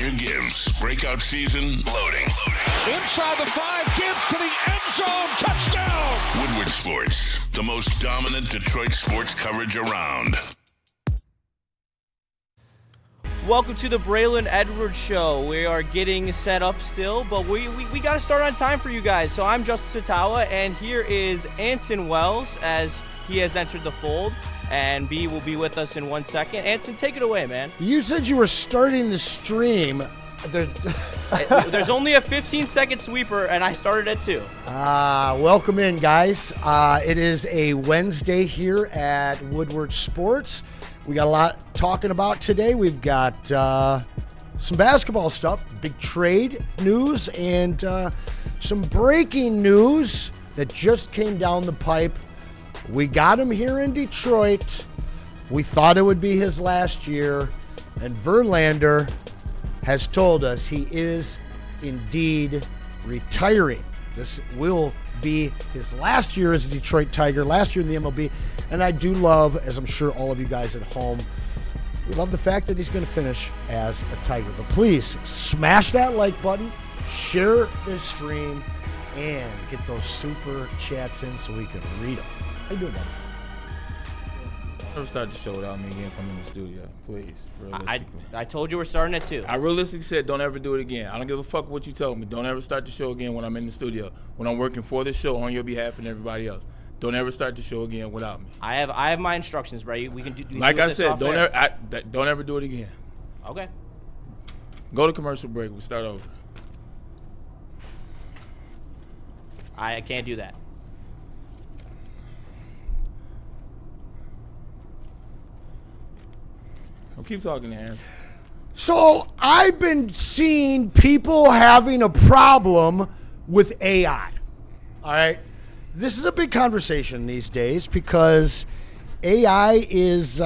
Tiger Gibbs. Breakout season loading. Inside the 5, Gibbs to the end zone. Touchdown. Woodward Sports, the most dominant Detroit sports coverage around. Welcome to the Braylon Edwards Show. We are getting set up still, but we got to start on time for you guys. So I'm Justin Satawa, and here is Anson Wells as he has entered the fold, and B will be with us in 1 second. Anson, take it away, man. You said you were starting the stream. There's only a 15-second sweeper, and I started at 2. Welcome in, guys. It is a Wednesday here at Woodward Sports. We got a lot talking about today. We've got some basketball stuff, big trade news, and some breaking news that just came down the pipe. We got him here in Detroit. We thought it would be his last year, and Verlander has told us he is indeed retiring. This will be his last year as a Detroit Tiger, last year in the MLB. And I do love, as I'm sure all of you guys at home, we love the fact that he's going to finish as a Tiger. But please smash that like button, share the stream, and get those super chats in so we can read them. How you doing, buddy? Never start the show without me again if I'm in the studio, please. Realistically. I told you we're starting at 2. I realistically said don't ever do it again. I don't give a fuck what you told me. Don't ever start the show again when I'm in the studio, when I'm working for the show on your behalf and everybody else. Don't ever start the show again without me. I have my instructions, Bray. We can do. Like I said, don't ever do it again. Okay. Go to commercial break. We'll start over. I can't do that. I'll keep talking, Aaron. So I've been seeing people having a problem with AI. All right. This is a big conversation these days because AI is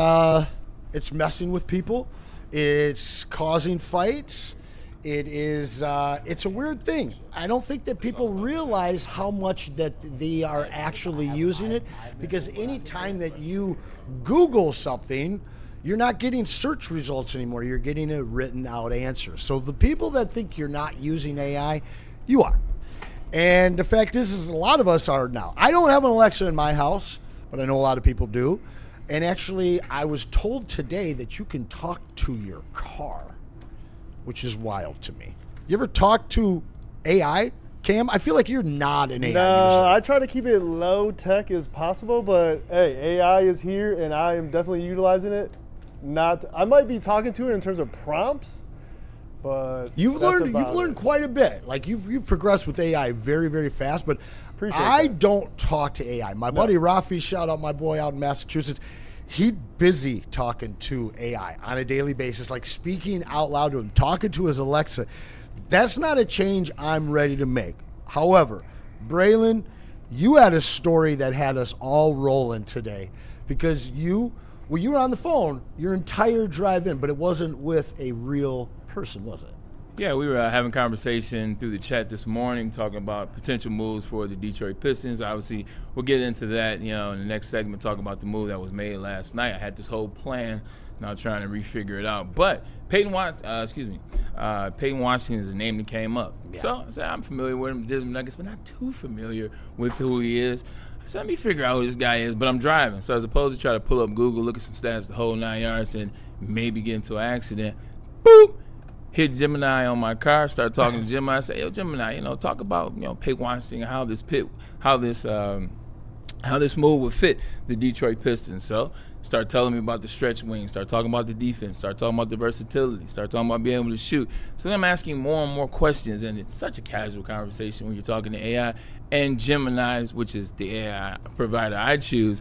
it's messing with people. It's causing fights. It's a weird thing. I don't think that people realize how much that they are actually using it, because anytime that you Google something, you're not getting search results anymore. You're getting a written out answer. So the people that think you're not using AI, you are. And the fact is a lot of us are now. I don't have an Alexa in my house, but I know a lot of people do. And actually, I was told today that you can talk to your car, which is wild to me. You ever talk to AI, Cam? I feel like you're not an AI user. No, I try to keep it low tech as possible, but hey, AI is here and I am definitely utilizing it. I might be talking to it in terms of prompts, but you've learned quite a bit. Like you've progressed with AI very, very fast, but I don't talk to AI. My buddy Rafi, shout out my boy out in Massachusetts, he's busy talking to AI on a daily basis, like speaking out loud to him, talking to his Alexa. That's not a change I'm ready to make. However, Braylon, you had a story that had us all rolling today because you were on the phone your entire drive in, but it wasn't with a real person, was it? Yeah, we were having a conversation through the chat this morning talking about potential moves for the Detroit Pistons. Obviously, we'll get into that, in the next segment, talk about the move that was made last night. I had this whole plan, now trying to refigure it out. But Peyton Washington is the name that came up. Yeah. So I said, I'm familiar with him, did Nuggets, but not too familiar with who he is. I said, let me figure out who this guy is, but I'm driving. So as opposed to try to pull up Google, look at some stats, the whole 9 yards, and maybe get into an accident, boop, hit Gemini on my car, start talking to Gemini. I say, yo, Gemini, talk about, Peyton Washington and how this move would fit the Detroit Pistons. So start telling me about the stretch wing, start talking about the defense, start talking about the versatility, start talking about being able to shoot. So then I'm asking more and more questions, and it's such a casual conversation when you're talking to AI and Gemini, which is the AI provider I choose.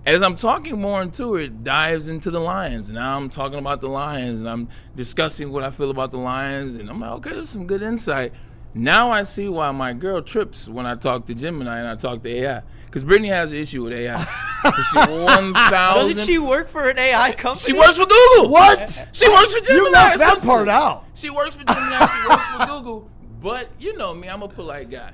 As I'm talking more into it, dives into the Lions. Now I'm talking about the Lions, and I'm discussing what I feel about the Lions, and I'm like, okay, there's some good insight. Now I see why my girl trips when I talk to Gemini and I talk to AI. Because Brittany has an issue with AI. Doesn't she work for an AI company? She works for Google. What? She works for Gemini. You left that part out. She works for Gemini. She works for Google. But you know me, I'm a polite guy.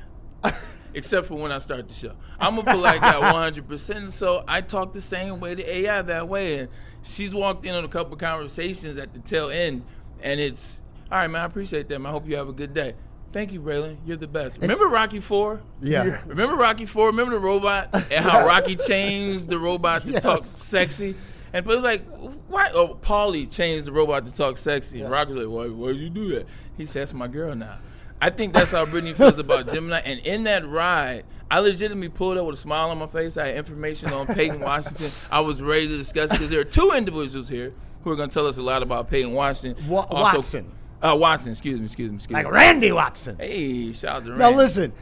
Except for when I start the show. I'm a polite guy 100%. So I talk the same way to AI that way. And she's walked in on a couple of conversations at the tail end. And it's All right, man, I appreciate that, man. I hope you have a good day. Thank you, Braylon. You're the best. Remember Rocky IV? Yeah. Remember Rocky IV? Remember the robot and how Rocky changed the robot to talk sexy? And but it was like, why? Oh, Paulie changed the robot to talk sexy. And Rocky was like, why did you do that? He said, that's my girl now. I think that's how Brittany feels about Gemini. And in that ride, I legitimately pulled up with a smile on my face. I had information on Peyton Washington. I was ready to discuss it because there are two individuals here who are going to tell us a lot about Peyton Washington. Watson. Watson, excuse me. Like Randy Watson. Hey, shout out to Randy. Now listen,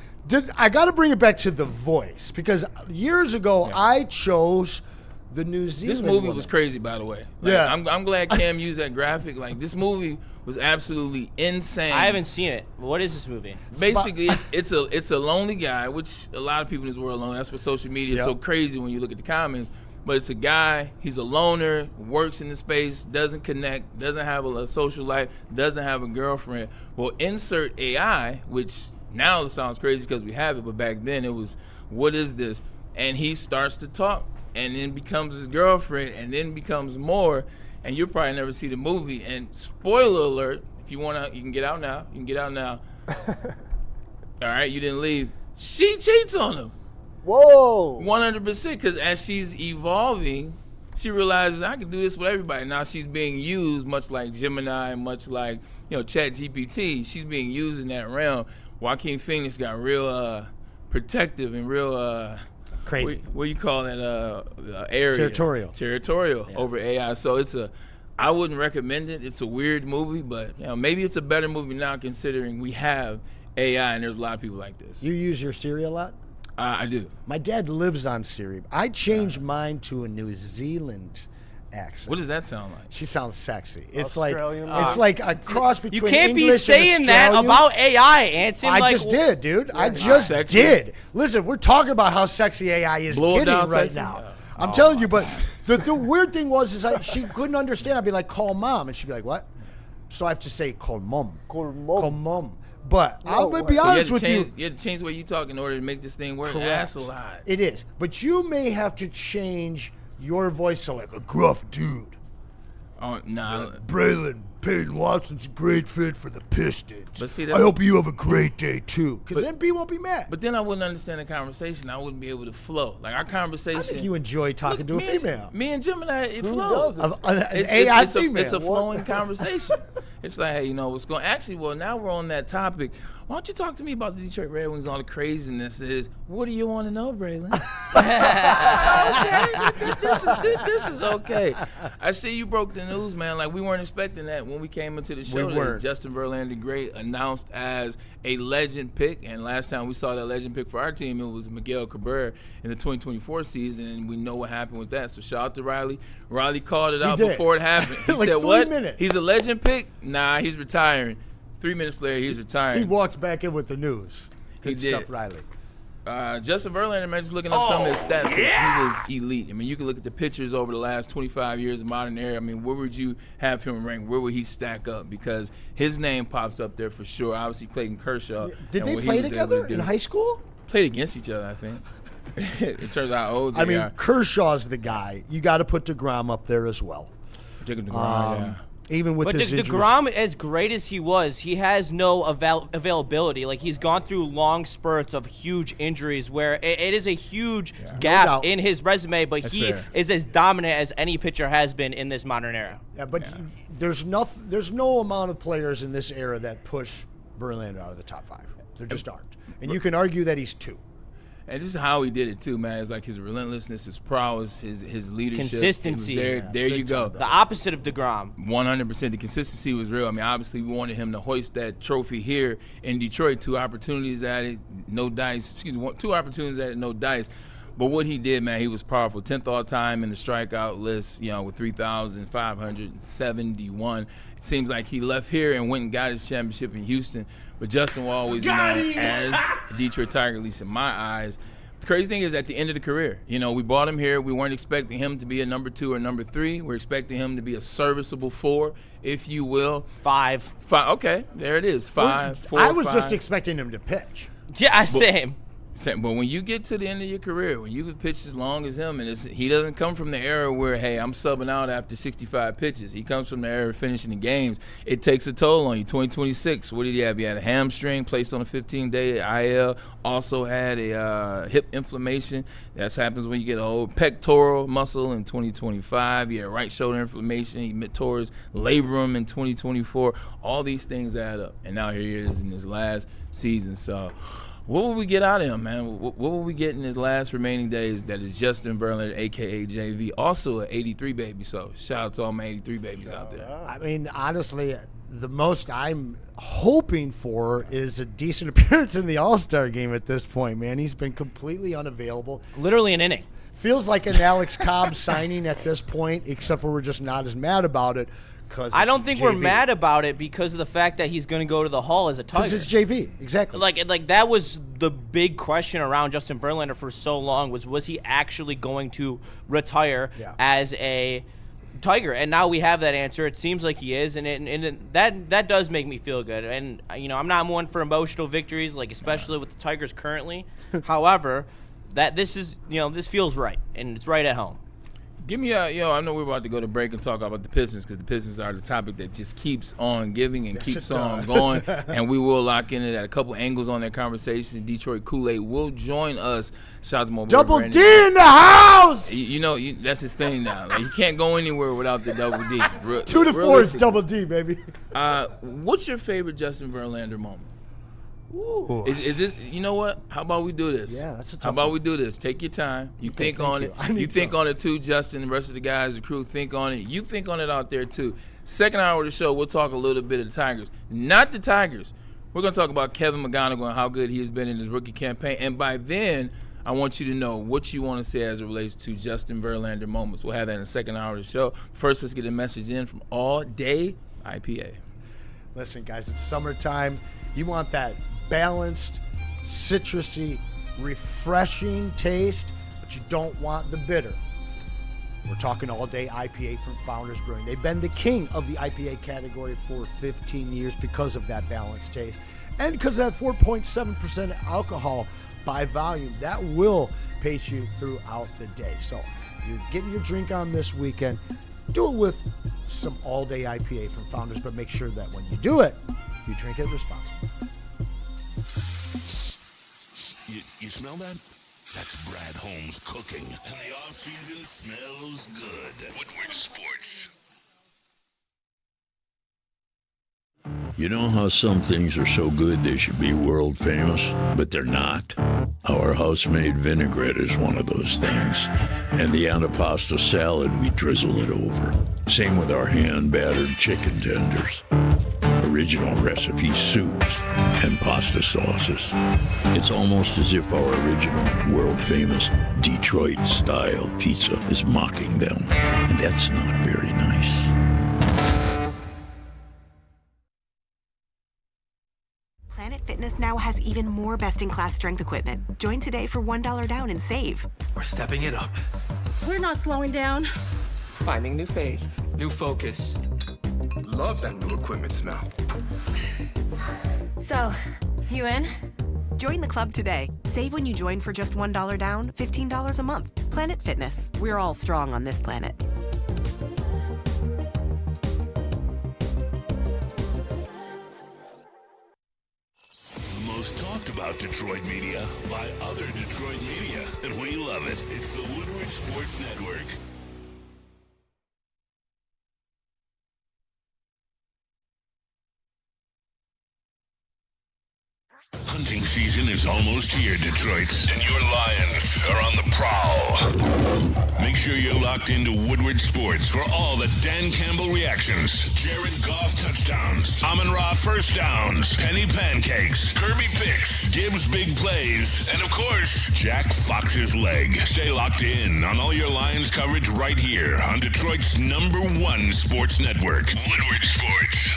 I got to bring it back to The Voice because years ago I chose the New Zealand. This movie woman. was crazy, by the way. Like, Yeah. I'm glad Cam used that graphic. Like, this movie was absolutely insane. I haven't seen it. What is this movie? Basically, it's a lonely guy, which a lot of people in this world are lonely. That's what social media is so crazy when you look at the comments. But it's a guy, he's a loner, works in the space, doesn't connect, doesn't have a social life, doesn't have a girlfriend. Well, insert AI, which now it sounds crazy because we have it, but back then it was, what is this? And he starts to talk and then becomes his girlfriend and then becomes more. And you'll probably never see the movie. And spoiler alert, if you want to, you can get out now. All right, you didn't leave. She cheats on him. Whoa. 100%, because as she's evolving, she realizes I can do this with everybody. Now she's being used, much like Gemini, much like ChatGPT. She's being used in that realm. Joaquin Phoenix got real protective and real crazy. What do you call that area? Territorial over AI. So I wouldn't recommend it. It's a weird movie, but maybe it's a better movie now considering we have AI and there's a lot of people like this. You use your Siri a lot? I do. My dad lives on Siri. I changed mine to a New Zealand accent. What does that sound like? She sounds sexy. It's Australian. it's like a cross between You can't English be saying and that Australian. about AI, Anson. I just did, dude. I just Sexy. did. Listen, we're talking about how sexy AI is Blow it getting down right sexy? now. I'm telling you, but the weird thing was she couldn't understand. I'd be like, call mom. And she'd be like, what? So I have to say, call mom. Call mom. Call mom. But I'm going to be So honest with you you. had to change the way you talk in order to make this thing work. Correct. That's a lot. It is. But you may have to change your voice to like a gruff dude. Oh, nah. Braylon, Peyton Watson's a great fit for the Pistons. But see, I that's- hope you have a great day, too. Because then B won't be mad. But then I wouldn't understand the conversation. I wouldn't be able to flow. Like our conversation. I think you enjoy talking to a female. Me and Gemini, it Who flows. does? An AI it's female. it's a flowing conversation. It's like, hey, what's going? Actually, well, now we're on that topic. Why don't you talk to me about the Detroit Red Wings? All the craziness is. What do you want to know, Braylon? Okay, this is okay. I see you broke the news, man. Like we weren't expecting that when we came into the show. We today. weren't. Justin Verlander, great, announced as a legend pick, and last time we saw that legend pick for our team, it was Miguel Cabrera in the 2024 season, and we know what happened with that. So shout out to Riley. Riley called it out did. before it happened. He Like said, 3 "What? minutes. He's a legend pick? Nah, he's retiring." 3 minutes later, he's retiring. He walked back in with the news. He Good did. stuff, Riley. Justin Verlander, man, just looking up some of his stats because he was elite. I mean, you can look at the pictures over the last 25 years of modern era. I mean, where would you have him rank? Where would he stack up? Because his name pops up there for sure. Obviously, Clayton Kershaw. Did and they what he play was able together to do. in high school? Played against each other, I think. It turns out how old they I mean, are. Kershaw's the guy. You got to put DeGrom up there as well. Jacob DeGrom, yeah. Even with But his injuries. DeGrom, as great as he was, he has no availability. Like, he's gone through long spurts of huge injuries where it is a huge gap doubt. in his resume, but That's he fair. is as dominant as any pitcher has been in this modern era. Yeah, but there's no amount of players in this era that push Verlander out of the top 5. There just aren't. And you can argue that he's 2. And this is how he did it too, man. It's like his relentlessness, his prowess, his leadership. Consistency. It was there you go. The opposite of DeGrom. 100%. The consistency was real. I mean, obviously, we wanted him to hoist that trophy here in Detroit. 2 opportunities at it, no dice. 2 opportunities at it, no dice. But what he did, man, he was powerful. 10th all-time in the strikeout list, with 3,571. It seems like he left here and went and got his championship in Houston. But Justin will always be known as a Detroit Tiger, at least in my eyes. The crazy thing is at the end of the career, we brought him here. We weren't expecting him to be a number 2 or number 3. We're expecting him to be a serviceable 4, if you will. 5. 5. Okay, there it is. 5, 4, I was 5. just expecting him to pitch. Yeah, same. But when you get to the end of your career, when you can pitch as long as him, and he doesn't come from the era where, hey, I'm subbing out after 65 pitches. He comes from the era of finishing the games. It takes a toll on you. 2026, what did he have? He had a hamstring placed on a 15-day IL. Also had a hip inflammation. That happens when you get an old pectoral muscle in 2025. He had right shoulder inflammation. He tore his labrum in 2024. All these things add up. And now here he is in his last season. So what will we get out of him, man? What will we get in his last remaining days that is Justin Verlander, a.k.a. JV, also an 83 baby. So shout out to all my 83 babies out there. I mean, honestly, the most I'm hoping for is a decent appearance in the All-Star game at this point, man. He's been completely unavailable. Literally an inning. Feels like an Alex Cobb signing at this point, except for we're just not as mad about it. I don't think we're mad about it because of the fact that he's going to go to the Hall as a Tiger. Because it's JV, exactly. Like that was the big question around Justin Verlander for so long was he actually going to retire as a Tiger? And now we have that answer. It seems like he is, and that does make me feel good. And I'm not one for emotional victories, like especially with the Tigers currently. However, this feels right, and it's right at home. Give me I know we're about to go to break and talk about the Pistons because the Pistons are the topic that just keeps on giving and keeps on going. And we will lock in at a couple angles on that conversation. Detroit Kool-Aid will join us. Shout out to my boy Double Brandon. D in the house! That's his thing now. Like, he can't go anywhere without the double D. 2 to 4 is double D, baby. What's your favorite Justin Verlander moment? Ooh. Is this? You know what? How about we do this? Yeah, that's a tough How about one. we do this? Take your time. You think on it. I need You think some. on it too, Justin. The rest of the guys, the crew, think on it. You think on it out there too. Second hour of the show, we'll talk a little bit of the Tigers. Not the Tigers. We're gonna talk about Kevin McGonigal and how good he has been in his rookie campaign. And by then, I want you to know what you want to say as it relates to Justin Verlander moments. We'll have that in the second hour of the show. First, let's get a message in from All Day IPA. Listen, guys, it's summertime. You want that balanced, citrusy, refreshing taste, but you don't want the bitter. We're talking All Day IPA from Founders Brewing. They've been the king of the IPA category for 15 years because of that balanced taste and because of that 4.7% alcohol by volume. That will pace you throughout the day. So you're getting your drink on this weekend. Do it with some All Day IPA from Founders, but make sure that when you do it, you drink it responsibly. You smell that? That's Brad Holmes cooking. And the off-season smells good. Woodward Sports. You know how some things are so good they should be world famous, but they're not? Our house-made vinaigrette is one of those things. And the antipasta salad, we drizzle it over. Same with our hand-battered chicken tenders. Original recipe soups and pasta sauces. It's almost as if our original, world-famous Detroit-style pizza is mocking them. And that's not very nice. Planet Fitness now has even more best-in-class strength equipment. Join today for $1 down and save. We're stepping it up. We're not slowing down. Finding new faith, new focus. Love that new equipment smell. So, you in? Join the club today. Save when you join for just $1 down, $15 a month. Planet Fitness. We're all strong on this planet. The most talked about Detroit media by other Detroit media. And we love it. It's the Woodward Sports Network. Hunting season is almost here, Detroit, and your Lions are on the prowl. Make sure you're locked into Woodward Sports for all the Dan Campbell reactions, Jared Goff touchdowns, Amon-Ra first downs, Penny pancakes, Kirby picks, Gibbs big plays, and of course, Jack Fox's leg. Stay locked in on all your Lions coverage right here on Detroit's #1 sports network, Woodward Sports.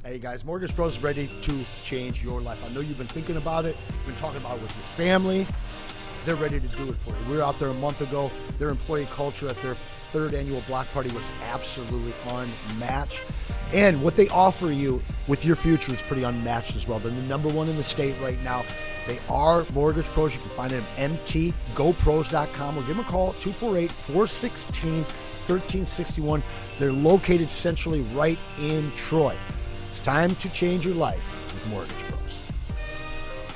Hey guys, Mortgage Pros is ready to change your life. I know you've been thinking about it, been talking about it with your family. They're ready to do it for you. We were out there a month ago. Their employee culture at their 3rd annual block party was absolutely unmatched. And what they offer you with your future is pretty unmatched as well. They're the number one in the state right now. They are mortgage pros. You can find them at mtgopros.com or give them a call at 248-416-1361. They're located centrally right in Troy. It's time to change your life with Mortgage Pros.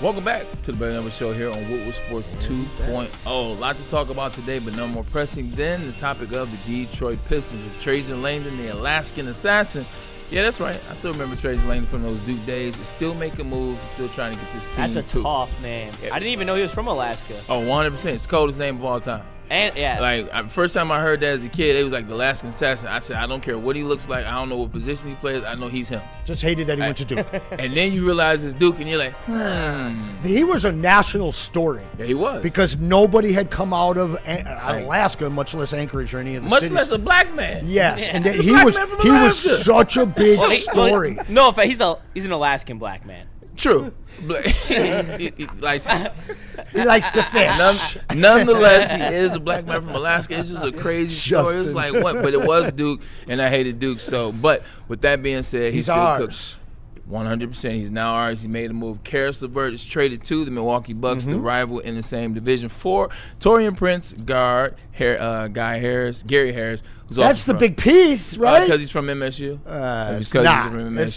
Welcome back to the Braylon Edwards Show here on Woodward Sports 2.0. A lot to talk about today, but no more pressing than the topic of the Detroit Pistons. It's Trajan Langdon, the Alaskan assassin. Yeah, that's right. I still remember Trajan Langdon from those Duke days. He's still making moves. He's still trying to get this team. That's a tough name. Yeah. I didn't even know he was from Alaska. Oh, 100%. It's the coldest name of all time. And yeah, like first time I heard that as a kid, it was like the Alaskan assassin. I said, I don't care what he looks like. I don't know what position he plays. I know he's him. Just hated that he went to Duke. And then you realize it's Duke, and you're like, He was a national story. Yeah, he was. Because nobody had come out of Alaska, much less Anchorage or any of the cities. Much less a black man. Yes, yeah. and he was such a big story. No, he's an Alaskan black man. True. he likes to fish. Nonetheless, he is a black man from Alaska. It's just a crazy story. It's like what? But it was Duke, and I hated Duke. So, but with that being said, he's still ours. 100%. He's now ours. He made a move. Karis LeVert is traded to the Milwaukee Bucks, the rival in the same division, for Taurean Prince, guard, Gary Harris. Who's That's the big piece, right? Because he's from MSU? It's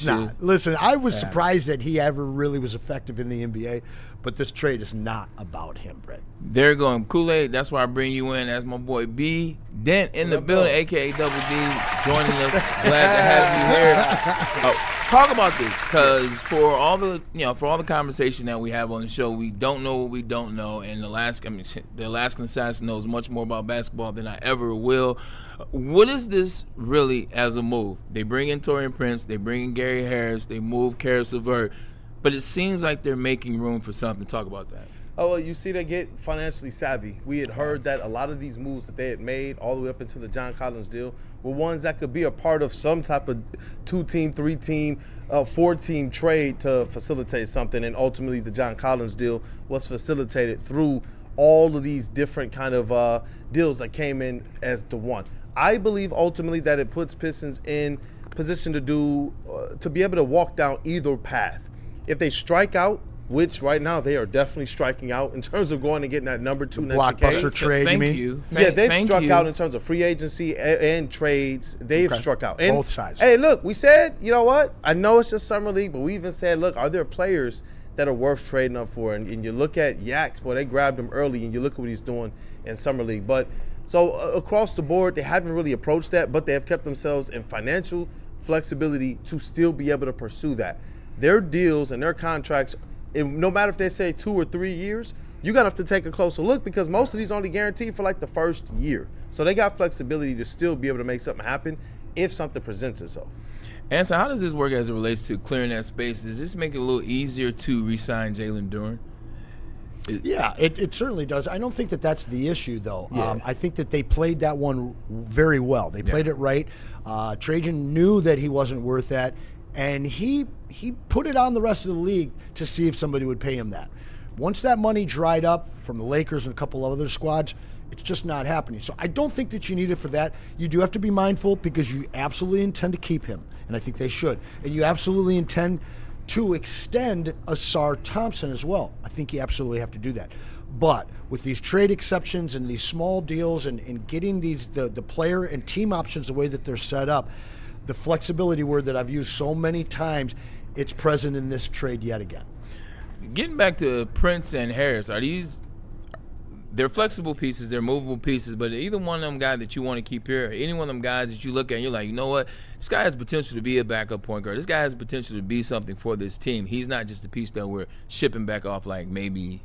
not. Listen, I was surprised that he ever really was effective in the NBA, but this trade is not about him, Brett. They're going Kool-Aid. That's why I bring you in as my boy B. Dent in the building, a.k.a. Double D, joining us. Glad to have you here. Talk about this, because for all the conversation that we have on the show, we don't know what we don't know, and the Alaskan assassin knows much more about basketball than I ever will. What is this really as a move? They bring in Taurean Prince, they bring in Gary Harris, they move Karis LeVert, but it seems like they're making room for something. Talk about that. Oh, well, you see, they get financially savvy. We had heard that a lot of these moves that they had made all the way up into the John Collins deal were ones that could be a part of some type of 2-team, 3-team, 4-team trade to facilitate something. And ultimately, the John Collins deal was facilitated through all of these different kind of deals that came in as the one. I believe ultimately that it puts Pistons in position to be able to walk down either path. If they strike out, which right now they are definitely striking out in terms of going and getting that number 2 next blockbuster trade. Thank you mean? you. Yeah, they've struck out in terms of free agency and trades. They've struck out. And both sides. Hey, look, we said, you know what? I know it's just summer league, but we even said, look, are there players that are worth trading up for? And you look at Yaks, boy, they grabbed him early, and you look at what he's doing in summer league. But so across the board, they haven't really approached that, but they have kept themselves in financial flexibility to still be able to pursue that. Their deals and their contracts, no matter if they say 2 or 3 years, you got to have to take a closer look, because most of these only guaranteed for like the first year. So they got flexibility to still be able to make something happen if something presents itself. And so how does this work as it relates to clearing that space? Does this make it a little easier to re-sign Jalen Duren? Yeah, it certainly does. I don't think that that's the issue, though. Yeah. I think that they played that one very well. They played it right. Trajan knew that he wasn't worth that, and he put it on the rest of the league to see if somebody would pay him that. Once that money dried up from the Lakers and a couple of other squads, it's just not happening. So I don't think that you need it for that. You do have to be mindful, because you absolutely intend to keep him, and I think they should. And you absolutely intend to extend Asar Thompson as well. I think you absolutely have to do that. But with these trade exceptions and these small deals and getting the player and team options the way that they're set up, the flexibility word that I've used so many times, it's present in this trade yet again. Getting back to Prince and Harris, they're flexible pieces, they're movable pieces, but either one of them guys that you want to keep here, or any one of them guys that you look at and you're like, you know what, this guy has potential to be a backup point guard. This guy has potential to be something for this team. He's not just a piece that we're shipping back off like maybe.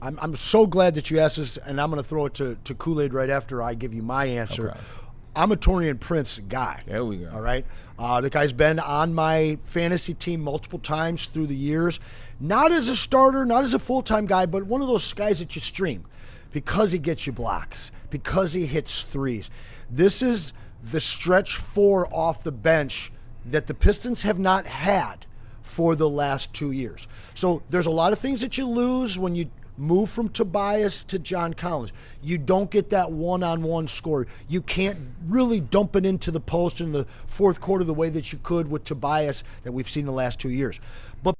I'm so glad that you asked this, and I'm going to throw it to Kool-Aid right after I give you my answer. Okay. I'm a Taurean Prince guy. There we go. All right? The guy's been on my fantasy team multiple times through the years. Not as a starter, not as a full-time guy, but one of those guys that you stream because he gets you blocks, because he hits threes. This is the stretch 4 off the bench that the Pistons have not had for the last 2 years. So there's a lot of things that you lose when you Move from Tobias to John Collins. You don't get that one-on-one score. You can't really dump it into the post in the fourth quarter the way that you could with Tobias that we've seen the last 2 years. But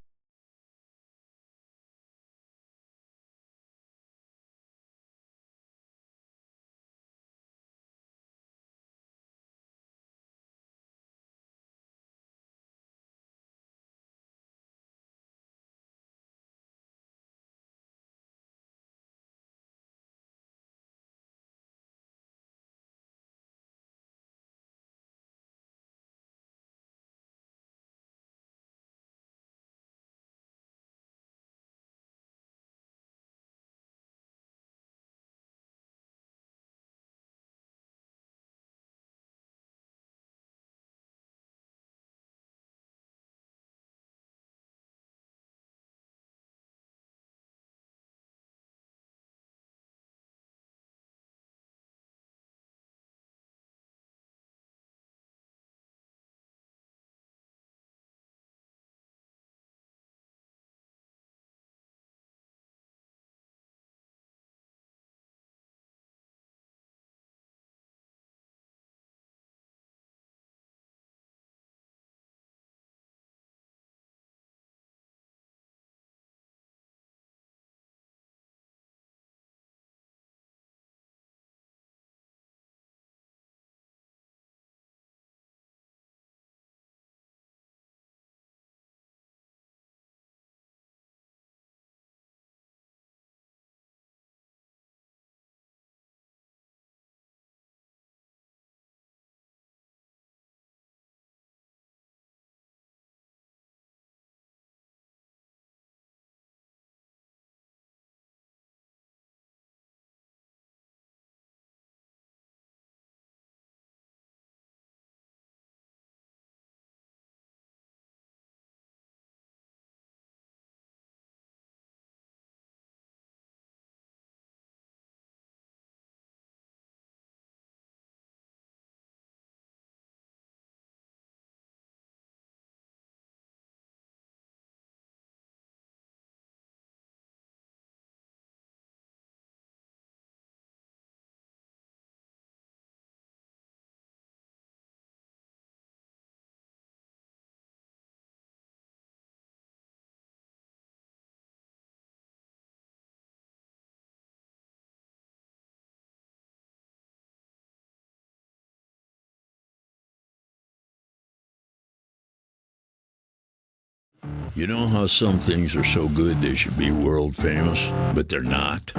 You know how some things are so good they should be world famous, but they're not?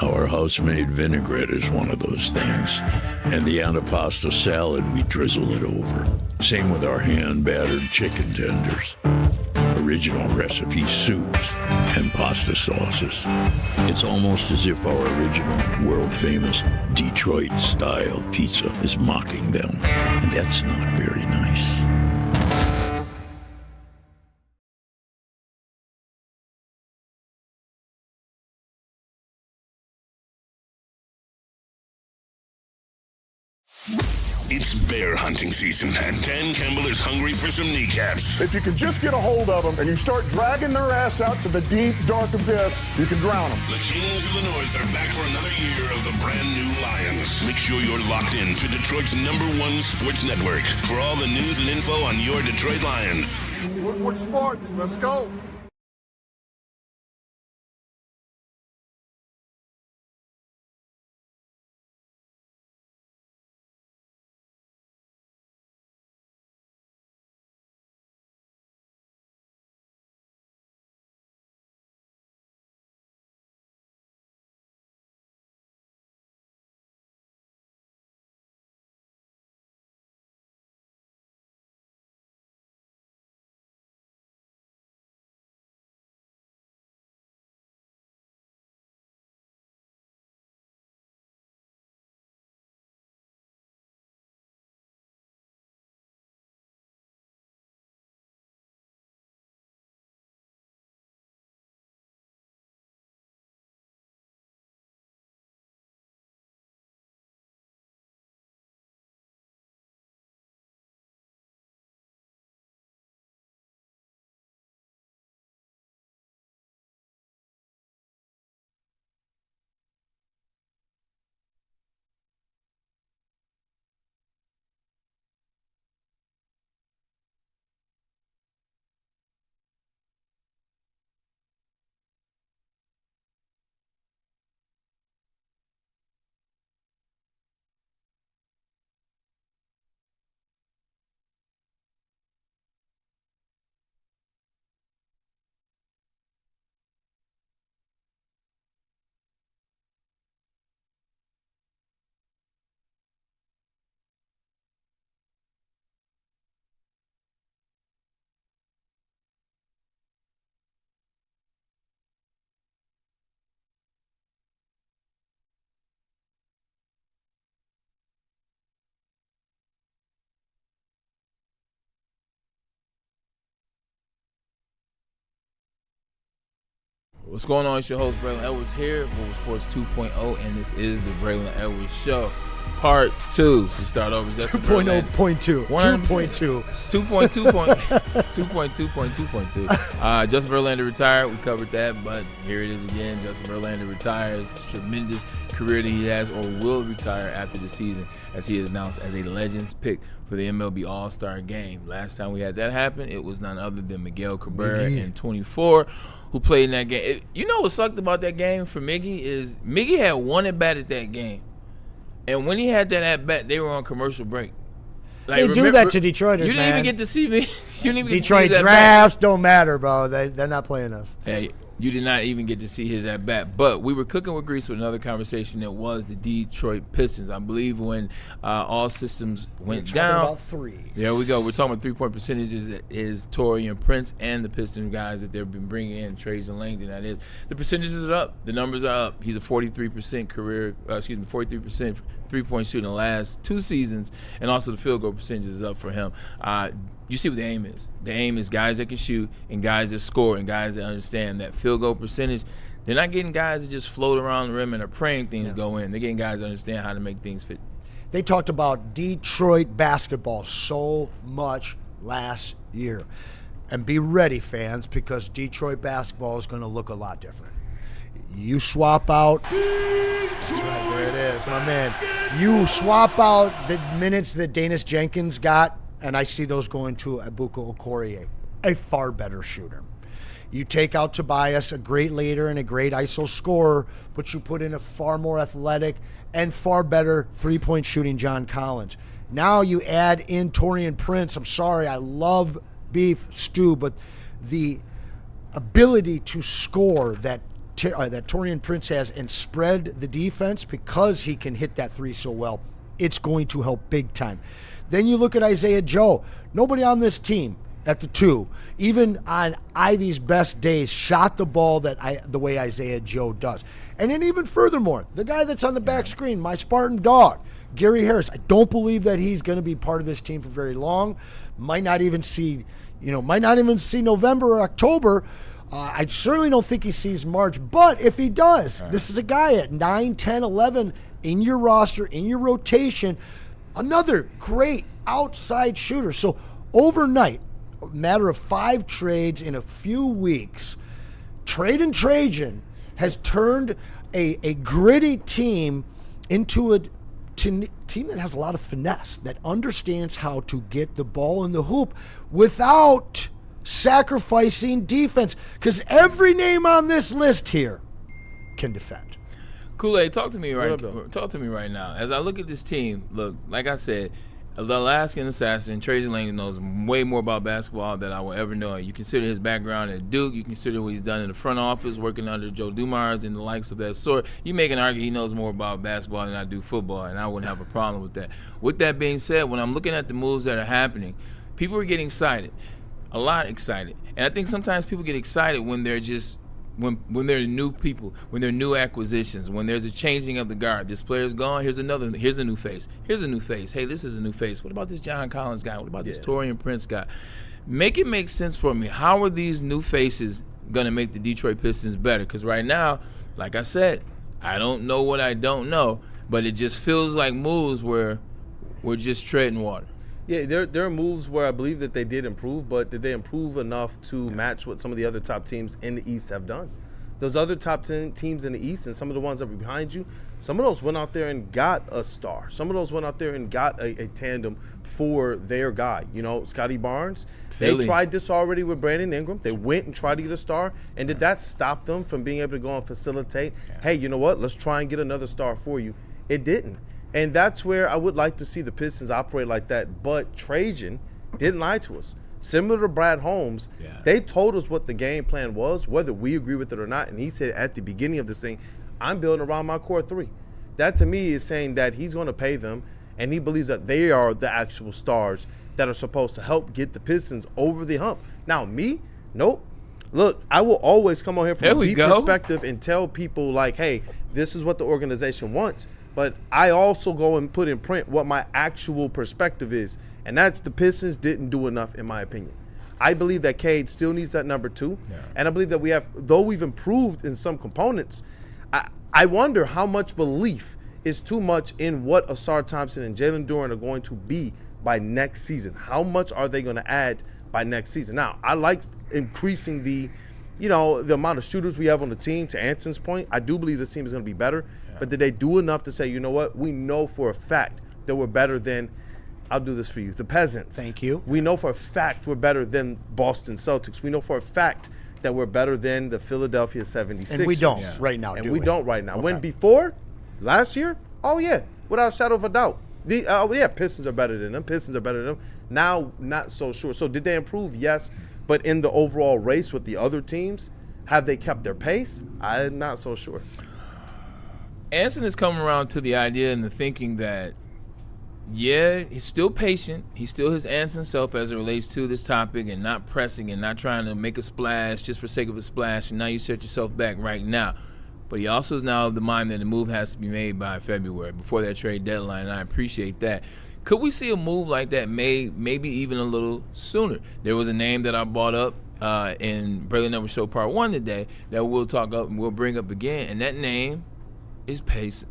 Our house-made vinaigrette is one of those things. And the antipasto salad, we drizzle it over. Same with our hand-battered chicken tenders. Original recipe soups and pasta sauces. It's almost as if our original, world-famous Detroit-style pizza is mocking them. And that's not very nice. It's bear hunting season, and Dan Campbell is hungry for some kneecaps. If you can just get a hold of them and you start dragging their ass out to the deep, dark abyss, you can drown them. The Kings of the North are back for another year of the brand new Lions. Make sure you're locked in to Detroit's #1 sports network for all the news and info on your Detroit Lions. Woodward Sports, let's go. What's going on? It's your host, Braylon Edwards here, Woodward Sports 2.0, and this is the Braylon Edwards Show. Part 2. We start over Justin Verlander. 2.0.2. 2.2. 2.2.2.2. Justin Verlander retired. We covered that, but here it is again. Justin Verlander retires. Tremendous career that he has or will retire after the season, as he is announced as a Legends pick for the MLB All-Star Game. Last time we had that happen, it was none other than Miguel Cabrera in 24, who played in that game. You know what sucked about that game for Miggy is Miggy had one at-bat at that game. And when he had that at-bat, they were on commercial break. They do that to Detroiters, man. You didn't even get to see me. You didn't even Detroit get to see drafts don't matter, bro. They're not playing us. Hey, you did not even get to see his at-bat. But we were cooking with grease with another conversation that was the Detroit Pistons. I believe when all systems went down. About threes. There we go. We're talking about three-point percentages. That is Taurean Prince and the Piston guys that they've been bringing in, Trays and Langdon. That is, the percentages are up. The numbers are up. He's a 43% 43% three-point shooting in the last 2 seasons, and also the field goal percentage is up for him. You see what the aim is. The aim is guys that can shoot and guys that score and guys that understand that field goal percentage. They're not getting guys that just float around the rim and are praying things go in. They're getting guys that understand how to make things fit. They talked about Detroit basketball so much last year. And be ready, fans, because Detroit basketball is going to look a lot different. You swap out. That's right, there it is, my man. You swap out the minutes that Danis Jenkins got, and I see those going to Abuka Okorie, a far better shooter. You take out Tobias, a great leader and a great ISO scorer, but you put in a far more athletic and far better three-point shooting John Collins. Now you add in Taurean Prince. I'm sorry, I love beef stew, but the ability to score that Taurean Prince has and spread the defense because he can hit that three so well, it's going to help big time. Then you look at Isaiah Joe. Nobody on this team at the 2, even on Ivy's best days, shot the ball the way Isaiah Joe does. And then even furthermore, the guy that's on the back screen, my Spartan dog, Gary Harris, I don't believe that he's going to be part of this team for very long. Might not even see November or October. I certainly don't think he sees March, but if he does, this is a guy at 9, 10, 11 in your roster, in your rotation, another great outside shooter. So overnight, a matter of 5 trades in a few weeks, Trade Trajan has turned a gritty team into a team that has a lot of finesse, that understands how to get the ball in the hoop without sacrificing defense, because every name on this list here can defend. Kool-Aid, talk to me right now. As I look at this team, look, like I said, the Alaskan assassin, Trajan Langdon, knows way more about basketball than I will ever know. You consider his background at Duke, you consider what he's done in the front office, working under Joe Dumars and the likes of that sort. You make an argument he knows more about basketball than I do football, and I wouldn't have a problem with that. With that being said, when I'm looking at the moves that are happening, people are getting excited. A lot excited. And I think sometimes people get excited when they're just when they're new people, when they're new acquisitions, when there's a changing of the guard. This player's gone, here's a new face. Here's a new face. Hey, this is a new face. What about this John Collins guy? What about this Taurean Prince guy? Make it make sense for me. How are these new faces gonna make the Detroit Pistons better? Because right now, like I said, I don't know what I don't know, but it just feels like moves where we're just treading water. Yeah, there are moves where I believe that they did improve, but did they improve enough to match what some of the other top teams in the East have done? Those other top 10 teams in the East and some of the ones that were behind you, some of those went out there and got a star. Some of those went out there and got a tandem for their guy. You know, Scotty Barnes, Philly. They tried this already with Brandon Ingram. They went and tried to get a star, and did that stop them from being able to go and facilitate, hey, you know what, let's try and get another star for you? It didn't. And that's where I would like to see the Pistons operate like that. But Trajan didn't lie to us. Similar to Brad Holmes, they told us what the game plan was, whether we agree with it or not. And he said at the beginning of this thing, I'm building around my core 3. That to me is saying that he's going to pay them, and he believes that they are the actual stars that are supposed to help get the Pistons over the hump. Now, me, nope. Look, I will always come on here from a perspective and tell people like, hey, this is what the organization wants. But I also go and put in print what my actual perspective is. And that's the Pistons didn't do enough, in my opinion. I believe that Cade still needs that number 2. Yeah. And I believe that though we've improved in some components, I wonder how much belief is too much in what Asar Thompson and Jalen Duren are going to be by next season. How much are they going to add by next season? Now, I like increasing the amount of shooters we have on the team. To Anson's point, I do believe this team is going to be better. Yeah. But did they do enough to say, you know what, we know for a fact that we're better than, I'll do this for you, the Peasants. Thank you. We know for a fact we're better than Boston Celtics. We know for a fact that we're better than the Philadelphia 76ers. And we don't right now, And we don't right now. Okay. When before, last year, oh yeah, without a shadow of a doubt. Pistons are better than them. Pistons are better than them. Now, not so sure. So did they improve? Yes. But in the overall race with the other teams, have they kept their pace? I'm not so sure. Anson has come around to the idea and the thinking that, yeah, he's still patient. He's still his Anson self as it relates to this topic and not pressing and not trying to make a splash just for sake of a splash. And now you set yourself back right now. But he also is now of the mind that the move has to be made by February, before that trade deadline, and I appreciate that. Could we see a move like that made maybe even a little sooner? There was a name that I brought up in Braylon Edwards Show Part 1 today that we'll talk up and we'll bring up again, and that name is Peyton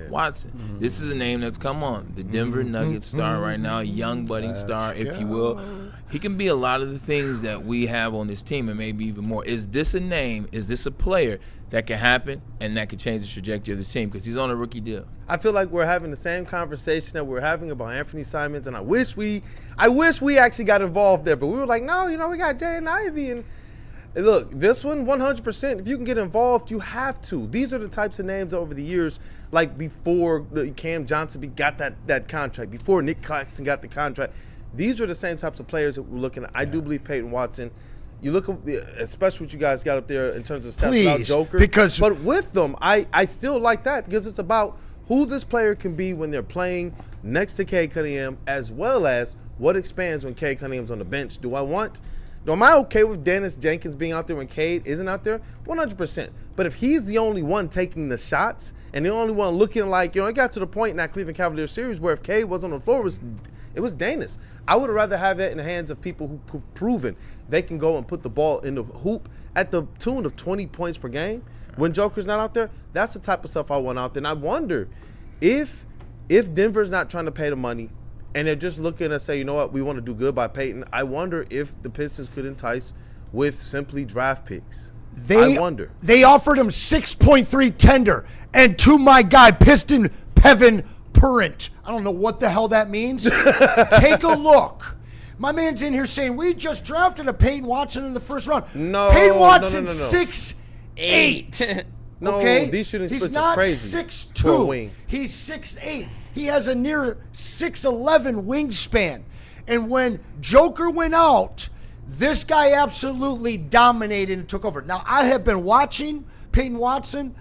Watson. Mm-hmm. This is a name that's come on. The Denver Nuggets star right now, young budding star, if you will. He can be a lot of the things that we have on this team and maybe even more. Is this a name, is this a player that can happen and that can change the trajectory of the team? Because he's on a rookie deal. I feel like we're having the same conversation that we're having about Anthony Simons, and I wish we actually got involved there. But we were like, no, we got Jay and Ivy. And look, this one, 100%, if you can get involved, you have to. These are the types of names over the years, like before Cam Johnson got that contract, before Nick Claxton got the contract. These are the same types of players that we're looking at. I do believe Peyton Watson. You look at, especially what you guys got up there in terms of stats about Joker. But with them, I still like that because it's about who this player can be when they're playing next to Cade Cunningham, as well as what expands when Cade Cunningham's on the bench. Am I okay with Dennis Jenkins being out there when Cade isn't out there? 100%. But if he's the only one taking the shots and the only one looking like, it got to the point in that Cleveland Cavaliers series where if Cade was on the floor, it was Dennis. I would rather have that in the hands of people who've proven they can go and put the ball in the hoop at the tune of 20 points per game. When Joker's not out there, that's the type of stuff I want out there. And I wonder if Denver's not trying to pay the money and they're just looking to say, you know what, we want to do good by Peyton, I wonder if the Pistons could entice with simply draft picks. I wonder. They offered him 6.3 tender. And to my guy, Piston Pevin Perrant. I don't know what the hell that means. Take a look. My man's in here saying, we just drafted a Peyton Watson in the first round. No. Peyton Watson, 6'8". No, okay? These shooting splits He's not are crazy. 6'2". He's 6'8". He has a near 6'11" wingspan. And when Joker went out, this guy absolutely dominated and took over. Now, I have been watching Peyton Watson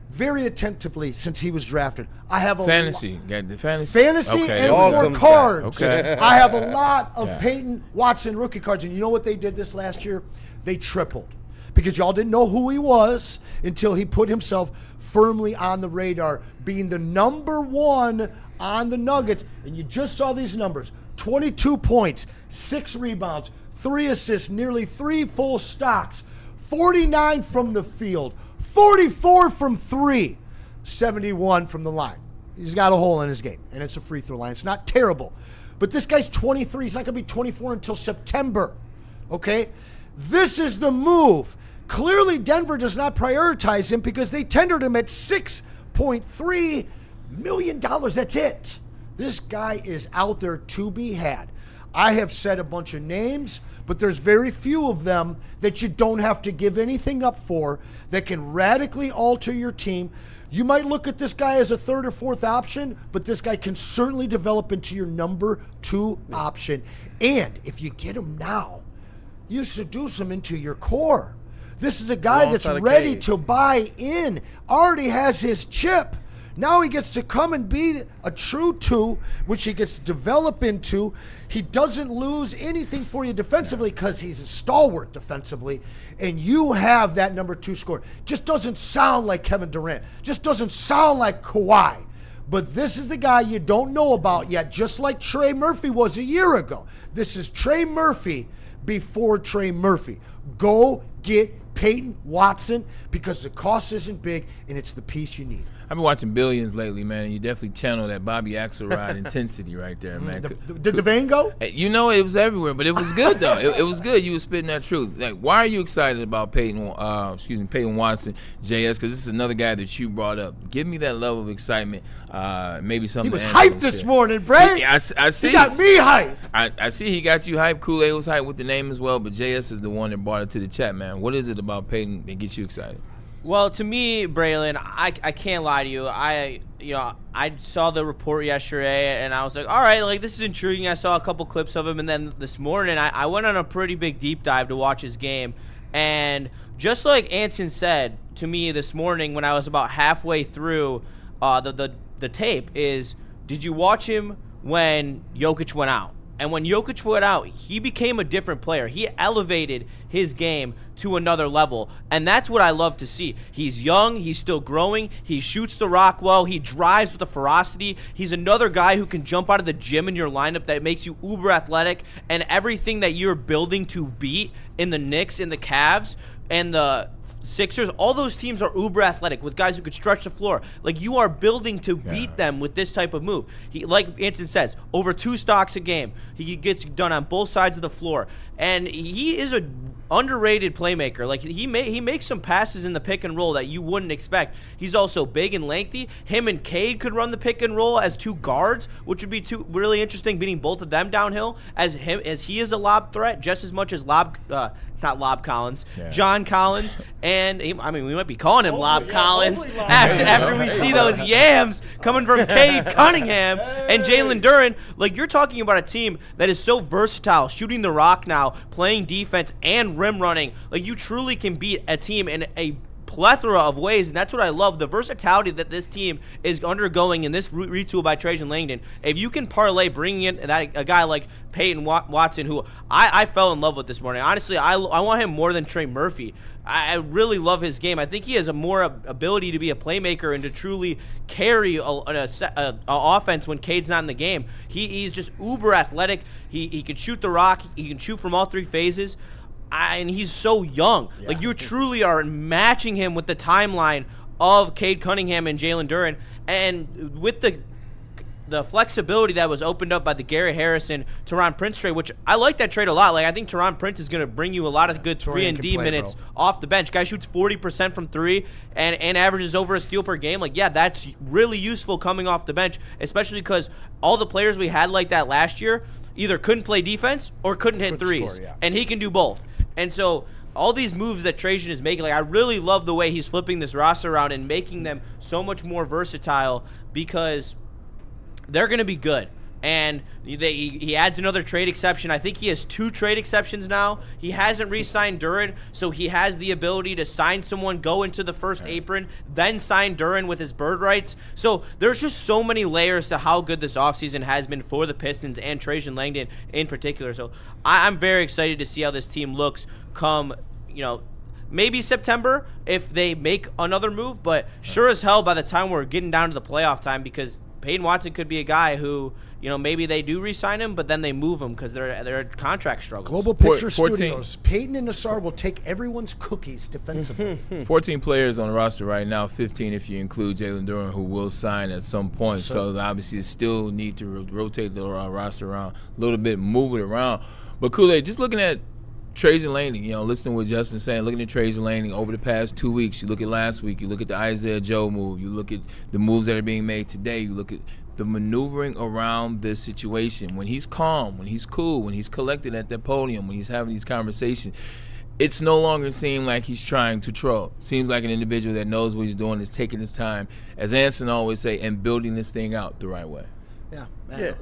very attentively since he was drafted. I have a fantasy and okay. And 4 cards. Okay. I have a lot of Peyton Watson rookie cards, and you know what they did this last year? They tripled because y'all didn't know who he was until he put himself firmly on the radar, being the number 1 on the Nuggets. And you just saw these numbers: 22 points, 6 rebounds, 3 assists, nearly 3 full stocks, 49 from the field, 44 from 3, 71 from the line. He's got a hole in his game, and it's a free throw line. It's not terrible. But this guy's 23. He's not going to be 24 until September. Okay? This is the move. Clearly, Denver does not prioritize him because they tendered him at $6.3 million. That's it. This guy is out there to be had. I have said a bunch of names, but there's very few of them that you don't have to give anything up for that can radically alter your team. You might look at this guy as a 3rd or 4th option, but this guy can certainly develop into your number 2 option. And if you get him now, you seduce him into your core. This is a guy that's ready to buy in, already has his chip. Now he gets to come and be a true 2, which he gets to develop into. He doesn't lose anything for you defensively because he's a stalwart defensively, and you have that number 2 scorer. Just doesn't sound like Kevin Durant. Just doesn't sound like Kawhi. But this is the guy you don't know about yet, just like Trey Murphy was a year ago. This is Trey Murphy before Trey Murphy. Go get Peyton Watson because the cost isn't big and it's the piece you need. I've been watching Billions lately, man, and you definitely channel that Bobby Axelrod intensity right there, man. Did the vein go? You know, it was everywhere, but it was good though. It was good. You were spitting that truth. Like, why are you excited about Peyton Watson, JS? Because this is another guy that you brought up. Give me that level of excitement. Maybe something. He was hyped this morning, Bray. I see. He got me hyped. I see he got you hyped. Kool-Aid was hyped with the name as well, but JS is the one that brought it to the chat, man. What is it about Peyton that gets you excited? Well, to me, Braylon, I can't lie to you. I saw the report yesterday, and I was like, all right, like, this is intriguing. I saw a couple clips of him, and then this morning I went on a pretty big deep dive to watch his game. And just like Anson said to me this morning when I was about halfway through the tape is, did you watch him when Jokic went out? And when Jokic went out, he became a different player. He elevated his game to another level. And that's what I love to see. He's young. He's still growing. He shoots the rock well. He drives with a ferocity. He's another guy who can jump out of the gym in your lineup that makes you uber athletic. And everything that you're building to beat in the Knicks, in the Cavs, and the Sixers, all those teams are uber athletic with guys who could stretch the floor. Like, you are building to beat them with this type of move. He, like Anson says, over 2 stocks a game. He gets done on both sides of the floor. And he is a underrated playmaker. Like, he makes some passes in the pick and roll that you wouldn't expect. He's also big and lengthy. Him and Cade could run the pick and roll as 2 guards, which would be really interesting, beating both of them downhill as he is a lob threat just as much as John Collins, and we might be calling him Lob Collins after we see those yams coming from Cade Cunningham and Jalen Duren. Like, you're talking about a team that is so versatile, shooting the rock now, playing defense and rim running. Like, you truly can beat a team in a plethora of ways, and that's what I love, the versatility that this team is undergoing in this retool by Trajan Langdon. If you can parlay bringing in a guy like Peyton Watson, who I fell in love with this morning. Honestly, I want him more than Trey Murphy. I really love his game. I think he has a more ability to be a playmaker and to truly carry a offense when Cade's not in the game. He's just uber athletic. He can shoot the rock. He can shoot from all 3 phases. And he's so young. Yeah. Like, you truly are matching him with the timeline of Cade Cunningham and Jalen Duren. And with the flexibility that was opened up by the Gary Harrison, Teron Prince trade, which I like that trade a lot. Like, I think Teron Prince is going to bring you a lot of good 3-and-D minutes off the bench. Guy shoots 40% from 3 and averages over a steal per game. Like, yeah, that's really useful coming off the bench, especially because all the players we had like that last year either couldn't play defense or couldn't hit threes. And he can do both. And so all these moves that Trajan is making, like, I really love the way he's flipping this roster around and making them so much more versatile because they're going to be good. And he adds another trade exception. I think he has 2 trade exceptions now. He hasn't re-signed Duren, so he has the ability to sign someone, go into the first apron, then sign Duren with his bird rights. So there's just so many layers to how good this offseason has been for the Pistons and Trajan Langdon in particular. So I'm very excited to see how this team looks come, maybe September if they make another move, but sure as hell by the time we're getting down to the playoff time, because Peyton Watson could be a guy who, maybe they do re-sign him, but then they move him because they're contract struggles. Global Picture Studios. Peyton and Nassar will take everyone's cookies defensively. 14 players on the roster right now, 15 if you include Jalen Duren, who will sign at some point. So obviously still need to rotate the roster around a little bit, move it around. But Kool-Aid, just looking at Trajan Langdon, listening to what Justin's saying, looking at Trajan Langdon over the past 2 weeks, you look at last week, you look at the Isaiah Joe move, you look at the moves that are being made today, you look at the maneuvering around this situation. When he's calm, when he's cool, when he's collected at that podium, when he's having these conversations, it's no longer seem like he's trying to troll. Seems like an individual that knows what he's doing, is taking his time, as Anson always say, and building this thing out the right way. Yeah, man.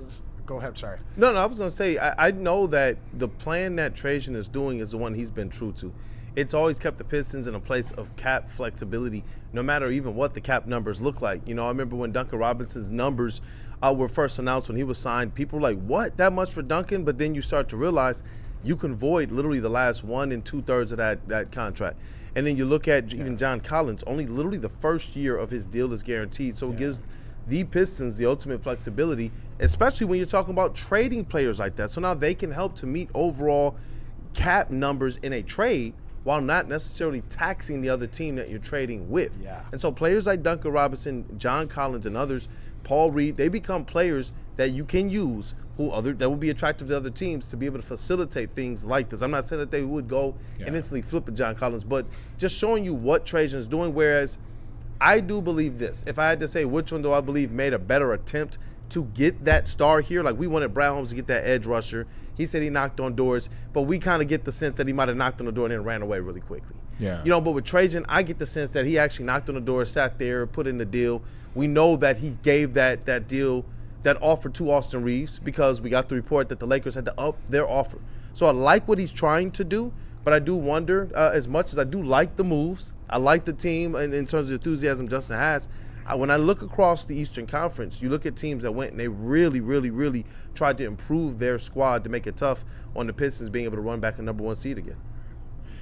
Go ahead, sorry. No, I was going to say, I know that the plan that Trajan is doing is the one he's been true to. It's always kept the Pistons in a place of cap flexibility, no matter even what the cap numbers look like. I remember when Duncan Robinson's numbers were first announced when he was signed, people were like, what, that much for Duncan? But then you start to realize you can void literally the last 1 2/3 of that contract. And then you look at even John Collins, only literally the first year of his deal is guaranteed. So it gives the Pistons the ultimate flexibility, especially when you're talking about trading players like that. So now they can help to meet overall cap numbers in a trade while not necessarily taxing the other team that you're trading with. Yeah. And so players like Duncan Robinson, John Collins, and others, Paul Reed, they become players that you can use that will be attractive to other teams to be able to facilitate things like this. I'm not saying that they would go and instantly flip a John Collins, but just showing you what Trajan is doing. Whereas I do believe this. If I had to say which one do I believe made a better attempt to get that star here, like we wanted Brad Holmes to get that edge rusher. He said he knocked on doors, but we kind of get the sense that he might have knocked on the door and then ran away really quickly. Yeah. But with Trajan, I get the sense that he actually knocked on the door, sat there, put in the deal. We know that he gave that deal, that offer to Austin Reeves, because we got the report that the Lakers had to up their offer. So I like what he's trying to do, but I do wonder, as much as I do like the moves, I like the team in terms of the enthusiasm Justin has. When I look across the Eastern Conference, you look at teams that went and they really, really, really tried to improve their squad to make it tough on the Pistons being able to run back a number 1 seed again.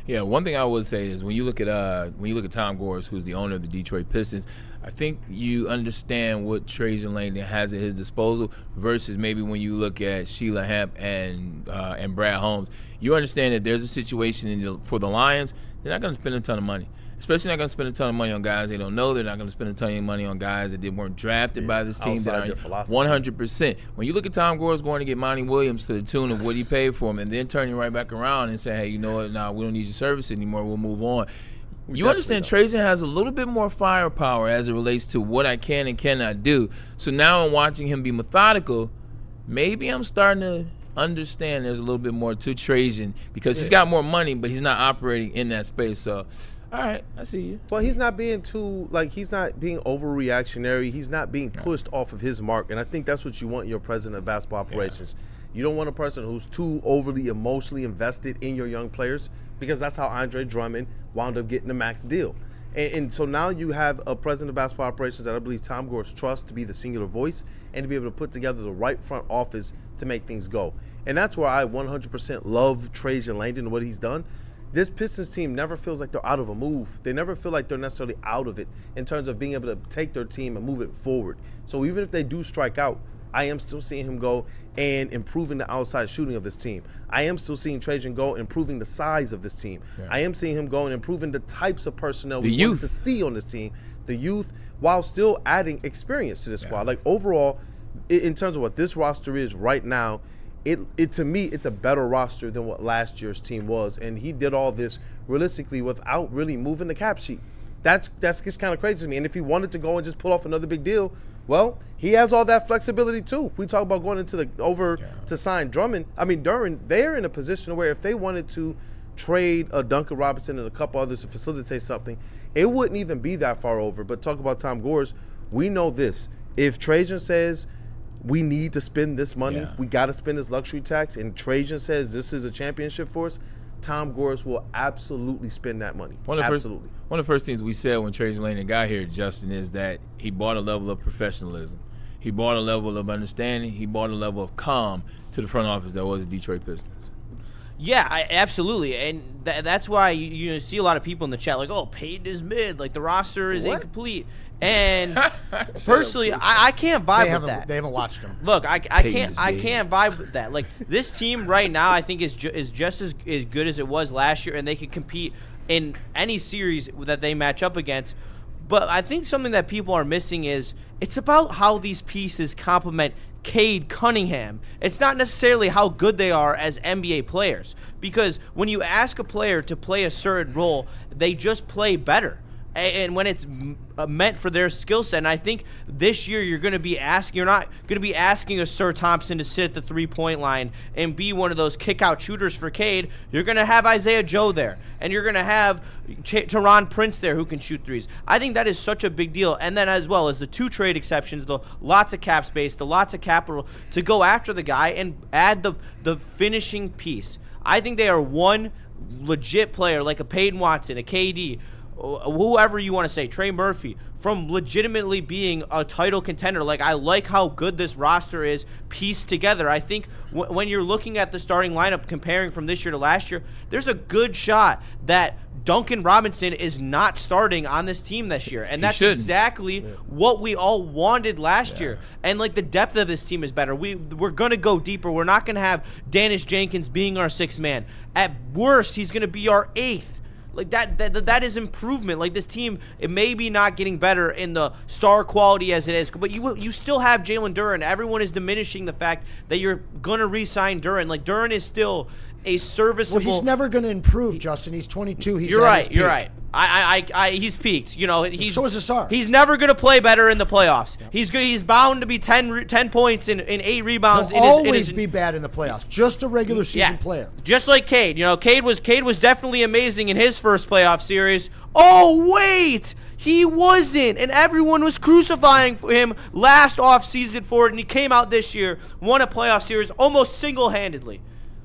Yeah, one thing I would say is when you look at Tom Gores, who's the owner of the Detroit Pistons, I think you understand what Trajan Langdon has at his disposal versus maybe when you look at Sheila Hamp and Brad Holmes. You understand that there's a situation for the Lions. They're not going to spend a ton of money. Especially not going to spend a ton of money on guys they don't know. They're not going to spend a ton of money on guys that weren't drafted by this team. That are 100%. When you look at Tom Gores going to get Monty Williams to the tune of what he paid for him and then turning right back around and say, hey, you know what, nah, we don't need your service anymore. We'll move on. You understand Trajan has a little bit more firepower as it relates to what I can and cannot do. So now I'm watching him be methodical. Maybe I'm starting to understand there's a little bit more to Trajan because he's got more money, but he's not operating in that space. So, all right, I see you. Well, he's not being he's not being overreactionary. He's not being pushed off of his mark. And I think that's what you want in your president of basketball operations. Yeah. You don't want a person who's too overly emotionally invested in your young players, because that's how Andre Drummond wound up getting the max deal. And so now you have a president of basketball operations that I believe Tom Gores trusts to be the singular voice and to be able to put together the right front office to make things go. And that's where I 100% love Trajan Langdon and what he's done. This Pistons team never feels like they're out of a move. They never feel like they're necessarily out of it in terms of being able to take their team and move it forward. So even if they do strike out, I am still seeing him go and improving the outside shooting of this team. I am still seeing Trajan go and improving the size of this team. Yeah. I am seeing him go and improving the types of personnel we want to see on this team, the youth, while still adding experience to this squad. Like overall, in terms of what this roster is right now, it to me, it's a better roster than what last year's team was. And he did all this realistically without really moving the cap sheet. That's just kind of crazy to me. And if he wanted to go and just pull off another big deal, well, he has all that flexibility too. We talk about going into to sign Drummond. I mean, Duran, they're in a position where if they wanted to trade a Duncan Robinson and a couple others to facilitate something, it wouldn't even be that far over. But talk about Tom Gores, we know this. If Trajan says we need to spend this money, we got to spend this luxury tax, and Trajan says this is a championship for us, Tom Gores will absolutely spend that money. One of the first things we said when Trajan Langdon got here, Justin, is that he brought a level of professionalism. He brought a level of understanding. He brought a level of calm to the front office that was the Detroit Pistons. Yeah, absolutely. And that's why you see a lot of people in the chat like, oh, Payton is mid. Like, the roster is incomplete. And personally, I can't vibe with that. They haven't watched him. Look, I can't vibe with that. Like, this team right now, I think is just as good as it was last year, and they can compete in any series that they match up against. But I think something that people are missing is it's about how these pieces complement Cade Cunningham. It's not necessarily how good they are as NBA players, because when you ask a player to play a certain role, they just play better. And when it's meant for their skill set, and I think this year you're not going to be asking a Sir Thompson to sit at the three-point line and be one of those kick-out shooters for Cade. You're going to have Isaiah Joe there, and you're going to have Teron Prince there who can shoot threes. I think that is such a big deal. And then as well as the two trade exceptions, the lots of cap space, the lots of capital to go after the guy and add the finishing piece. I think they are one legit player like a Peyton Watson, a KD, whoever you want to say, Trey Murphy, from legitimately being a title contender. Like, I like how good this roster is pieced together. I think when you're looking at the starting lineup, comparing from this year to last year, there's a good shot that Duncan Robinson is not starting on this team this year. And that's exactly what we all wanted last year. And, like, the depth of this team is better. We're going to go deeper. We're not going to have Danis Jenkins being our sixth man. At worst, he's going to be our eighth. Like, that is improvement. Like, this team, it may be not getting better in the star quality as it is, but you still have Jalen Duren. Everyone is diminishing the fact that you're going to re-sign Duren. Like, Duren is still a serviceable... Well, he's never going to improve, Justin. He's 22. You're right. You're right. He's peaked. You know, so is Asar. He's never going to play better in the playoffs. He's bound to be 10 points and 8 rebounds. He'll always be bad in the playoffs. Just a regular season player. Just like Cade. You know, Cade was definitely amazing in his first playoff series. Oh, wait! He wasn't, and everyone was crucifying him last offseason for it, and he came out this year, won a playoff series almost single-handedly.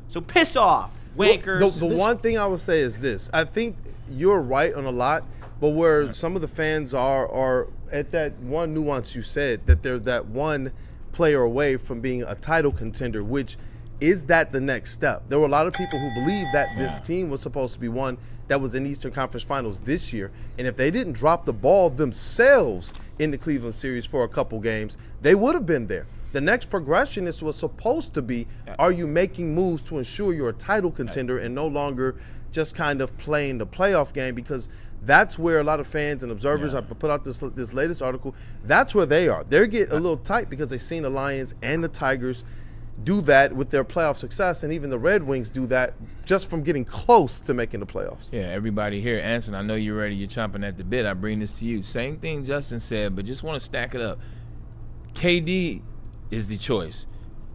So piss off, wankers. The one thing I would say is this. I think you're right on a lot, but where some of the fans are at that one nuance you said, that they're that one player away from being a title contender, which is that the next step? There were a lot of people who believed that this team was supposed to be one that was in Eastern Conference Finals this year, and if they didn't drop the ball themselves in the Cleveland series for a couple games, they would have been there. The next progression was supposed to be, are you making moves to ensure you're a title contender and no longer just kind of playing the playoff game? Because that's where a lot of fans and observers, I put out this latest article, that's where they are. They're getting a little tight because they've seen the Lions and the Tigers do that with their playoff success, and even the Red Wings do that just from getting close to making the playoffs. Yeah, everybody here, Anson, I know you're ready. You're chomping at the bit. I bring this to you. Same thing Justin said, but just want to stack it up. KD is the choice.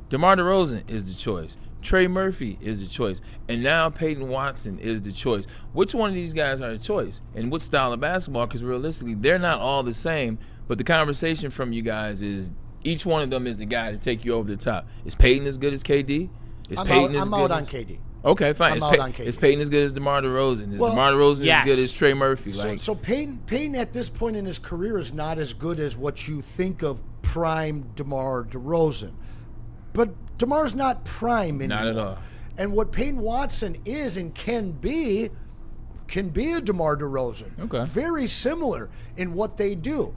DeMar DeRozan is the choice. Trey Murphy is the choice. And now Peyton Watson is the choice. Which one of these guys are the choice? And what style of basketball? Because realistically, they're not all the same. But the conversation from you guys is each one of them is the guy to take you over the top. Is Peyton as good as KD? I'm out on KD. Okay, fine. I'm out on KD. Is Peyton as good as DeMar DeRozan? Is DeMar DeRozan as good as Trey Murphy? So Peyton at this point in his career is not as good as what you think of prime DeMar DeRozan. But DeMar's not prime anymore. Not at all. And what Peyton Watson is and can be a DeMar DeRozan. Okay. Very similar in what they do.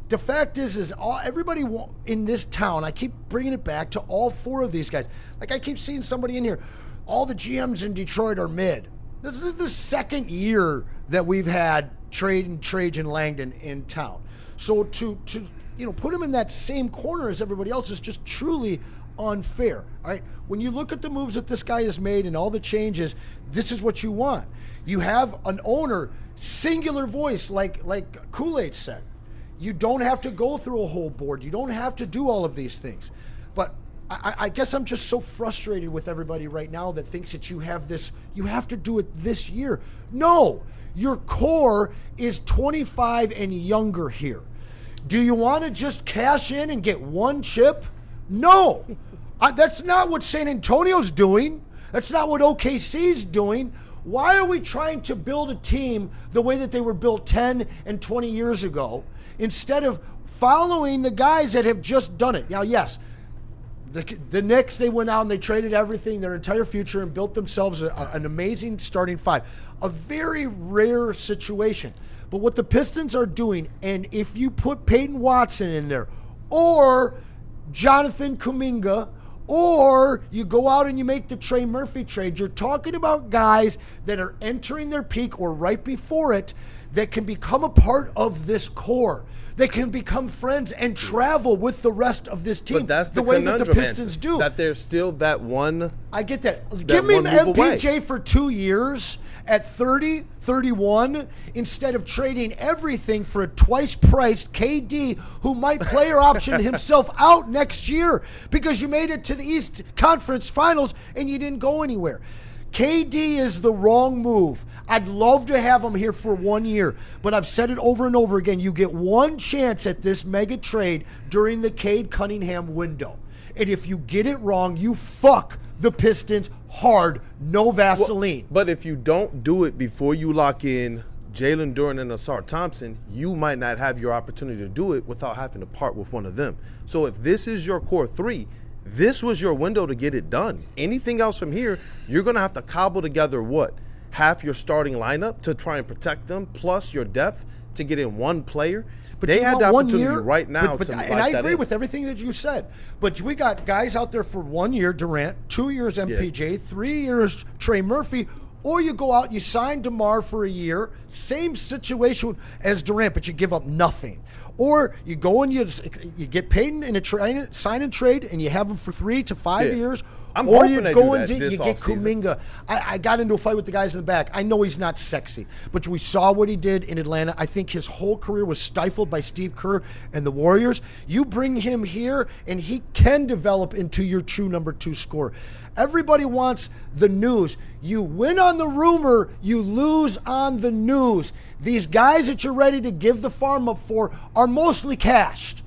The fact is everybody in this town, I keep bringing it back to all four of these guys. Like, I keep seeing somebody in here, all the GMs in Detroit are mid. This is the second year that we've had Trajan Langdon in town. So to put him in that same corner as everybody else is just truly unfair. All right, when you look at the moves that this guy has made and all the changes, this is what you want. You have an owner, singular voice, like Kool-Aid said. You don't have to go through a whole board. You don't have to do all of these things. But I guess I'm just so frustrated with everybody right now that thinks that you have to do it this year. No, your core is 25 and younger here. Do you want to just cash in and get one chip? No. That's not what San Antonio's doing. That's not what OKC's doing. Why are we trying to build a team the way that they were built 10 and 20 years ago instead of following the guys that have just done it? Now, yes, the Knicks, they went out and they traded everything, their entire future, and built themselves an amazing starting five. A very rare situation. But what the Pistons are doing, and if you put Peyton Watson in there, or Jonathan Kuminga, or you go out and you make the Trey Murphy trade, you're talking about guys that are entering their peak or right before it that can become a part of this core. They can become friends and travel with the rest of this team. But that's the way that the Pistons do. That there's still that one. I get that. Give me MPJ for 2 years at 30, 31, instead of trading everything for a twice-priced KD who might player option himself out next year because you made it to the East Conference Finals and you didn't go anywhere. KD is the wrong move. I'd love to have him here for 1 year, but I've said it over and over again. You get one chance at this mega trade during the Cade Cunningham window. And if you get it wrong, you fuck the Pistons hard, no Vaseline. But if you don't do it before you lock in Jalen Duren and Asar Thompson, you might not have your opportunity to do it without having to part with one of them. So if this is your core three, this was your window to get it done. Anything else from here, you're going to have to cobble together half your starting lineup to try and protect them, plus your depth to get in one player. But they had the opportunity year, right now but, to and I agree with everything that you said. But we got guys out there for 1 year, Durant, 2 years MPJ, 3 years Trey Murphy, or you go out, you sign DeMar for a year, same situation as Durant, but you give up nothing. Or you go and you get paid in a sign and trade, and you have them for 3 to 5 years. Or you go and you get Kuminga. I got into a fight with the guys in the back. I know he's not sexy, but we saw what he did in Atlanta. I think his whole career was stifled by Steve Kerr and the Warriors. You bring him here, and he can develop into your true number 2 scorer. Everybody wants the news. You win on the rumor, you lose on the news. These guys that you're ready to give the farm up for are mostly cashed.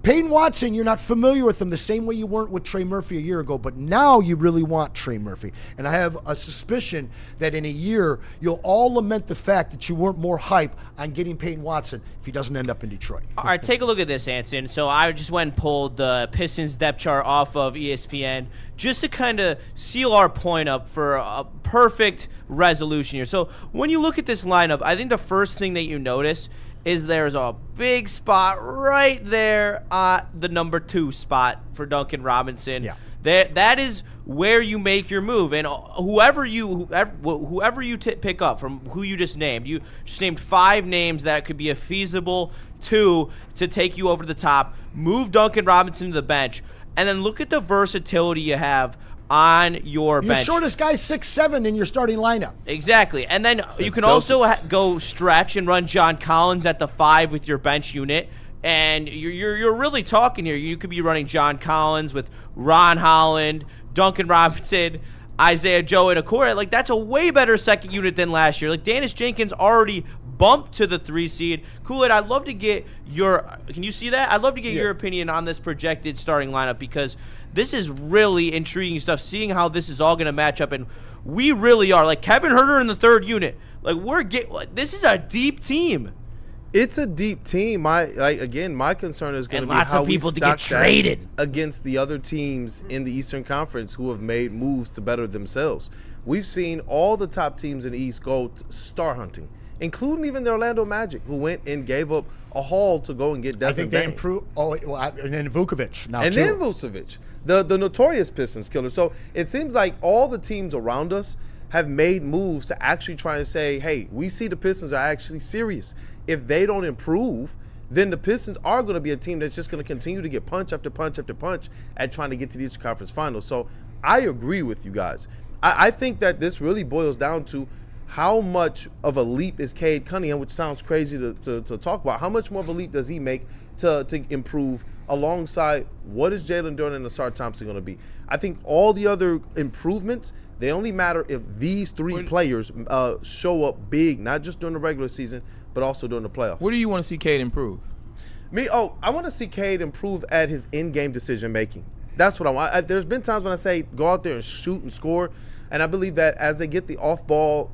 Peyton Watson, you're not familiar with him the same way you weren't with Trey Murphy a year ago, but now you really want Trey Murphy. And I have a suspicion that in a year, you'll all lament the fact that you weren't more hype on getting Peyton Watson if he doesn't end up in Detroit. All right, take a look at this, Anson. So I just went and pulled the Pistons depth chart off of ESPN just to kind of seal our point up for a perfect resolution here. So when you look at this lineup, I think the first thing that you notice is there's a big spot right there at the number 2 spot for Duncan Robinson. Yeah. That is where you make your move. And whoever you pick up from who you just named, you just named 5 names that could be a feasible 2 to take you over the top. Move Duncan Robinson to the bench. And then look at the versatility you have on your bench. Your shortest guy's 6'7" in your starting lineup. Exactly. And then you can also go stretch and run John Collins at the 5 with your bench unit. And you're really talking here. You could be running John Collins with Ron Holland, Duncan Robinson, Isaiah Joe, and Okoro. Like, that's a way better second unit than last year. Like, Dennis Jenkins already bumped to the 3 seed. Kool-Aid, I'd love to get can you see that? I'd love to get your opinion on this projected starting lineup, because this is really intriguing stuff, seeing how this is all going to match up. And we really are. Like, Kevin Huerter in the 3rd unit. Like, this is a deep team. It's a deep team. My concern is going to be lots how of people we to get stack traded against the other teams in the Eastern Conference who have made moves to better themselves. We've seen all the top teams in the East go star hunting, including even the Orlando Magic, who went and gave up a haul to go and get Desmond I think they Bane. improved. And then Vukovic now, and too. then Vucevic, the notorious Pistons killer. So it seems like all the teams around us have made moves to actually try and say, hey, we see the Pistons are actually serious. If they don't improve, then the Pistons are going to be a team that's just going to continue to get punch after punch after punch at trying to get to the Eastern Conference Finals. So I agree with you guys. I think that this really boils down to how much of a leap is Cade Cunningham, which sounds crazy to talk about. How much more of a leap does he make to improve alongside what is Jalen Duren and Asar Thompson going to be? I think all the other improvements, they only matter if these 3 players show up big, not just during the regular season, but also during the playoffs. Where do you want to see Cade improve? I want to see Cade improve at his in-game decision-making. That's what I want. There's been times when I say go out there and shoot and score, and I believe that as they get the off-ball,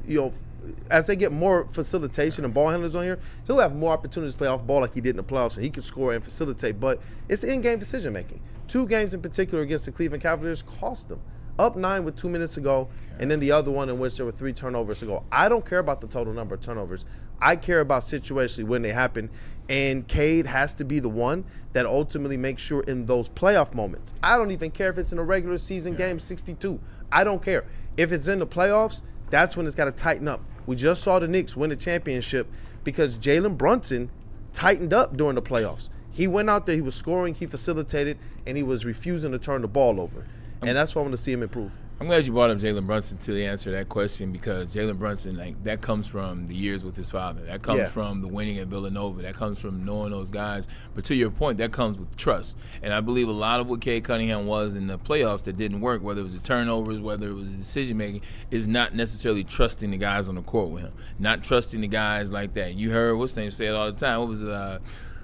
as they get more facilitation and ball handlers on here, he'll have more opportunities to play off ball like he did in the playoffs, and he can score and facilitate. But it's the in-game decision-making. 2 games in particular against the Cleveland Cavaliers cost them. Up 9 with 2 minutes to go, and then the other one in which there were 3 turnovers to go. I don't care about the total number of turnovers. I care about situationally when they happen, and Cade has to be the one that ultimately makes sure in those playoff moments. I don't even care if it's in a regular season game 62. I don't care. If it's in the playoffs, that's when it's got to tighten up. We just saw the Knicks win the championship because Jalen Brunson tightened up during the playoffs. He went out there, he was scoring, he facilitated, and he was refusing to turn the ball over. And that's why I want to see him improve. I'm glad you brought up Jalen Brunson to answer that question, because Jalen Brunson, that comes from the years with his father. That comes from the winning at Villanova. That comes from knowing those guys. But to your point, that comes with trust. And I believe a lot of what Cade Cunningham was in the playoffs that didn't work, whether it was the turnovers, whether it was the decision-making, is not necessarily trusting the guys on the court with him. Not trusting the guys like that. You heard what's his name say it all the time. What was it?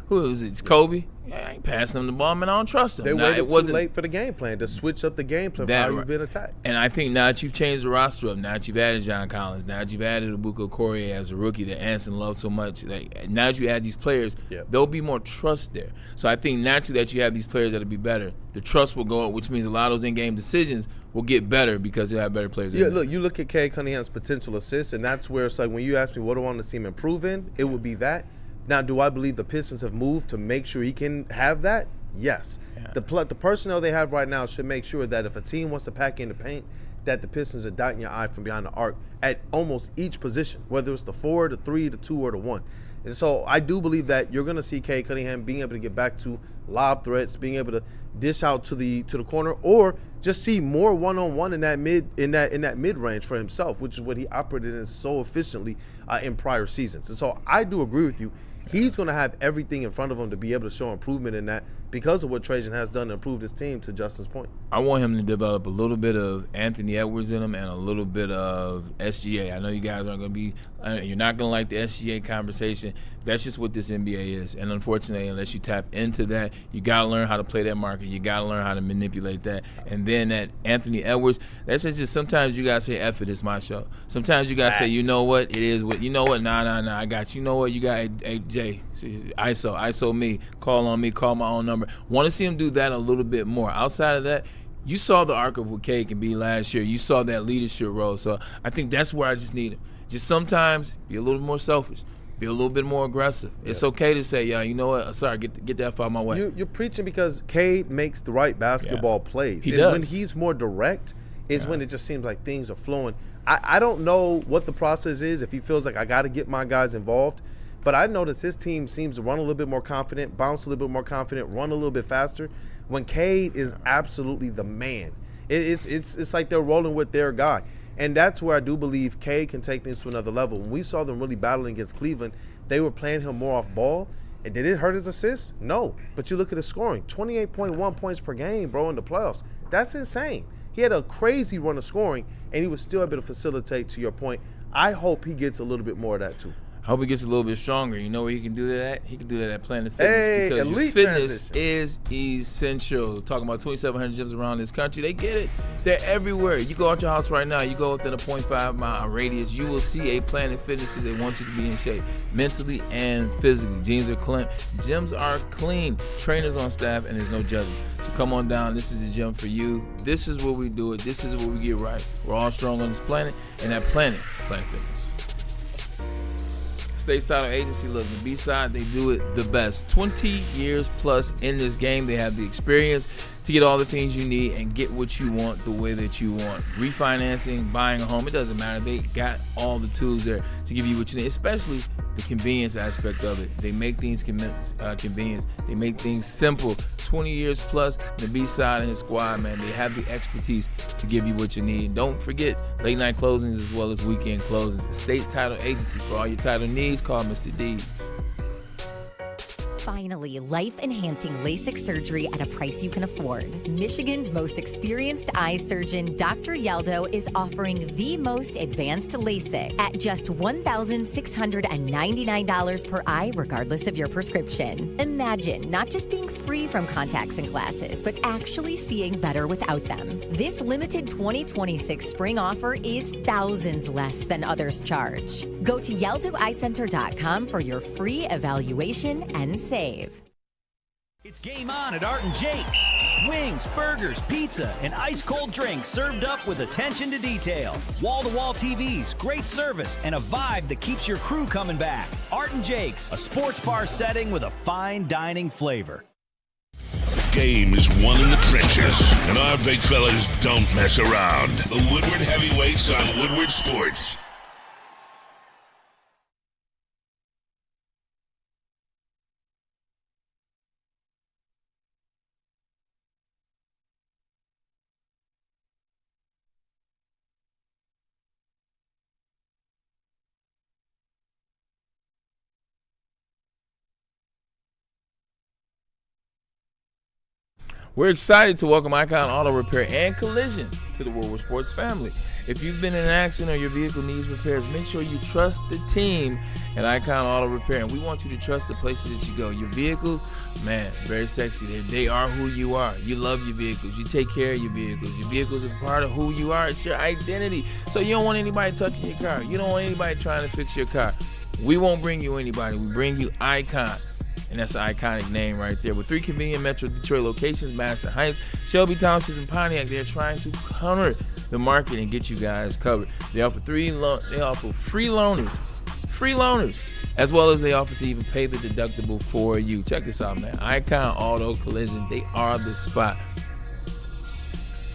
Who is it? It's Kobe. I ain't passing him the ball, man. I don't trust him. They waited too late for the game plan to switch up the game plan for how you've been attacked. And I think now that you've changed the roster up, now that you've added John Collins, now that you've added Abuko Okorie as a rookie that Anson loves so much, now that you add these players, there'll be more trust there. So I think naturally that you have these players that'll be better. The trust will go up, which means a lot of those in-game decisions will get better because you'll have better players. Yeah, look, you look at Cade Cunningham's potential assists, and that's where it's like when you ask me what do I want to see him improve in, it would be that. Now, do I believe the Pistons have moved to make sure he can have that? Yes. Yeah. The personnel they have right now should make sure that if a team wants to pack in the paint, that the Pistons are dotting your eye from behind the arc at almost each position, whether it's the 4, the 3, the 2, or the 1. And so I do believe that you're going to see Cade Cunningham being able to get back to lob threats, being able to dish out to the corner, or just see more one-on-one in that mid range for himself, which is what he operated in so efficiently in prior seasons. And so I do agree with you. He's going to have everything in front of him to be able to show improvement in that because of what Trajan has done to improve his team, to Justin's point. I want him to develop a little bit of Anthony Edwards in him and a little bit of SGA. I know you guys aren't going to be you're not going to like the SGA conversation. That's just what this NBA is. And unfortunately, unless you tap into that, you got to learn how to play that market. You got to learn how to manipulate that. And then that Anthony Edwards, that's just sometimes you got to say, F it, it's my show. Sometimes you got to say, you know what, it is what, you know what, nah, I got you. You know what, you got, hey, Jay, ISO me, call on me, call my own number. Want to see him do that a little bit more. Outside of that, you saw the arc of what Cade can be last year. You saw that leadership role. So I think that's where I just need him. Just sometimes be a little more selfish. Be a little bit more aggressive. Yeah. It's okay to say, you know what? Sorry, get that out of my way. You're preaching because Cade makes the right basketball plays. He does. When he's more direct is when it just seems like things are flowing. I don't know what the process is, if he feels like I got to get my guys involved, but I notice his team seems to run a little bit more confident, bounce a little bit more confident, run a little bit faster when Cade is absolutely the man. It's like they're rolling with their guy. And that's where I do believe Cade can take things to another level. When we saw them really battling against Cleveland, they were playing him more off ball. And did it hurt his assists? No. But you look at his scoring, 28.1 points per game, bro, in the playoffs. That's insane. He had a crazy run of scoring, and he was still able to facilitate, to your point. I hope he gets a little bit more of that, too. I hope he gets a little bit stronger. You know where he can do that at? He can do that at Planet Fitness because your fitness is essential. Talking about 2,700 gyms around this country, they get it. They're everywhere. You go out your house right now, you go within a 0.5-mile radius, you will see a Planet Fitness because they want you to be in shape mentally and physically. Gyms are clean. Gyms are clean. Trainers on staff, and there's no judgment. So come on down. This is the gym for you. This is where we do it. This is where we get right. We're all strong on this planet, and that planet is Planet Fitness. State Title Agency, look, the B-side, they do it the best. 20 years plus in this game. They have the experience to get all the things you need and get what you want the way that you want. Refinancing, buying a home, it doesn't matter. They got all the tools there to give you what you need, especially the convenience aspect of it. They make things convenience. They make things simple. 20 years plus, the B-side and his squad, man, they have the expertise to give you what you need. Don't forget late night closings as well as weekend closings. State Title Agency, for all your title needs, call Mr. Deeds. Finally, life-enhancing LASIK surgery at a price you can afford. Michigan's most experienced eye surgeon, Dr. Yaldo, is offering the most advanced LASIK at just $1,699 per eye, regardless of your prescription. Imagine not just being free from contacts and glasses, but actually seeing better without them. This limited 2026 spring offer is thousands less than others charge. Go to YaldoEyeCenter.com for your free evaluation and save. It's game on at Art and Jake's. Wings, burgers, pizza, and ice-cold drinks served up with attention to detail. Wall-to-wall TVs, great service, and a vibe that keeps your crew coming back. Art and Jake's, a sports bar setting with a fine dining flavor. The game is won in the trenches, and our big fellas don't mess around. The Woodward Heavyweights on Woodward Sports. We're excited to welcome Icon Auto Repair and Collision to the Woodward Sports family. If you've been in an accident or your vehicle needs repairs, make sure you trust the team at Icon Auto Repair, and we want you to trust the places that you go. Your vehicles, man, very sexy. They are who you are. You love your vehicles. You take care of your vehicles. Your vehicles are part of who you are. It's your identity. So you don't want anybody touching your car. You don't want anybody trying to fix your car. We won't bring you anybody. We bring you Icon. And that's an iconic name right there. With 3 convenient Metro Detroit locations, Madison Heights, Shelby Townships, and Pontiac, they're trying to counter the market and get you guys covered. They offer free loaners, as well as they offer to even pay the deductible for you. Check this out, man. Icon Auto Collision, they are the spot.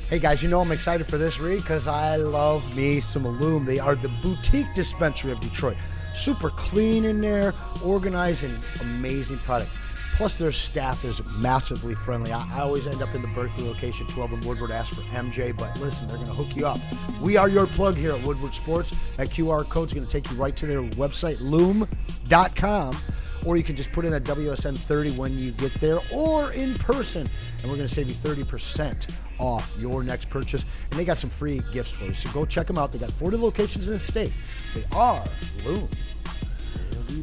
Hey guys, you know I'm excited for this read because I love me some Illume. They are the boutique dispensary of Detroit. Super clean in there, organized, and amazing product. Plus, their staff is massively friendly. I always end up in the Berkeley location, 12 in Woodward, ask for MJ, but listen, they're going to hook you up. We are your plug here at Woodward Sports. That QR code's going to take you right to their website, loom.com, or you can just put in that WSN 30 when you get there, or in person, and we're going to save you 30% off your next purchase. And they got some free gifts for you, so go check them out. They got 40 locations in the state. They are Loom.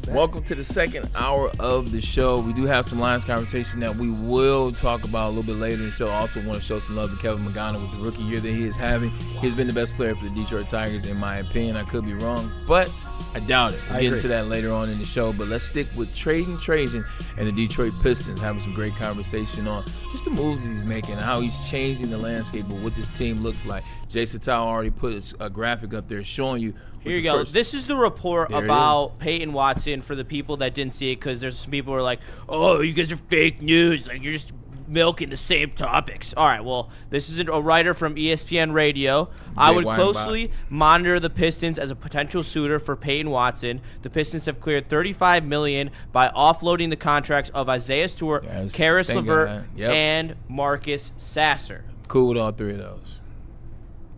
Welcome to the second hour of the show. We do have some Lions conversation that we will talk about a little bit later in the show. Also want to show some love to Kevin McGonigal with the rookie year that he is having. He's been the best player for the Detroit Tigers, in my opinion. I could be wrong, but I doubt it. We'll get into that later on in the show. But let's stick with Trading Trajan and the Detroit Pistons, having some great conversation on just the moves that he's making and how he's changing the landscape of what this team looks like. Jay Satao already put a graphic up there showing you. Here you go. This is the report about Peyton Watson for the people that didn't see it, because there's some people who are like, oh, you guys are fake news. Like, you're just milking the same topics. All right, well, this is a writer from ESPN Radio. I would closely monitor the Pistons as a potential suitor for Peyton Watson. The Pistons have cleared $35 million by offloading the contracts of Isaiah Stewart, Karis LeVert, and Marcus Sasser. Cool with all three of those.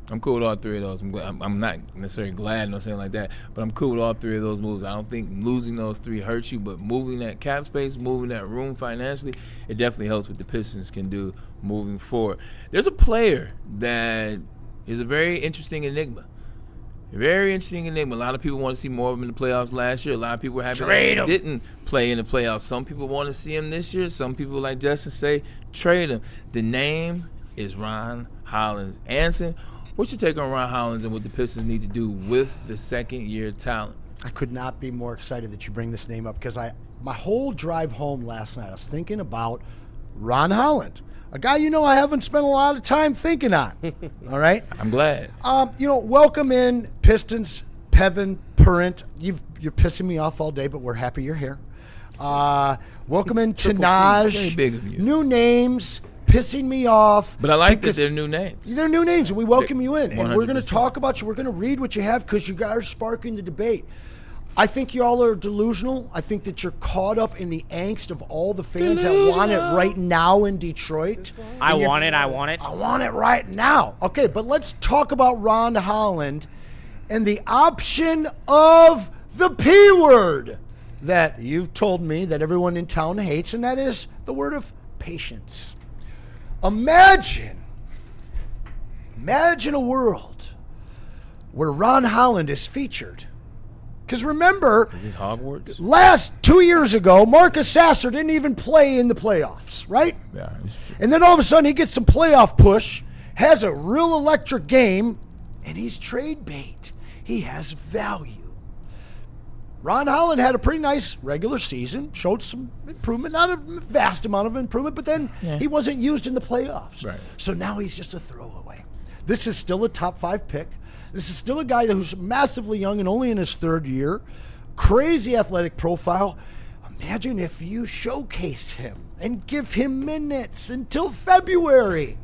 I'm cool with all three of those. I'm not necessarily glad or something like that, but I'm cool with all three of those moves. I don't think losing those three hurts you, but moving that cap space, moving that room financially, it definitely helps what the Pistons can do moving forward. There's a player that is a very interesting enigma. Very interesting enigma. A lot of people want to see more of him in the playoffs last year. A lot of people were happy that he didn't play in the playoffs. Some people want to see him this year. Some people, like Justin, say trade him. The name is Ron Hollins. Anson, what's your take on Ron Hollins and what the Pistons need to do with the second-year talent? I could not be more excited that you bring this name up, because my whole drive home last night, I was thinking about Ron Holland, a guy I haven't spent a lot of time thinking on. All right? I'm glad. Welcome in, Pistons, Pevin, Perrint. You're pissing me off all day, but we're happy you're here. Welcome in, Tanaj. Very big of you. New names. Pissing me off. But I like that they're new names. They're new names, and we welcome you in. 100%. And we're going to talk about you. We're going to read what you have, because you guys are sparking the debate. I think y'all are delusional. I think that you're caught up in the angst of all the fans that want it right now in Detroit. I want it. I want it right now. Okay, but let's talk about Ron Holland and the option of the P word that you've told me that everyone in town hates, and that is the word of patience. Imagine a world where Ron Holland is featured. Because remember, is this Hogwarts? 2 years ago, Marcus Sasser didn't even play in the playoffs, right? Yeah. And then all of a sudden he gets some playoff push, has a real electric game, and he's trade bait. He has value. Ron Holland had a pretty nice regular season, showed some improvement, not a vast amount of improvement, but then he wasn't used in the playoffs. Right. So now he's just a throwaway. This is still a top 5 pick. This is still a guy who's massively young and only in his third year. Crazy athletic profile. Imagine if you showcase him and give him minutes until February,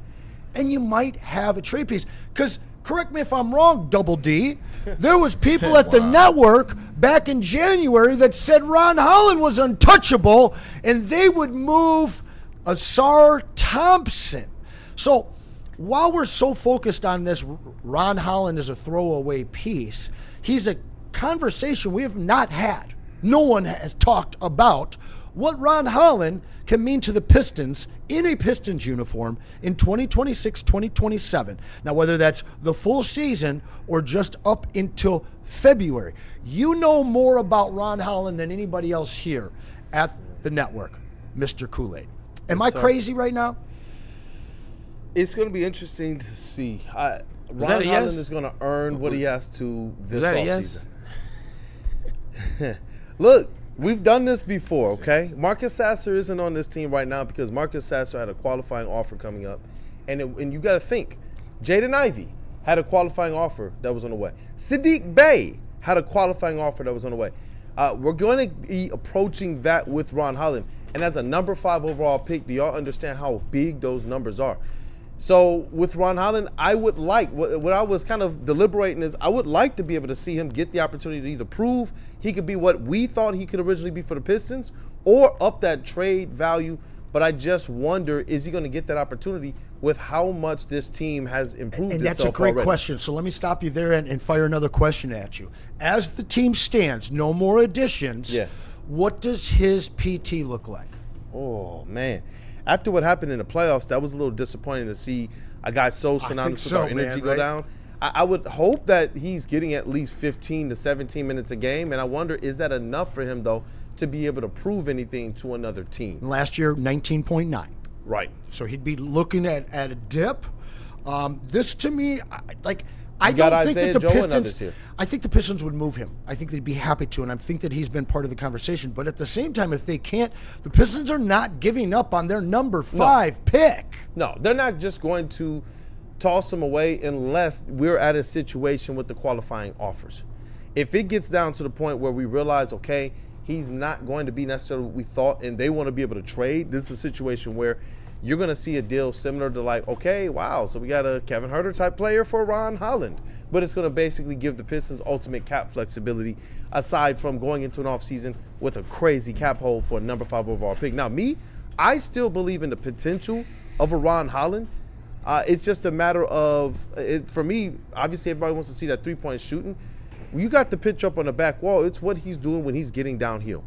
and you might have a trade piece. Because, correct me if I'm wrong, Double D, there was people at the network back in January that said Ron Holland was untouchable, and they would move Asar Thompson. So while we're so focused on this, Ron Holland is a throwaway piece, he's a conversation we have not had. No one has talked about what Ron Holland can mean to the Pistons in a Pistons uniform in 2026, 2027. Now, whether that's the full season or just up until February. You know more about Ron Holland than anybody else here at the network, Mr. Kool-Aid. Am I crazy right now? It's going to be interesting to see. Ron Holland is going to earn what he has to this offseason. Look, we've done this before, okay? Marcus Sasser isn't on this team right now because Marcus Sasser had a qualifying offer coming up. And you got to think, Jaden Ivey had a qualifying offer that was on the way. Sadiq Bey had a qualifying offer that was on the way. We're going to be approaching that with Ron Holland. And as a number 5 overall pick, do y'all understand how big those numbers are? So with Ron Holland, I would like, what I was kind of deliberating is I would like to be able to see him get the opportunity to either prove he could be what we thought he could originally be for the Pistons or up that trade value. But I just wonder, is he going to get that opportunity with how much this team has improved and itself that's a great already? question. So let me stop you there and fire another question at you. As the team stands, no more additions, what does his PT look like? Oh, man. After what happened in the playoffs, that was a little disappointing to see a guy so synonymous with our energy go down. I would hope that he's getting at least 15 to 17 minutes a game, and I wonder, is that enough for him, though, to be able to prove anything to another team? Last year, 19.9. Right. So he'd be looking at a dip. This, to me, I got don't think Isaiah that the Joe Pistons. here. I think the Pistons would move him. I think they'd be happy to, and I think that he's been part of the conversation. But at the same time, if they can't, the Pistons are not giving up on their number 5 pick. No, they're not just going to toss him away unless we're at a situation with the qualifying offers. If it gets down to the point where we realize, okay, he's not going to be necessarily what we thought, and they want to be able to trade, this is a situation where you're going to see a deal similar to like, okay, wow, so we got a Kevin Huerter type player for Ron Holland. But it's going to basically give the Pistons ultimate cap flexibility aside from going into an offseason with a crazy cap hole for a number 5 overall pick. Now, I still believe in the potential of a Ron Holland. It's just a matter of, for me, obviously everybody wants to see that three-point shooting. You got the pitch up on the back wall. It's what he's doing when he's getting downhill.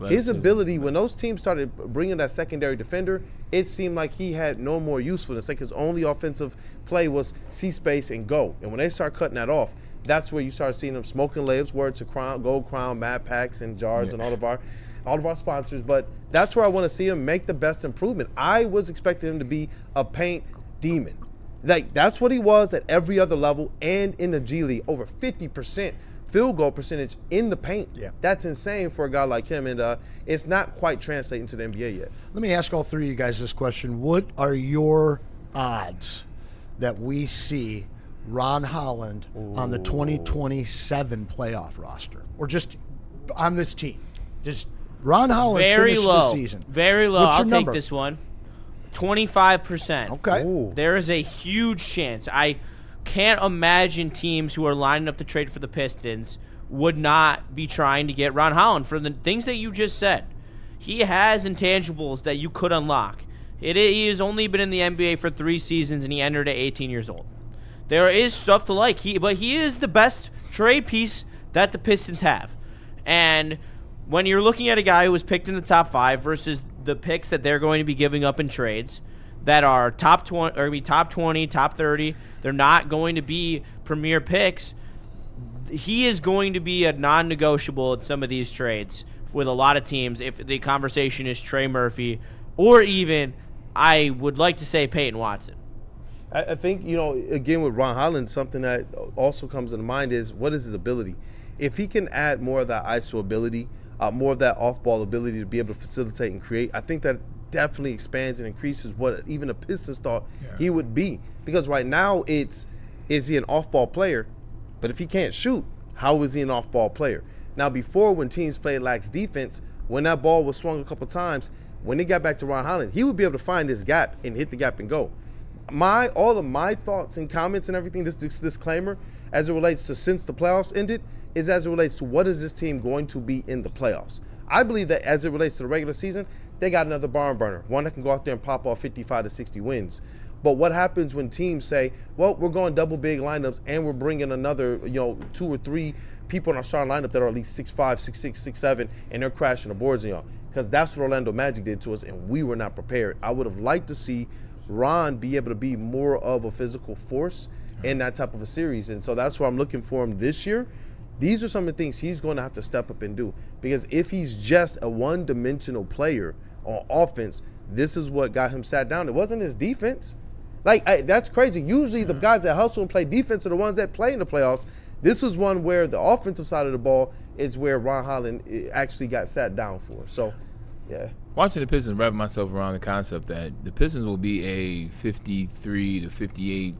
His ability, when those teams started bringing that secondary defender, it seemed like he had no more usefulness. Like his only offensive play was see space and go. And when they start cutting that off, that's where you start seeing him smoking layups, word to Crown, Gold Crown, Mad Packs, and Jars, and all of our sponsors. But that's where I want to see him make the best improvement. I was expecting him to be a paint demon. Like that's what he was at every other level and in the G League, over 50% field goal percentage in the paint. That's insane for a guy like him, and it's not quite translating to the NBA yet. Let me ask all three of you guys this question. What are your odds that we see Ron Holland on the 2027 playoff roster? Or just on this team? Just Ron Holland very finish low. the season. Very low. What's your I'll number? take this one. 25%. Okay. Ooh. There is a huge chance. I can't imagine teams who are lining up to trade for the Pistons would not be trying to get Ron Holland for the things that you just said. He has intangibles that you could unlock. He has only been in the NBA for 3 seasons, and he entered at 18 years old. There is stuff to like, but he is the best trade piece that the Pistons have. And when you're looking at a guy who was picked in the top 5 versus the picks that they're going to be giving up in trades that are top 20, or top 20, top 30, they're not going to be premier picks. He is going to be a non-negotiable in some of these trades with a lot of teams if the conversation is Trey Murphy or even, I would like to say, Peyton Watson. I think, again, with Ron Holland, something that also comes to mind is what is his ability? If he can add more of that ISO ability, more of that off-ball ability to be able to facilitate and create, I think that definitely expands and increases what even the Pistons thought he would be. Because right now is he an off-ball player? But if he can't shoot, how is he an off-ball player? Now, before, when teams played lax defense, when that ball was swung a couple times, when they got back to Ron Holland, he would be able to find this gap and hit the gap and go. All of my thoughts and comments and everything, this disclaimer, as it relates to since the playoffs ended, is as it relates to what is this team going to be in the playoffs. I believe that as it relates to the regular season, they got another barn burner, one that can go out there and pop off 55 to 60 wins. But what happens when teams say, well, we're going double big lineups and we're bringing another, 2 or 3 people in our starting lineup that are at least 6'5", 6'6", 6'7", and they're crashing the boards on y'all. Because that's what Orlando Magic did to us, and we were not prepared. I would have liked to see Ron be able to be more of a physical force in that type of a series. And so that's where I'm looking for him this year. These are some of the things he's going to have to step up and do, because if he's just a one-dimensional player on offense, this is what got him sat down. It wasn't his defense. That's crazy. Usually the guys that hustle and play defense are the ones that play in the playoffs. This was one where the offensive side of the ball is where Ron Holland actually got sat down for. So, yeah. Watching the Pistons, wrapping myself around the concept that the Pistons will be a 53 to 58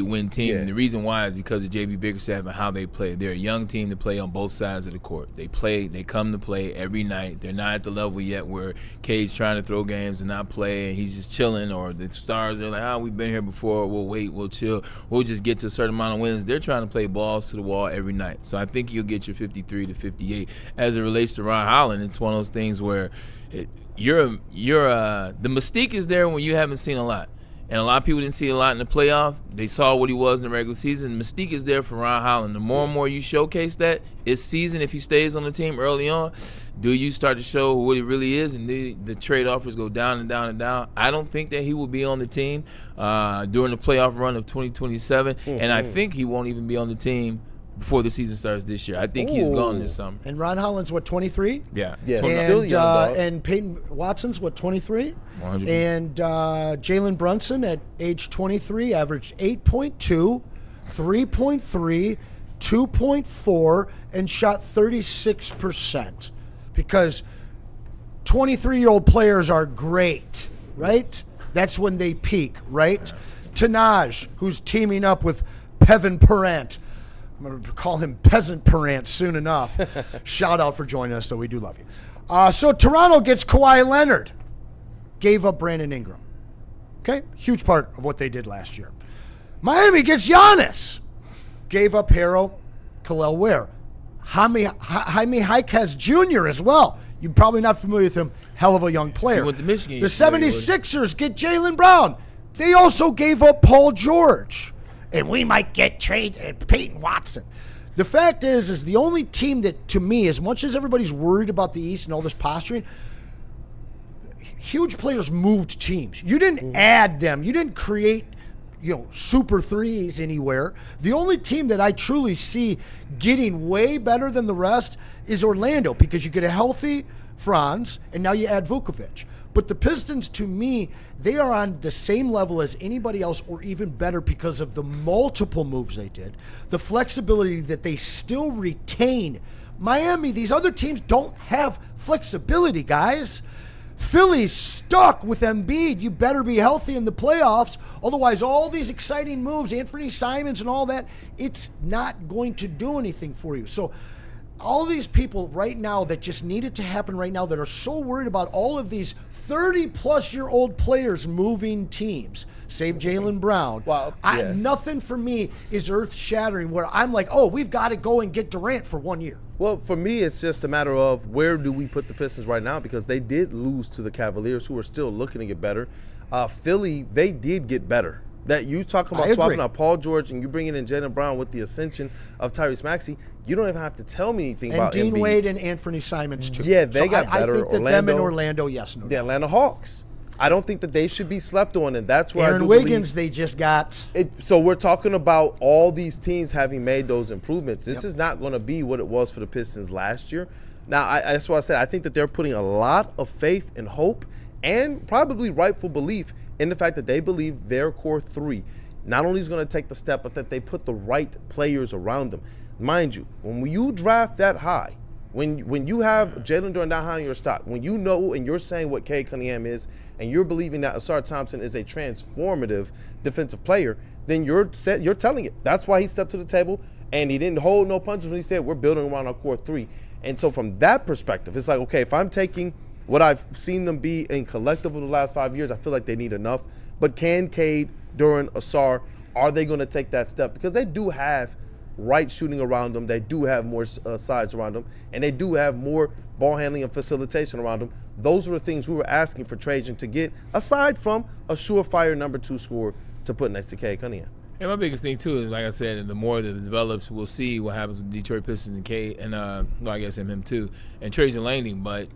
win team. Yeah. And the reason why is because of JB Bickerstaff and how they play. They're a young team to play on both sides of the court. They come to play every night. They're not at the level yet where Cade's trying to throw games and not play and he's just chilling, or the stars are like, we've been here before, we'll wait, we'll chill, we'll just get to a certain amount of wins. They're trying to play balls to the wall every night. So I think you'll get your 53 to 58. As it relates to Ron Holland, it's one of those things where the mystique is there when you haven't seen a lot. And a lot of people didn't see a lot in the playoff. They saw what he was in the regular season. Mystique is there for Ron Holland. The more and more you showcase that, this season, if he stays on the team early on, do you start to show what he really is, and the trade offers go down and down and down? I don't think that he will be on the team during the playoff run of 2027, and I think he won't even be on the team before the season starts this year. I think he's gone this summer. And Ron Holland's, 23? Yeah. And Peyton Watson's, 23? 100%. And Jalen Brunson at age 23 averaged 8.2, 3.3, 2.4, and shot 36%. Because 23-year-old players are great, right? That's when they peak, right? Tanaj, who's teaming up with Pevin Perrant. I'm going to call him Peasant Perrant soon enough. Shout out for joining us, though. We do love you. So Toronto gets Kawhi Leonard. Gave up Brandon Ingram. Okay? Huge part of what they did last year. Miami gets Giannis. Gave up Harrell, Khalil Ware. Jaime Jaquez Jr. as well. You're probably not familiar with him. Hell of a young player. He went to Michigan. The 76ers get Jaylen Brown. They also gave up Paul George. And we might get Peyton Watson. The fact is the only team that, to me, as much as everybody's worried about the East and all this posturing, huge players moved teams. You didn't add them. You didn't create, super threes anywhere. The only team that I truly see getting way better than the rest is Orlando, because you get a healthy Franz, and now you add Vukovic. But the Pistons, to me, they are on the same level as anybody else, or even better, because of the multiple moves they did, the flexibility that they still retain. Miami, these other teams don't have flexibility, guys. Philly's stuck with Embiid. You better be healthy in the playoffs. Otherwise, all these exciting moves, Anthony Simons and all that, it's not going to do anything for you. So all of these people right now that just need it to happen right now, that are so worried about all of these 30-plus-year-old players moving teams, save Jaylen Brown. Nothing for me is earth-shattering where I'm like, we've got to go and get Durant for 1 year. Well, for me, it's just a matter of where do we put the Pistons right now, because they did lose to the Cavaliers, who are still looking to get better. Philly, they did get better. That you talking about swapping out Paul George and you bringing in Jaylen Brown with the ascension of Tyrese Maxey, you don't even have to tell me anything about Dean Embiid. Wade and Anthony Simons, too. Yeah, they got better. I think that them in Orlando, yes. No the Atlanta Hawks. I don't think that they should be slept on, and that's where Aaron Wiggins, they just got. So we're talking about all these teams having made those improvements. This is not going to be what it was for the Pistons last year. Now, that's why I said I think that they're putting a lot of faith and hope and probably rightful belief in the fact that they believe their core three not only is going to take the step, but that they put the right players around them. Mind you, when you draft that high, when you have Jalen Durant that high in your stock, when you know and you're saying what Cade Cunningham is, and you're believing that Asar Thompson is a transformative defensive player, then you're telling it. That's why he stepped to the table, and he didn't hold no punches when he said, we're building around our core three. And so from that perspective, it's like, okay, if I'm taking what I've seen them be in collective over the last 5 years, I feel like they need enough. But can Cade, Durant, Asar, are they going to take that step? Because they do have right shooting around them. They do have more sides around them. And they do have more ball handling and facilitation around them. Those are the things we were asking for Trajan to get, aside from a surefire number 2 scorer to put next to Cade Cunningham. And my biggest thing, too, is, like I said, the more that it develops, we'll see what happens with Detroit Pistons and Cade, and I guess him too, and Trajan Langdon. But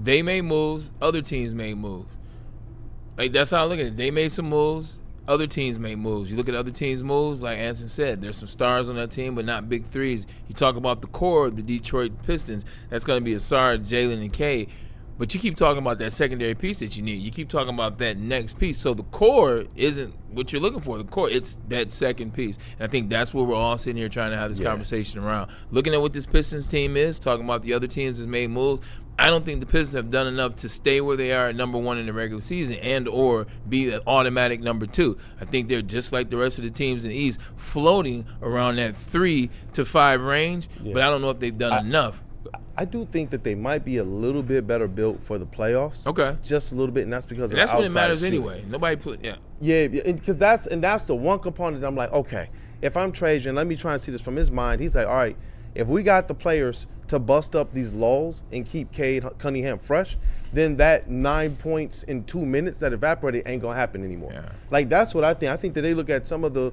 they made moves. Other teams made moves. Like, that's how I look at it. They made some moves. other teams make moves. You look at other teams' moves, like Anson said, there's some stars on that team, but not big threes. You talk about the core of the Detroit Pistons. That's going to be Asar, Jalen, and K. But you keep talking about that secondary piece that you need. You keep talking about that next piece. So the core isn't what you're looking for. The core, it's that second piece. And I think that's what we're all sitting here trying to have this conversation around. Looking at what this Pistons team is, talking about the other teams that's made moves, I don't think the Pistons have done enough to stay where they are at number one in the regular season and or be an automatic number two. I think they're just like the rest of the teams in the East, floating around that 3 to 5 range, but I don't know if they've done enough. I do think that they might be a little bit better built for the playoffs. Okay. Just a little bit, and that's because of that's the when it outside matters shooting. anyway. Nobody play, Yeah, because that's the one component that I'm like, okay, if I'm Trajan, let me try and see this from his mind. He's like, all right, if we got the players to bust up these lulls and keep Cade Cunningham fresh, then that 9 points in 2 minutes that evaporated ain't gonna happen anymore. Yeah. Like, that's what I think. I think that they look at some of the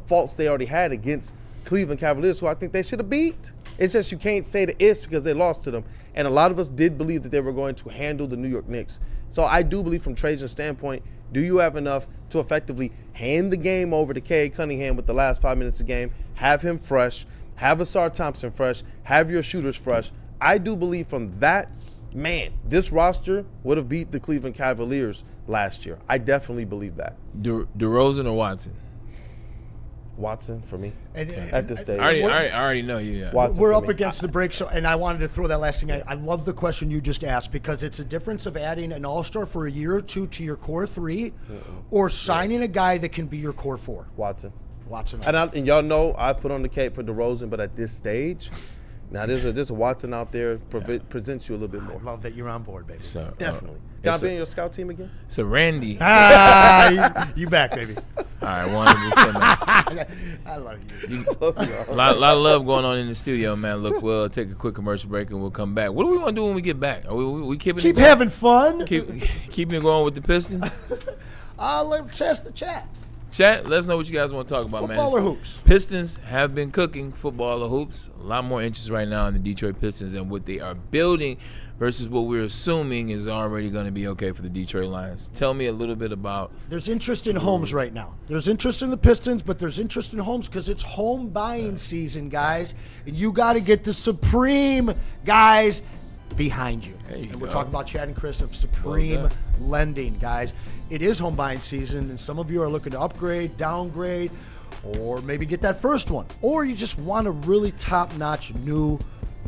faults they already had against Cleveland Cavaliers, who I think they should have beat. It's just you can't say the it's because they lost to them. And a lot of us did believe that they were going to handle the New York Knicks. So I do believe from Trajan's standpoint, do you have enough to effectively hand the game over to Cade Cunningham with the last 5 minutes of the game, have him fresh, have Asar Thompson fresh, have your shooters fresh? I do believe from that, man, this roster would have beat the Cleveland Cavaliers last year. I definitely believe that. DeRozan or Watson? Watson for me And at this stage. I already know you. Yeah. Watson We're for up me. against the break, and I wanted to throw that last thing. I love the question you just asked because it's a difference of adding an all-star for a year or two to your core three or signing a guy that can be your core four. Watson. And y'all know I've put on the cape for DeRozan, but at this stage, now there's a Watson out there presents you a little bit more. I love that you're on board, baby. So, Definitely. Can I be on your scout team again? So Randy. You back, baby. All right, one of the I love you. A lot of love going on in the studio, man. Look, we'll take a quick commercial break and we'll come back. What do we want to do when we get back? Are we keeping Keep having fun. Keeping it going with the Pistons? Let's ask the chat. Chat, let us know what you guys want to talk about, Football man. or hoops? Pistons have been cooking football or hoops. A lot more interest right now in the Detroit Pistons and what they are building versus what we're assuming is already going to be okay for the Detroit Lions. Tell me a little bit about. There's interest in homes right now. There's interest in the Pistons, but there's interest in homes because it's home buying season, guys. And you got to get the Supreme guys behind you. And we're talking about Chad and Chris of Supreme Lending, guys. It is home buying season, and some of you are looking to upgrade, downgrade, or maybe get that first one. Or you just want a really top-notch new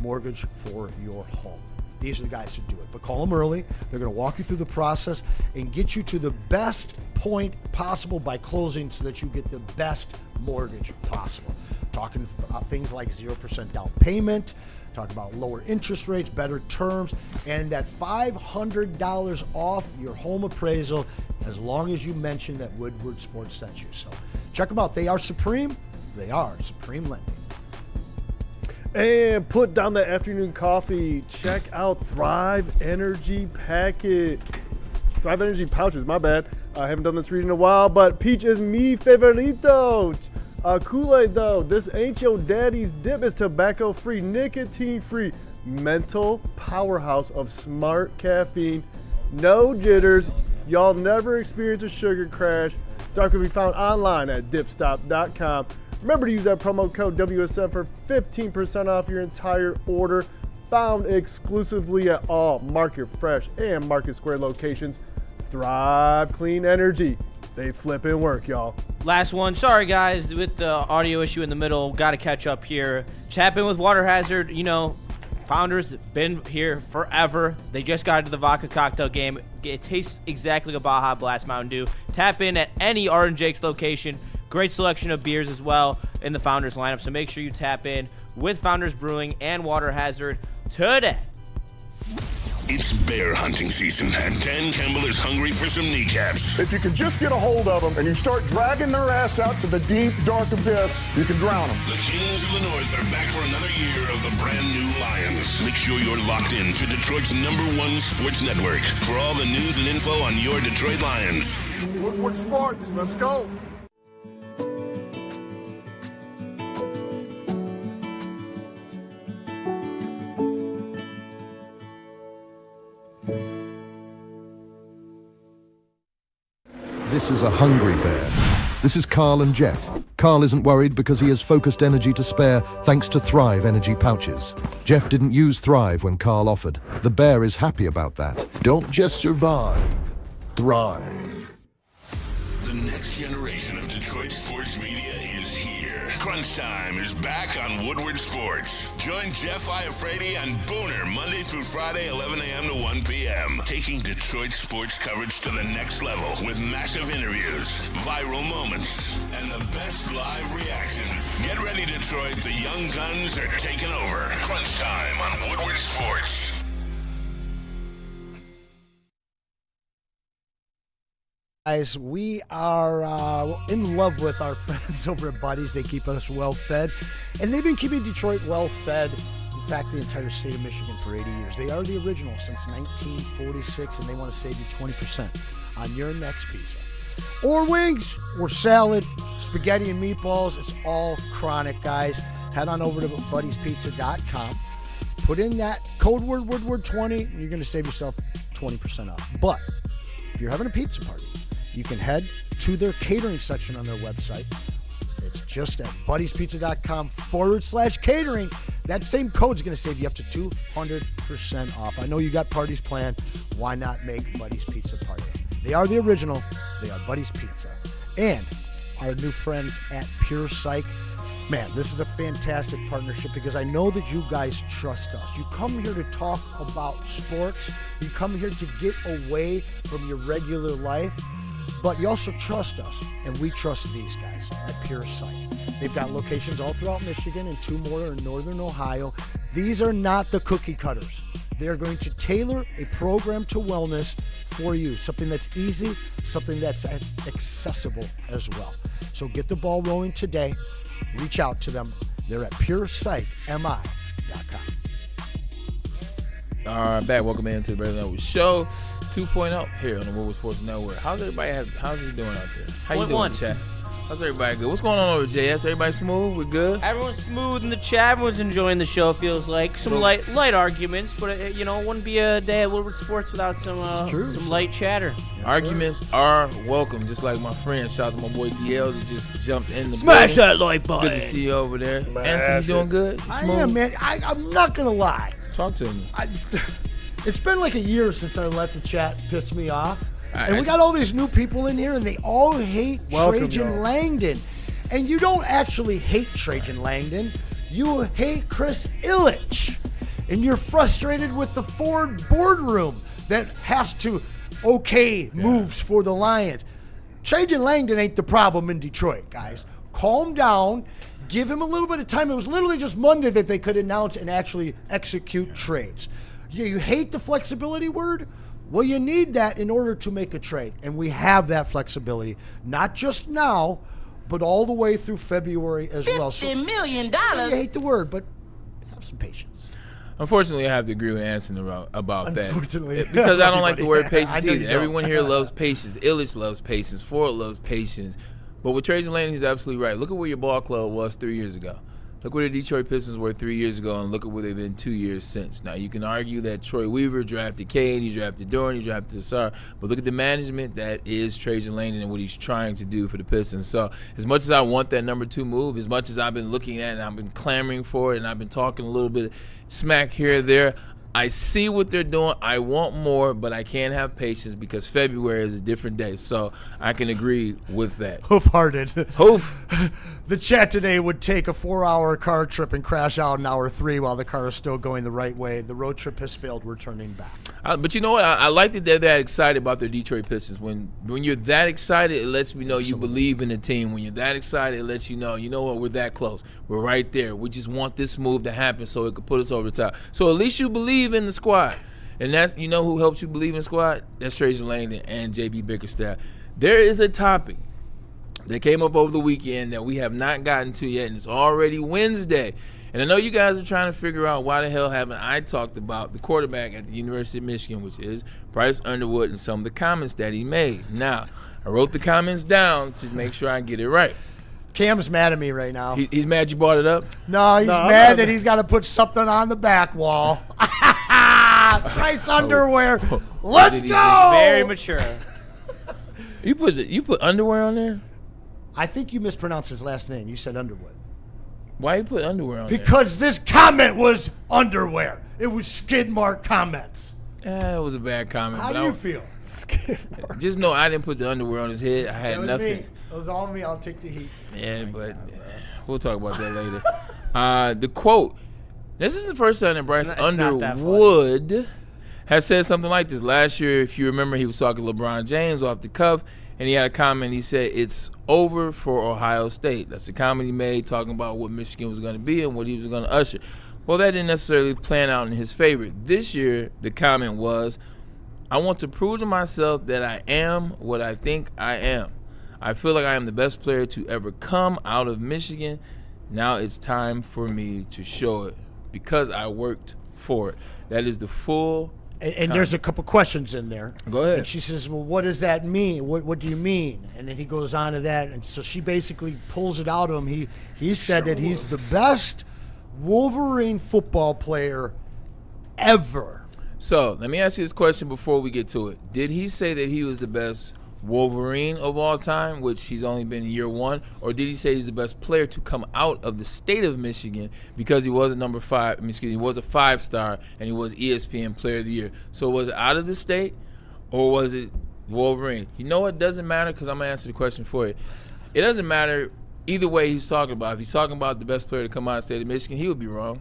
mortgage for your home. These are the guys who do it. But call them early. They're going to walk you through the process and get you to the best point possible by closing so that you get the best mortgage possible. Talking about things like 0% down payment, talking about lower interest rates, better terms, and that $500 off your home appraisal as long as you mention that Woodward Sports sent you. So check them out. They are Supreme. They are Supreme Lending. And put down that afternoon coffee. Check out Thrive Energy Packet. Thrive Energy pouches, my bad. I haven't done this reading in a while, but peach is mi favorito. Kool-Aid, though, this ain't your daddy's dip. It's tobacco-free, nicotine-free, mental powerhouse of smart caffeine. No jitters. Y'all never experience a sugar crash. Stock can be found online at dipstop.com. Remember to use that promo code WSM for 15% off your entire order. Found exclusively at all Market Fresh and Market Square locations. Thrive Clean Energy. They flip and work, y'all. Last one. Sorry, guys, with the audio issue in the middle. Got to catch up here. Tap in with Water Hazard. You know, Founders been here forever. They just got into the vodka cocktail game. It tastes exactly like a Baja Blast Mountain Dew. Tap in at any Art and Jake's location. Great selection of beers as well in the Founders lineup. So make sure you tap in with Founders Brewing and Water Hazard today. It's bear hunting season, and Dan Campbell is hungry for some kneecaps. If you can just get a hold of them and you start dragging their ass out to the deep, dark abyss, you can drown them. The Kings of the North are back for another year of the brand new Lions. Make sure you're locked in to Detroit's #1 sports network for all the news and info on your Detroit Lions. Woodward Sports, let's go. This is a hungry bear. This is Carl and Jeff. Carl isn't worried because he has focused energy to spare thanks to Thrive energy pouches. Jeff didn't use Thrive when Carl offered. The bear is happy about that. Don't just survive, thrive. The next generation of Detroit sports media is here. Crunch Time is back on Woodward Sports. Join Jeff Iafrate and Booner Monday through Friday, 11 a.m. to 1 p.m. Taking Detroit sports coverage to the next level with massive interviews, viral moments, and the best live reactions. Get ready, Detroit. The young guns are taking over. Crunch Time on Woodward Sports. Guys, we are in love with our friends over at Buddies. They keep us well fed, and they've been keeping Detroit well fed. In fact, the entire state of Michigan for 80 years. They are the original since 1946, and they want to save you 20% on your next pizza. Or wings, or salad, spaghetti and meatballs. It's all chronic, guys. Head on over to buddiespizza.com. Put in that code word Woodward20, and you're going to save yourself 20% off. But if you're having a pizza party, you can head to their catering section on their website. It's just at buddiespizza.com/catering. That same code is going to save you up to 200% off. I know you got parties planned. Why not make Buddies Pizza part of it? They are the original. They are Buddies Pizza. And our new friends at Pure Psych. Man, this is a fantastic partnership because I know that you guys trust us. You come here to talk about sports. You come here to get away from your regular life. But you also trust us, and we trust these guys at Pure Psych. They've got locations all throughout Michigan and 2 more in Northern Ohio. These are not the cookie cutters. They are going to tailor a program to wellness for you, something that's easy, something that's accessible as well. So get the ball rolling today. Reach out to them. They're at PurePsychMI.com. All right, back. Welcome into the Braylon Edwards Show 2.0 here on the Woodward Sports Network. How's it doing out there? How you doing, chat? How's everybody good? What's going on over JS? Everybody smooth? We good? Everyone's smooth in the chat. Everyone's enjoying the show, feels like. Some light arguments, but it wouldn't be a day at Woodward Sports without some light chatter. Arguments are welcome, just like my friend. Shout out to my boy DL that just jumped in the Smash building. that like button. Good to see you over there. Anson, you doing good? You I smooth? am, man. I'm not going to lie. Talk to me. It's been like a year since I let the chat piss me off. And we got all these new people in here, and they all hate Trajan Langdon. And you don't actually hate Trajan Langdon. You hate Chris Ilitch. And you're frustrated with the Ford boardroom that has to moves for the Lions. Trajan Langdon ain't the problem in Detroit, guys. Calm down. Give him a little bit of time. It was literally just Monday that they could announce and actually execute trades. You hate the flexibility word? Well, you need that in order to make a trade. And we have that flexibility, not just now, but all the way through February as well. $50 million. You hate the word, but have some patience. Unfortunately, I have to agree with Anson about that. Unfortunately. Because I don't like the word patience I know either. Everyone here loves patience. Illich loves patience. Ford loves patience. But with Trajan Langdon, he's absolutely right. Look at where your ball club was 3 years ago. Look where the Detroit Pistons were 3 years ago, and look at where they've been 2 years since. Now, you can argue that Troy Weaver drafted Cade, he drafted Doran, he drafted Assar, but look at the management that is Trajan Langdon and what he's trying to do for the Pistons. So, as much as I want that number 2 move, as much as I've been looking at it and I've been clamoring for it and I've been talking a little bit smack here or there, I see what they're doing. I want more, but I can't have patience because February is a different day. So I can agree with that. Hoof-hearted. Hoof. The chat today would take a 4-hour car trip and crash out in hour 3 while the car is still going the right way. The road trip has failed. We're turning back. But you know what? I like that they're that excited about their Detroit Pistons. When you're that excited, it lets me know you believe in the team. When you're that excited, it lets you know what, we're that close. We're right there. We just want this move to happen so it could put us over the top. So at least you believe in the squad. And that's, who helps you believe in the squad? That's Trajan Langdon and JB Bickerstaff. There is a topic that came up over the weekend that we have not gotten to yet, and it's already Wednesday. And I know you guys are trying to figure out why the hell haven't I talked about the quarterback at the University of Michigan, which is Bryce Underwood, and some of the comments that he made. Now, I wrote the comments down to make sure I get it right. Cam's mad at me right now. He's mad you brought it up? No, he's mad that he's got to put something on the back wall. Bryce underwear. Let's go. Very mature. You put underwear on there? I think you mispronounced his last name. You said Underwood. Why you put underwear on there? Because this comment was underwear. It was skid mark comments. It was a bad comment. How do you feel? Skid mark. Just know I didn't put the underwear on his head. I had nothing. Me. It was all me. I'll take the heat. Yeah, but we'll talk about that later. The quote. This is the first time that Bryce Underwood has said something like this. Last year, if you remember, he was talking to LeBron James off the cuff, and he had a comment. He said, "It's over for Ohio State." That's the comment he made, talking about what Michigan was going to be and what he was going to usher. Well, that didn't necessarily plan out in his favor. This year, the comment was, "I want to prove to myself that I am what I think I am. I feel like I am the best player to ever come out of Michigan. Now it's time for me to show it because I worked for it." That is the full. And there's a couple questions in there. Go ahead. And she says, well, what does that mean? What do you mean? And then he goes on to that. And so she basically pulls it out of him. He said that he's the best Wolverine football player ever. So let me ask you this question before we get to it. Did he say that he was the best Wolverine of all time, which he's only been in year one, or did he say he's the best player to come out of the state of Michigan because he was a number 5? He was a 5-star and he was ESPN Player of the Year. So was it out of the state or was it Wolverine? You know what? Doesn't matter because I'm gonna answer the question for you. It doesn't matter either way he's talking about. If he's talking about the best player to come out of the state of Michigan, he would be wrong.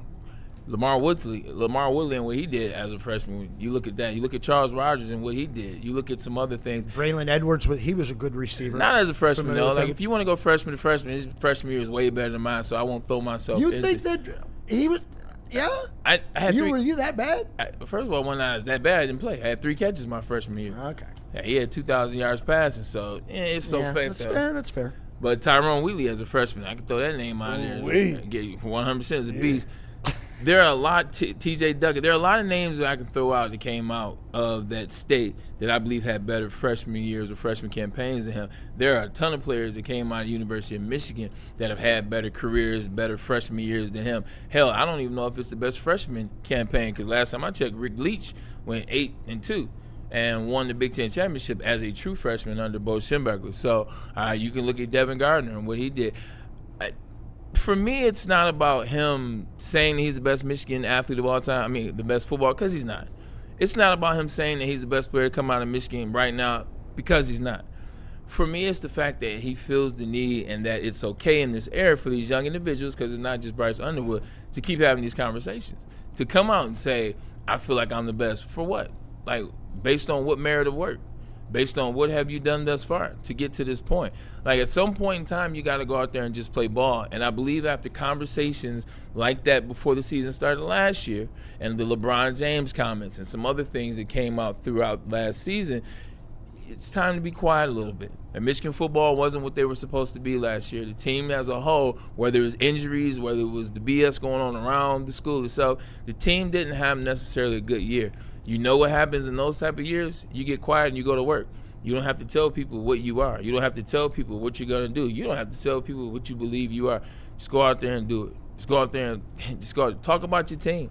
Lamar Woodley and what he did as a freshman. You look at that. You look at Charles Rogers and what he did. You look at some other things. Braylon Edwards, he was a good receiver. Not as a freshman, though. Like, if you want to go freshman to freshman, his freshman year is way better than mine, so I won't throw myself into it. You think that he was – yeah? I had were you that bad? First of all, when I was that bad, I didn't play. I had 3 catches my freshman year. Okay. Yeah, he had 2,000 yards passing, so that's fair. That's fair. But Tyrone Wheatley as a freshman, I can throw that name out there and get you 100% as a beast. There are a lot, TJ Duckett, there are a lot of names that I can throw out that came out of that state that I believe had better freshman years or freshman campaigns than him. There are a ton of players that came out of the University of Michigan that have had better careers, better freshman years than him. Hell, I don't even know if it's the best freshman campaign because last time I checked, Rick Leach went 8-2 and won the Big Ten championship as a true freshman under Bo Schembechler. So you can look at Devin Gardner and what he did. For me, it's not about him saying that he's the best Michigan athlete of all time. I mean, the best football, because he's not. It's not about him saying that he's the best player to come out of Michigan right now, because he's not. For me, it's the fact that he feels the need and that it's okay in this era for these young individuals, because it's not just Bryce Underwood, to keep having these conversations. To come out and say, I feel like I'm the best. For what? Like, based on what merit of work? Based on what have you done thus far to get to this point? Like, at some point in time, you got to go out there and just play ball. And I believe after conversations like that before the season started last year and the LeBron James comments and some other things that came out throughout last season, it's time to be quiet a little bit. And Michigan football wasn't what they were supposed to be last year. The team as a whole, whether it was injuries, whether it was the BS going on around the school itself, the team didn't have necessarily a good year. You know what happens in those type of years? You get quiet and you go to work. You don't have to tell people what you are. You don't have to tell people what you're going to do. You don't have to tell people what you believe you are. Just go out there and do it. Just go out there and just go talk about your team.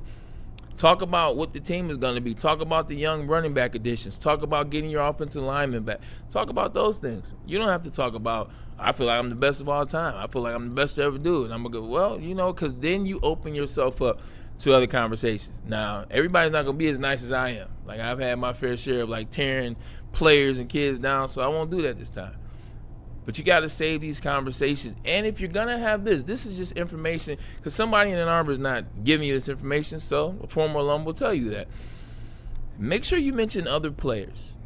Talk about what the team is going to be. Talk about the young running back additions. Talk about getting your offensive lineman back. Talk about those things. You don't have to talk about, I feel like I'm the best of all time. I feel like I'm the best to ever do it. And I'm going to go, well, you know, because then you open yourself up to other conversations. Now, everybody's not going to be as nice as I am. Like, I've had my fair share of, like, tearing players and kids down, so I won't do that this time. But you got to save these conversations. And if you're going to have this is just information, because somebody in Ann Arbor is not giving you this information, so a former alum will tell you that. Make sure you mention other players.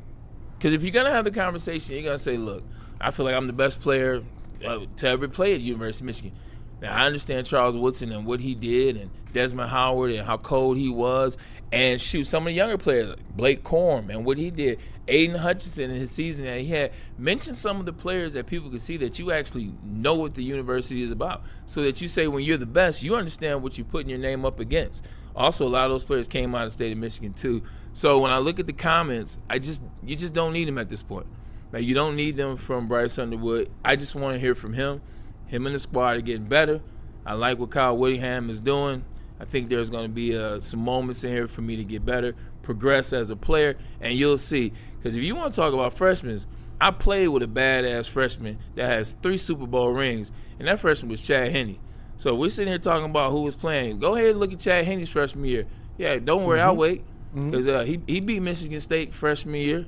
Because if you're going to have the conversation, you're going to say, look, I feel like I'm the best player to ever play at the University of Michigan. Now, I understand Charles Woodson and what he did and Desmond Howard and how cold he was. And, shoot, some of the younger players, like Blake Corum and what he did, Aiden Hutchinson in his season that he had. Mention some of the players that people can see that you actually know what the university is about, so that you say when you're the best, you understand what you're putting your name up against. Also, a lot of those players came out of the state of Michigan, too. So when I look at the comments, you just don't need them at this point. Like, you don't need them from Bryce Underwood. I just want to hear from him. Him and the squad are getting better. I like what Kyle Whittingham is doing. I think there's going to be some moments in here for me to get better, progress as a player, and you'll see. Because if you want to talk about freshmen, I played with a badass freshman that has 3 Super Bowl rings, and that freshman was Chad Henne. So we're sitting here talking about who was playing. Go ahead and look at Chad Henne's freshman year. Yeah, don't worry, I'll wait. Because he beat Michigan State freshman year.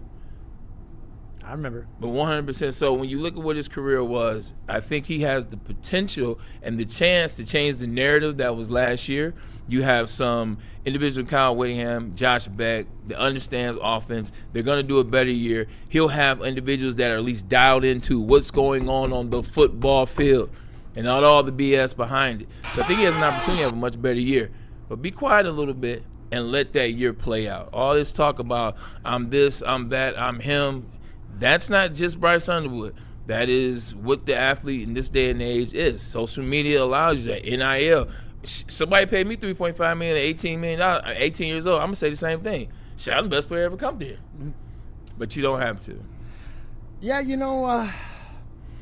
I remember. But 100%. So when you look at what his career was, I think he has the potential and the chance to change the narrative that was last year. You have some individual, Kyle Whittingham, Josh Beck, that understands offense. They're going to do a better year. He'll have individuals that are at least dialed into what's going on the football field and not all the BS behind it. So I think he has an opportunity to have a much better year. But be quiet a little bit and let that year play out. All this talk about I'm this, I'm that, I'm him, that's not just Bryce Underwood. That is what the athlete in this day and age is. Social media allows you that. NIL. Somebody paid me $3.5 million at $18 million, 18 years old. I'm gonna say the same thing. Shit, I'm the best player ever come to here. But you don't have to. Yeah,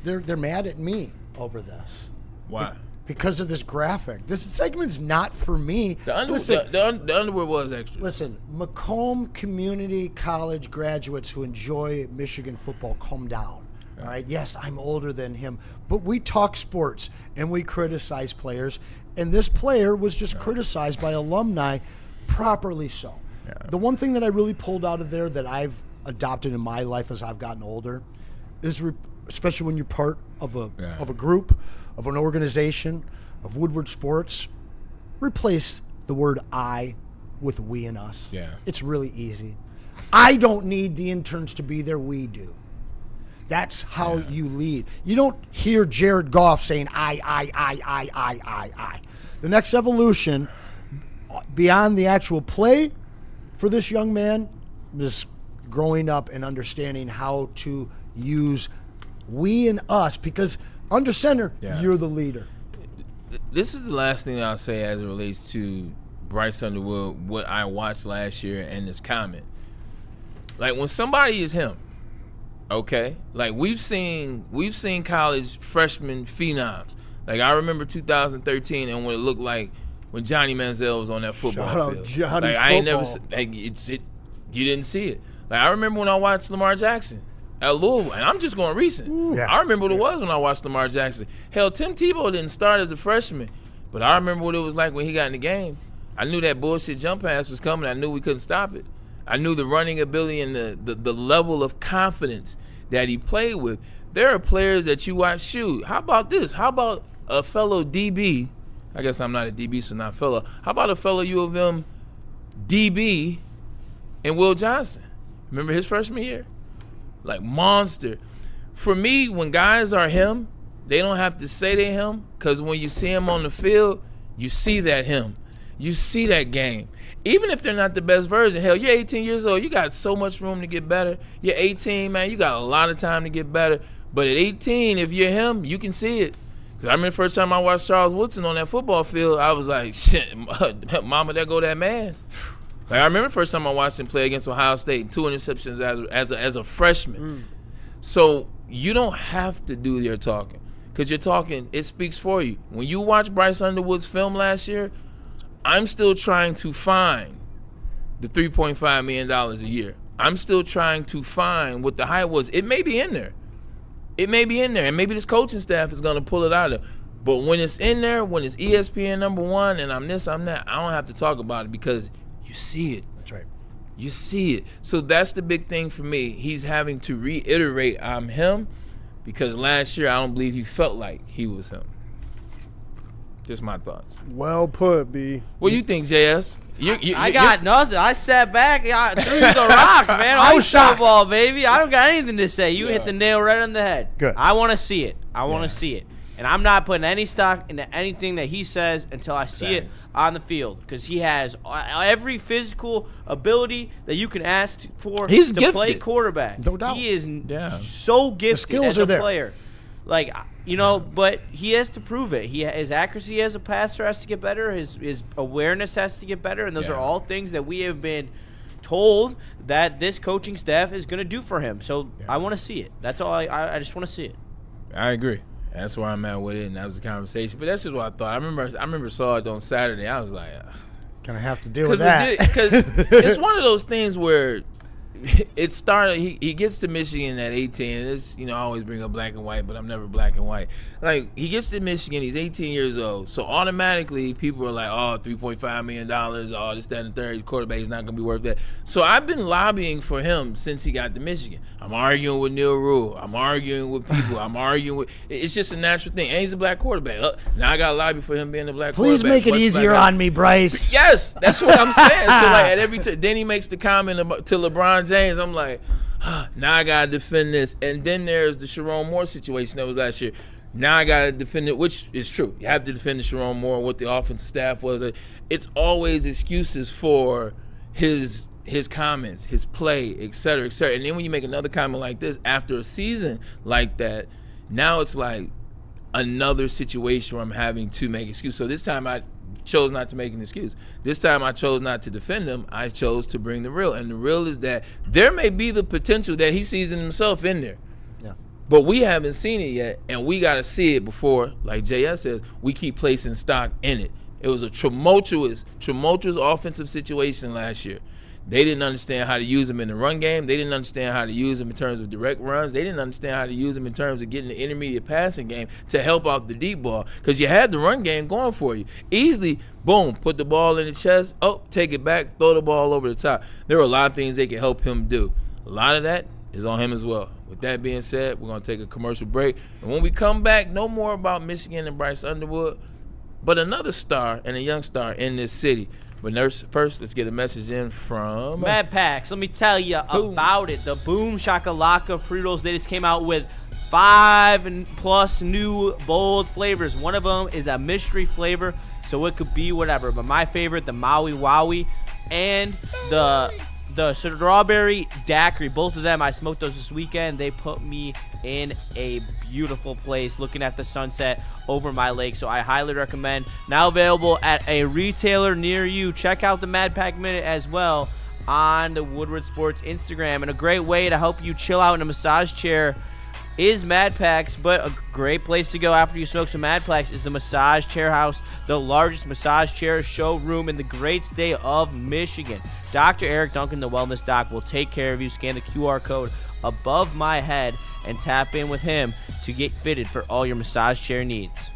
they're mad at me over this. Why? Because of this graphic. This segment's not for me. The Underwood was extra. Listen, Macomb Community College graduates who enjoy Michigan football, calm down. All right. Yes, I'm older than him, but we talk sports and we criticize players, and this player was just criticized by alumni, properly so. Yeah. The one thing that I really pulled out of there that I've adopted in my life as I've gotten older is, especially when you're part of a group, of an organization, of Woodward Sports, replace the word I with we and us. Yeah. It's really easy. I don't need the interns to be there, we do. That's how you lead. You don't hear Jared Goff saying I. The next evolution beyond the actual play for this young man is growing up and understanding how to use we and us, because under center, you're the leader. This is the last thing I'll say as it relates to Bryce Underwood, what I watched last year and this comment. Like, when somebody is him, okay? Like, we've seen college freshman phenoms. Like, I remember 2013 and what it looked like when Johnny Manziel was on that football field. Out Johnny like, I ain't never you didn't see it. Like, I remember when I watched Lamar Jackson at Louisville, and I'm just going recent. I remember what it was when I watched Lamar Jackson. Hell, Tim Tebow didn't start as a freshman, but I remember what it was like when he got in the game. I knew that bullshit jump pass was coming. I knew we couldn't stop it. I knew the running ability and the level of confidence that he played with. There are players that you watch shoot. How about this? How about a fellow DB? I guess I'm not a DB, so not fellow. How about a fellow U of M DB and Will Johnson? Remember his freshman year? Like, monster. For me, when guys are him, they don't have to say they're him, because when you see him on the field, you see that him. You see that game. Even if they're not the best version. Hell, you're 18 years old. You got so much room to get better. You're 18, man. You got a lot of time to get better. But at 18, if you're him, you can see it. Because I remember the first time I watched Charles Woodson on that football field, I was like, shit, mama, there go that man. Like, I remember the first time I watched him play against Ohio State, 2 interceptions as a freshman. So you don't have to do your talking, because you're talking, it speaks for you. When you watch Bryce Underwood's film last year, I'm still trying to find the $3.5 million a year. I'm still trying to find what the hype was. It may be in there. And maybe this coaching staff is going to pull it out of there. But when it's in there, when it's ESPN #1 and I'm this, I'm that, I don't have to talk about it, because you see it. That's right. You see it. So that's the big thing for me. He's having to reiterate I'm him, because last year I don't believe he felt like he was him. Just my thoughts. Well put, B. What do you think, JS? I got nothing. I sat back, threw the rock, man. I was shocked. Ball, baby. I don't got anything to say. You hit the nail right on the head. Good. I want to see it. I want to see it. And I'm not putting any stock into anything that he says until I see it on the field, because he has every physical ability that you can ask for to play quarterback. No doubt. He is so gifted as a player. Like, but he has to prove it. His accuracy as a passer has to get better. His awareness has to get better. And those are all things that we have been told that this coaching staff is going to do for him. So I want to see it. That's all. I just want to see it. I agree. That's where I'm at with it, and that was the conversation. But that's just what I thought. I remember saw it on Saturday. I was like, gonna have to deal with that, because it's one of those things where it started. He gets to Michigan at 18. And this, I always bring up black and white, but I'm never black and white. Like, he gets to Michigan, he's 18 years old. So automatically, people are like, oh, $3.5 million, oh, this, that, and the third. Quarterback is not going to be worth that. So I've been lobbying for him since he got to Michigan. I'm arguing with Neil Rule. I'm arguing with people. It's just a natural thing. And he's a black quarterback. Now I got to lobby for him being a black quarterback. Please make it easier on me, Bryce. Yes, that's what I'm saying. So like at every then he makes the comment to LeBron James. I'm like, now I gotta defend this. And then there's the Sharon Moore situation that was last year. Now I gotta defend it, which is true. You have to defend the Sharon Moore, what the offensive staff was. It's always excuses for his comments, his play, et cetera, et cetera. And then when you make another comment like this after a season like that, now it's like another situation where I'm having to make excuses. So this time I chose not to make an excuse. This time I chose not to defend him. I chose to bring the real. And the real is that there may be the potential that he sees in himself in there. Yeah. But we haven't seen it yet, and we got to see it before, like JS says, we keep placing stock in it. It was a tumultuous offensive situation last year. They didn't understand how to use him in the run game. They didn't understand how to use him in terms of direct runs. They didn't understand how to use him in terms of getting the intermediate passing game to help out the deep ball, because you had the run game going for you. Easily, boom, put the ball in the chest, take it back, throw the ball over the top. There were a lot of things they could help him do. A lot of that is on him as well. With that being said, we're going to take a commercial break. And when we come back, no more about Michigan and Bryce Underwood, but another star and a young star in this city. But first, let's get a message in from Mad Packs. Let me tell you about it. The Boom Shakalaka Fritos, they just came out with 5+ new bold flavors. One of them is a mystery flavor, so it could be whatever. But my favorite, the Maui Wowie, and the strawberry daiquiri. Both of them, I smoked those this weekend. They put me in a beautiful place looking at the sunset over my lake, so I highly recommend. Now available at a retailer near you. Check out the Mad Pack Minute as well on the Woodward Sports Instagram. And a great way to help you chill out in a massage chair is Mad Packs, but a great place to go after you smoke some Mad Packs is the Massage Chair House, the largest massage chair showroom in the great state of Michigan. Dr. Eric Duncan, the Wellness Doc, will take care of you. Scan the QR code above my head and tap in with him to get fitted for all your massage chair needs.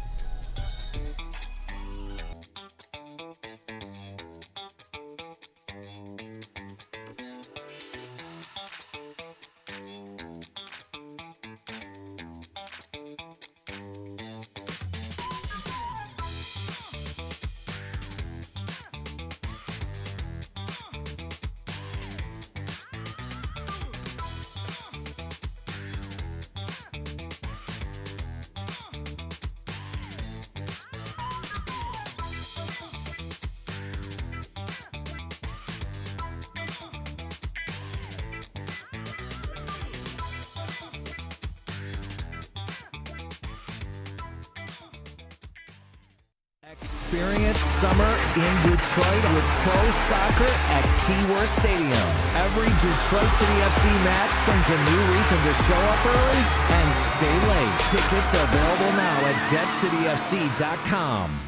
Experience summer in Detroit with pro soccer at Keyworth Stadium. Every Detroit City FC match brings a new reason to show up early and stay late. Tickets available now at deadcityfc.com.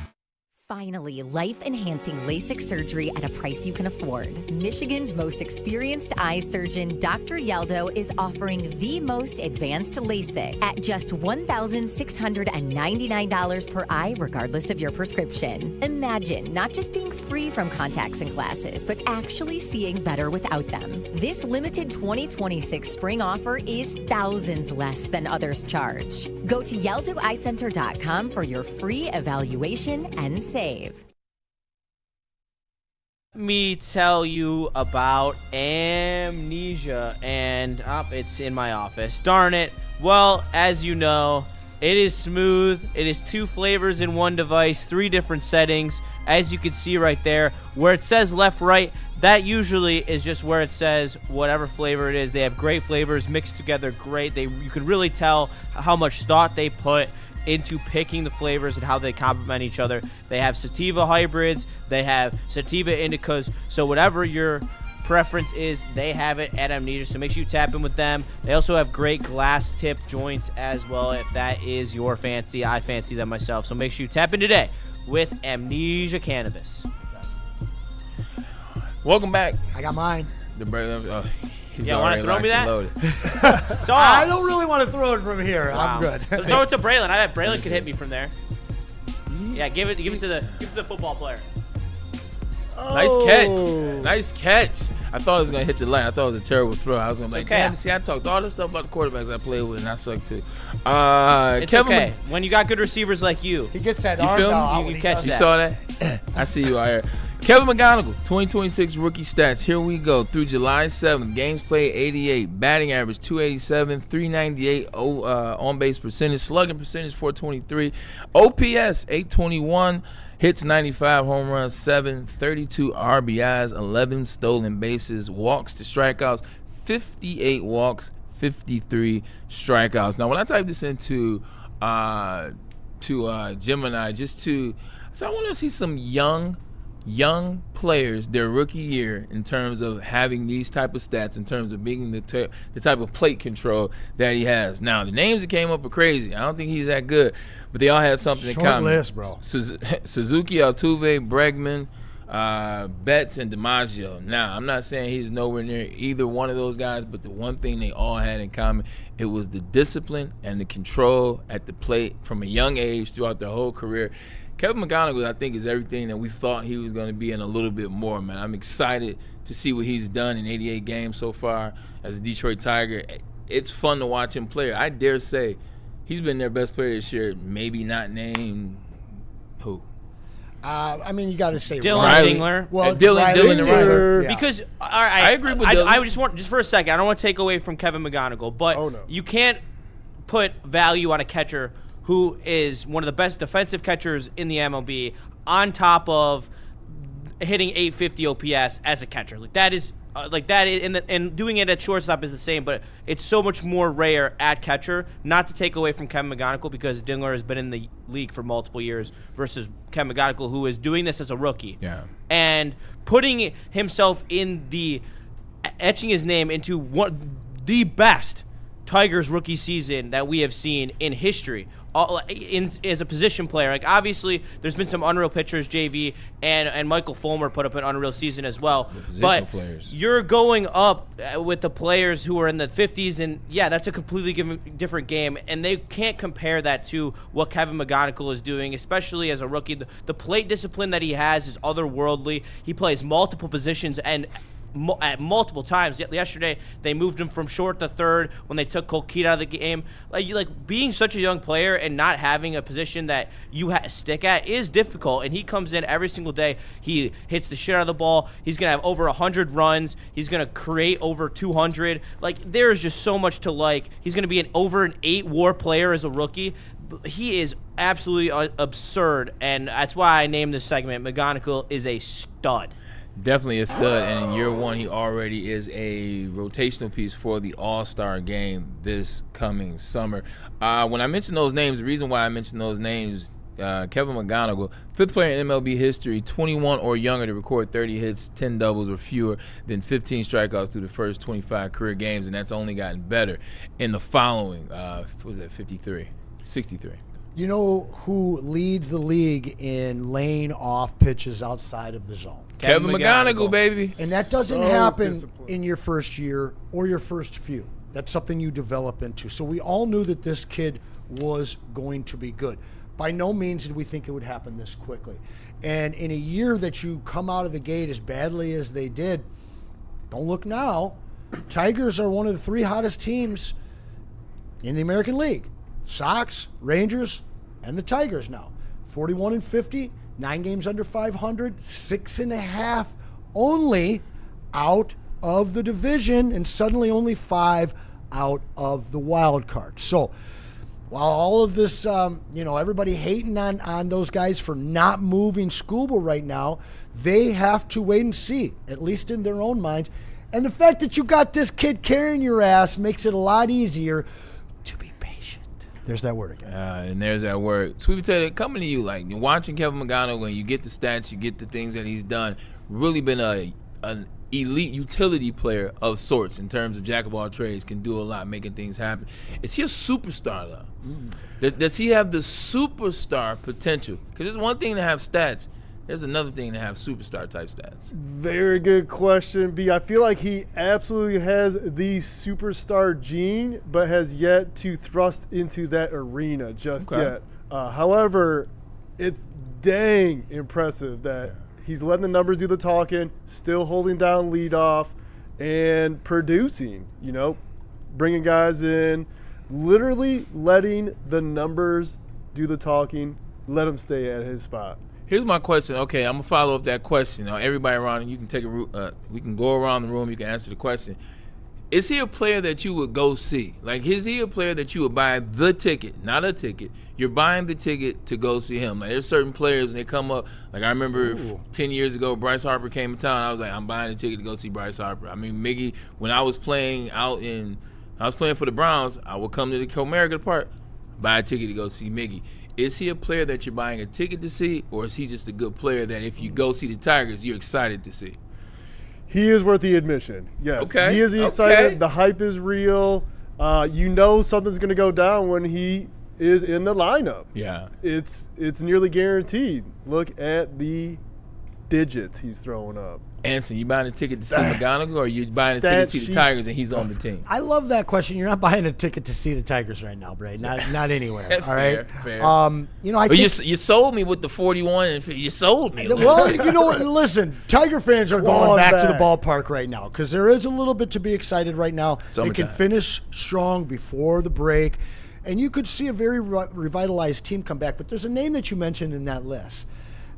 Finally, life-enhancing LASIK surgery at a price you can afford. Michigan's most experienced eye surgeon, Dr. Yaldo, is offering the most advanced LASIK at just $1,699 per eye, regardless of your prescription. Imagine not just being free from contacts and glasses, but actually seeing better without them. This limited 2026 spring offer is thousands less than others charge. Go to YaldoEyeCenter.com for your free evaluation and save. Let me tell you about Amnesia, and it's in my office. Darn it. Well, as you know, it is smooth. It is 2 flavors in one device, 3 different settings. As you can see right there, where it says left, right, that usually is just where it says whatever flavor it is. They have great flavors mixed together great. You can really tell how much thought they put into picking the flavors and how they complement each other. They have sativa hybrids, they have sativa indicas, so whatever your preference is, they have it at Amnesia, so make sure you tap in with them. They also have great glass tip joints as well, if that is your fancy. I fancy them myself, so make sure you tap in today with Amnesia Cannabis. Welcome back. I got mine. Yeah, want to throw me that? Sauce. I don't really want to throw it from here. Wow. I'm good. Throw it to Braylon. I bet Braylon could hit me from there. Yeah, give it to the football player. Nice catch. Nice catch. I thought it was going to hit the line. I thought it was a terrible throw. I was going to be like, damn, see, I talked all this stuff about the quarterbacks I played with, and I sucked too. It's Kevin okay. When you got good receivers like you. He gets that You arm feel me? out. You can catch You that. saw that? I see you out here. Kevin McGonigal, 2026 rookie stats. Here we go. Through July 7th, games played 88, batting average 287, 398 on-base percentage, slugging percentage 423, OPS 821, hits 95, home runs 7, 32 RBIs, 11 stolen bases, walks to strikeouts, 58 walks, 53 strikeouts. Now, when I type this into Gemini, so I want to see some young players their rookie year in terms of having these type of stats, in terms of being the type of plate control that he has. Now, the names that came up are crazy. I don't think he's that good, but they all had something in common. Short list, bro. Suzuki, Altuve, Bregman, Betts, and DiMaggio. Now, I'm not saying he's nowhere near either one of those guys, but the one thing they all had in common, it was the discipline and the control at the plate from a young age throughout their whole career. Kevin McGonigal, I think, is everything that we thought he was going to be and a little bit more, man. I'm excited to see what he's done in 88 games so far as a Detroit Tiger. It's fun to watch him play. I dare say he's been their best player this year, maybe not named who? I mean, you got to say Dylan Riley. Dingler. Well, Dylan and Riley. Yeah. Because all right, I agree with Dylan. I just for a second, I don't want to take away from Kevin McGonigal, but you can't put value on a catcher who is one of the best defensive catchers in the MLB on top of hitting 850 OPS as a catcher. Like that is and doing it at shortstop is the same, but it's so much more rare at catcher. Not to take away from Kevin McGonigal, because Dingler has been in the league for multiple years versus Kevin McGonigal, who is doing this as a rookie. Yeah. And putting himself etching his name into the best Tigers rookie season that we have seen in history. As a position player, like obviously there's been some unreal pitchers, JV and Michael Fulmer put up an unreal season as well. But you're going up with the players who are in the 50s, and yeah, that's a completely different game, and they can't compare that to what Kevin McGonigal is doing, especially as a rookie. The plate discipline that he has is otherworldly. He plays multiple positions and at multiple times. Yesterday, they moved him from short to third when they took Colquitt out of the game. Like being such a young player and not having a position that you stick at is difficult. And he comes in every single day. He hits the shit out of the ball. He's gonna have over 100 runs. He's gonna create over 200. Like there's just so much to like. He's gonna be over an 8-WAR player as a rookie. He is absolutely absurd, and that's why I named this segment "McGonigal is a stud." Definitely a stud, and in year one, he already is a rotational piece for the All-Star game this coming summer. When I mention those names, the reason why I mention those names, Kevin McGonigal, 5th player in MLB history, 21 or younger to record 30 hits, 10 doubles or fewer than 15 strikeouts through the first 25 career games, and that's only gotten better in the following, 63. You know who leads the league in laying off pitches outside of the zone? Kevin McGonigal, baby. And that doesn't happen in your first year or your first few. That's something you develop into. So we all knew that this kid was going to be good. By no means did we think it would happen this quickly. And in a year that you come out of the gate as badly as they did, don't look now, Tigers are one of the 3 hottest teams in the American League. Sox, Rangers, and the Tigers now. 41-50, 9 games under 500, 6.5 only out of the division, and suddenly only 5 out of the wild card. So while all of this, everybody hating on those guys for not moving Skubal right now, they have to wait and see, at least in their own minds. And the fact that you got this kid carrying your ass makes it a lot easier to be patient. There's that word again. And there's that word. Sweet Potato, coming to you, like you're watching Kevin McGonigal, and you get the stats, you get the things that he's done, really been an elite utility player of sorts in terms of jack of all trades, can do a lot, making things happen. Is he a superstar, though? Does he have the superstar potential? Because it's one thing to have stats. There's another thing to have superstar type stats. Very good question, B. I feel like he absolutely has the superstar gene, but has yet to thrust into that arena just yet. However, it's dang impressive that he's letting the numbers do the talking, still holding down leadoff, and producing, bringing guys in, literally letting the numbers do the talking, let him stay at his spot. Here's my question. Okay, I'm gonna follow up that question. Now, everybody around, you can take we can go around the room. You can answer the question. Is he a player that you would go see? Like, is he a player that you would buy the ticket, not a ticket? You're buying the ticket to go see him. Like, there's certain players when they come up. Like, I remember 10 years ago, Bryce Harper came to town. I was like, I'm buying a ticket to go see Bryce Harper. I mean, Miggy, when I was playing for the Browns, I would come to the Comerica Park, buy a ticket to go see Miggy. Is he a player that you're buying a ticket to see, or is he just a good player that if you go see the Tigers, you're excited to see? He is worth the admission. Yes. Okay. He is excited. The hype is real. Something's going to go down when he is in the lineup. Yeah. It's nearly guaranteed. Look at the digits he's throwing up. Anson, you buying a ticket to see McGonigal, or you buying a ticket to see the Tigers and he's on the team? I love that question. You're not buying a ticket to see the Tigers right now, Bray. Not anywhere. All right. Fair. I think you sold me with the 41, and you sold me. Well, you know what? Listen, Tiger fans are going back to the ballpark right now because there is a little bit to be excited right now. Summertime. They can finish strong before the break, and you could see a very revitalized team come back. But there's a name that you mentioned in that list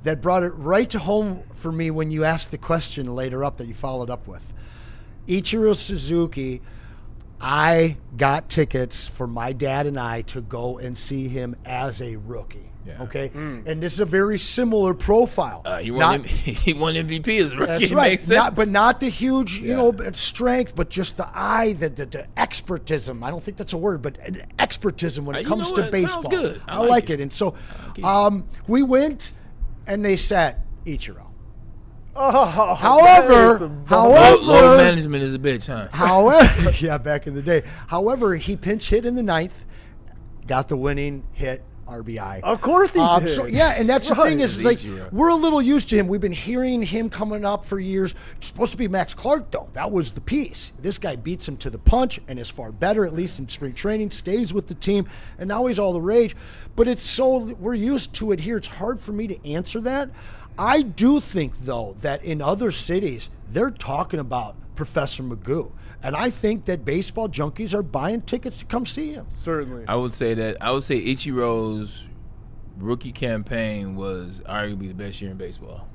that brought it right to home for me when you asked the question later up that you followed up with. Ichiro Suzuki, I got tickets for my dad and I to go and see him as a rookie. Yeah. Okay? And this is a very similar profile. He won MVP as a rookie. That's it right. Makes sense. Not the huge, strength, but just the eye, the expertism. I don't think that's a word, but an expertism when it comes to baseball. Sounds good. I like it. And so we went, and they sat Ichiro. However, load management is a bitch, huh? However, yeah, back in the day. However, he pinch hit in the ninth, got the winning hit, RBI. Of course he did. So, and that's the thing is, like, we're a little used to him. We've been hearing him coming up for years. It's supposed to be Max Clark, though. That was the piece. This guy beats him to the punch and is far better, at least in spring training, stays with the team, and now he's all the rage. But we're used to it here. It's hard for me to answer that. I do think, though, that in other cities, they're talking about Professor Magoo. And I think that baseball junkies are buying tickets to come see him. Certainly. I would say Ichiro's rookie campaign was arguably the best year in baseball.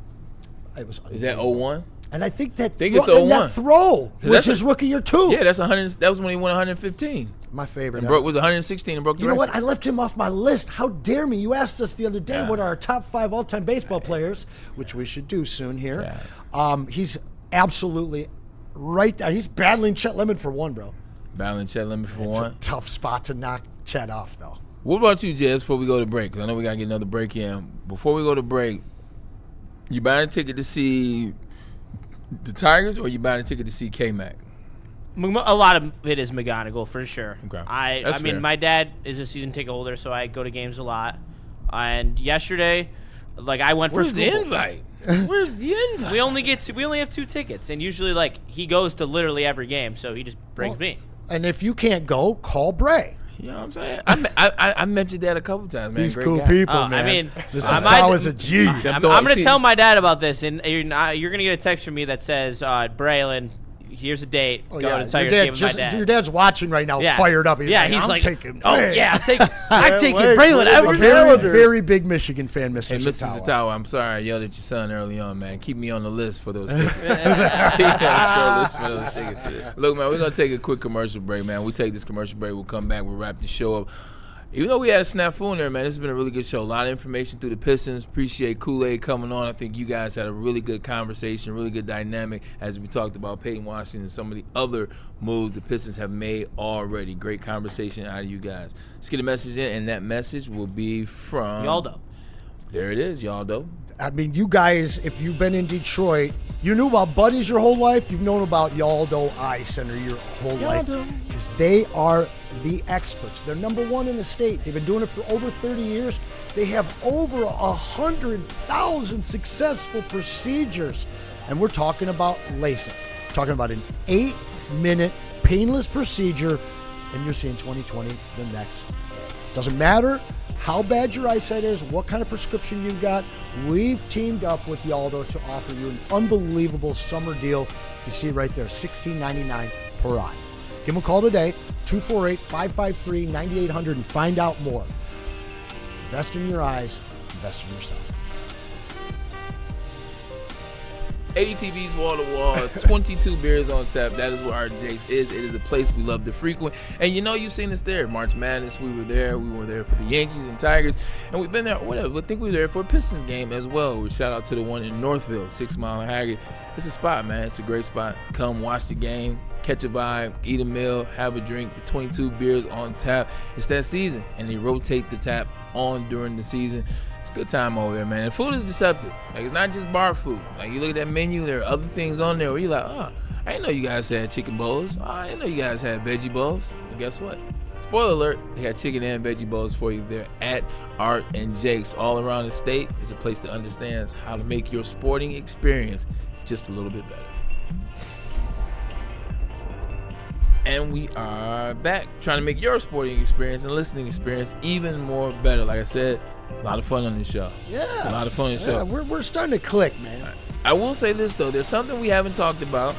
Is that 01? And I think that it's 01. That throw was his rookie year too. Yeah, that's 100. That was when he won 115. My favorite. And was 116 and broke the record. You know what? I left him off my list. How dare me? You asked us the other day what are our top 5 all-time baseball players, which we should do soon here. Yeah. He's absolutely right there. He's battling Chet Lemon for one, bro. Battling Chet Lemon for one. It's a tough spot to knock Chet off, though. What about you, Jez, before we go to break? Because I know we got to get another break in. Before we go to break, you buying a ticket to see the Tigers, or you buying a ticket to see K-Mac? A lot of it is McGonigal, for sure. Okay. I mean, my dad is a season ticket holder, so I go to games a lot. And yesterday, I went for school. Where's the invite? Where's the invite? We only have 2 tickets, and usually, he goes to literally every game, so he just brings me. And if you can't go, call Bray. You know what I'm saying? I mentioned that a couple times, man. These Great cool guy. people, man. I mean, this is Tao is a G. I'm going to tell my dad about this, and you're going to get a text from me that says, Braylon, here's a date. Go to Tigers game with my dad. Your dad's watching right now, fired up. He's I'm taking. I'm taking Braylon Edwards. Very big Michigan fan, Mr. Hey, Mr. Satawa, I'm sorry I yelled at your son early on, man. Keep me on the list for those tickets. Look, man, we're going to take a quick commercial break, man. We take this commercial break. We'll come back. We'll wrap the show up. Even though we had a snafu in there, man, this has been a really good show. A lot of information through the Pistons. Appreciate Kool-Aid coming on. I think you guys had a really good conversation, really good dynamic as we talked about Peyton Washington and some of the other moves the Pistons have made already. Great conversation out of you guys. Let's get a message in, and that message will be from Yaldo. There it is, Yaldo. I mean, you guys, if you've been in Detroit, you knew about Buddies your whole life. You've known about Yaldo Eye Center your whole life. Because they are the experts. They're number 1 in the state. They've been doing it for over 30 years. They have over 100,000 successful procedures. And we're talking about LASIK. We're talking about an 8-minute painless procedure, and you're seeing 20/20 the next day. Doesn't matter how bad your eyesight is, what kind of prescription you've got. We've teamed up with Yaldo to offer you an unbelievable summer deal. You see right there, $16.99 per eye. Give them a call today, 248-553-9800, and find out more. Invest in your eyes, invest in yourself. ATV's wall to wall, 22 beers on tap. That is where our Jake's is. It is a place we love to frequent. And you know, you've seen us there. March Madness, we were there. We were there for the Yankees and Tigers. And we've been there, whatever. I think we were there for a Pistons game as well. We shout out to the one in Northville, 6 Mile and Haggard. It's a spot, man. It's a great spot. Come watch the game, catch a vibe, eat a meal, have a drink. The 22 beers on tap. It's that season, and they rotate the tap on during the season. It's a good time over there, man. And food is deceptive. Like, it's not just bar food. Like, you look at that menu, there are other things on there where you're like, oh, I didn't know you guys had chicken bowls. Oh, I didn't know you guys had veggie bowls. And guess what? Spoiler alert, they got chicken and veggie bowls for you there at Art and Jake's. All around the state is a place that understands how to make your sporting experience just a little bit better. And we are back trying to make your sporting experience and listening experience even more better. Like I said, a lot of fun on this show. Yeah. A lot of fun on this show. We're starting to click, man. I will say this, though. There's something we haven't talked about.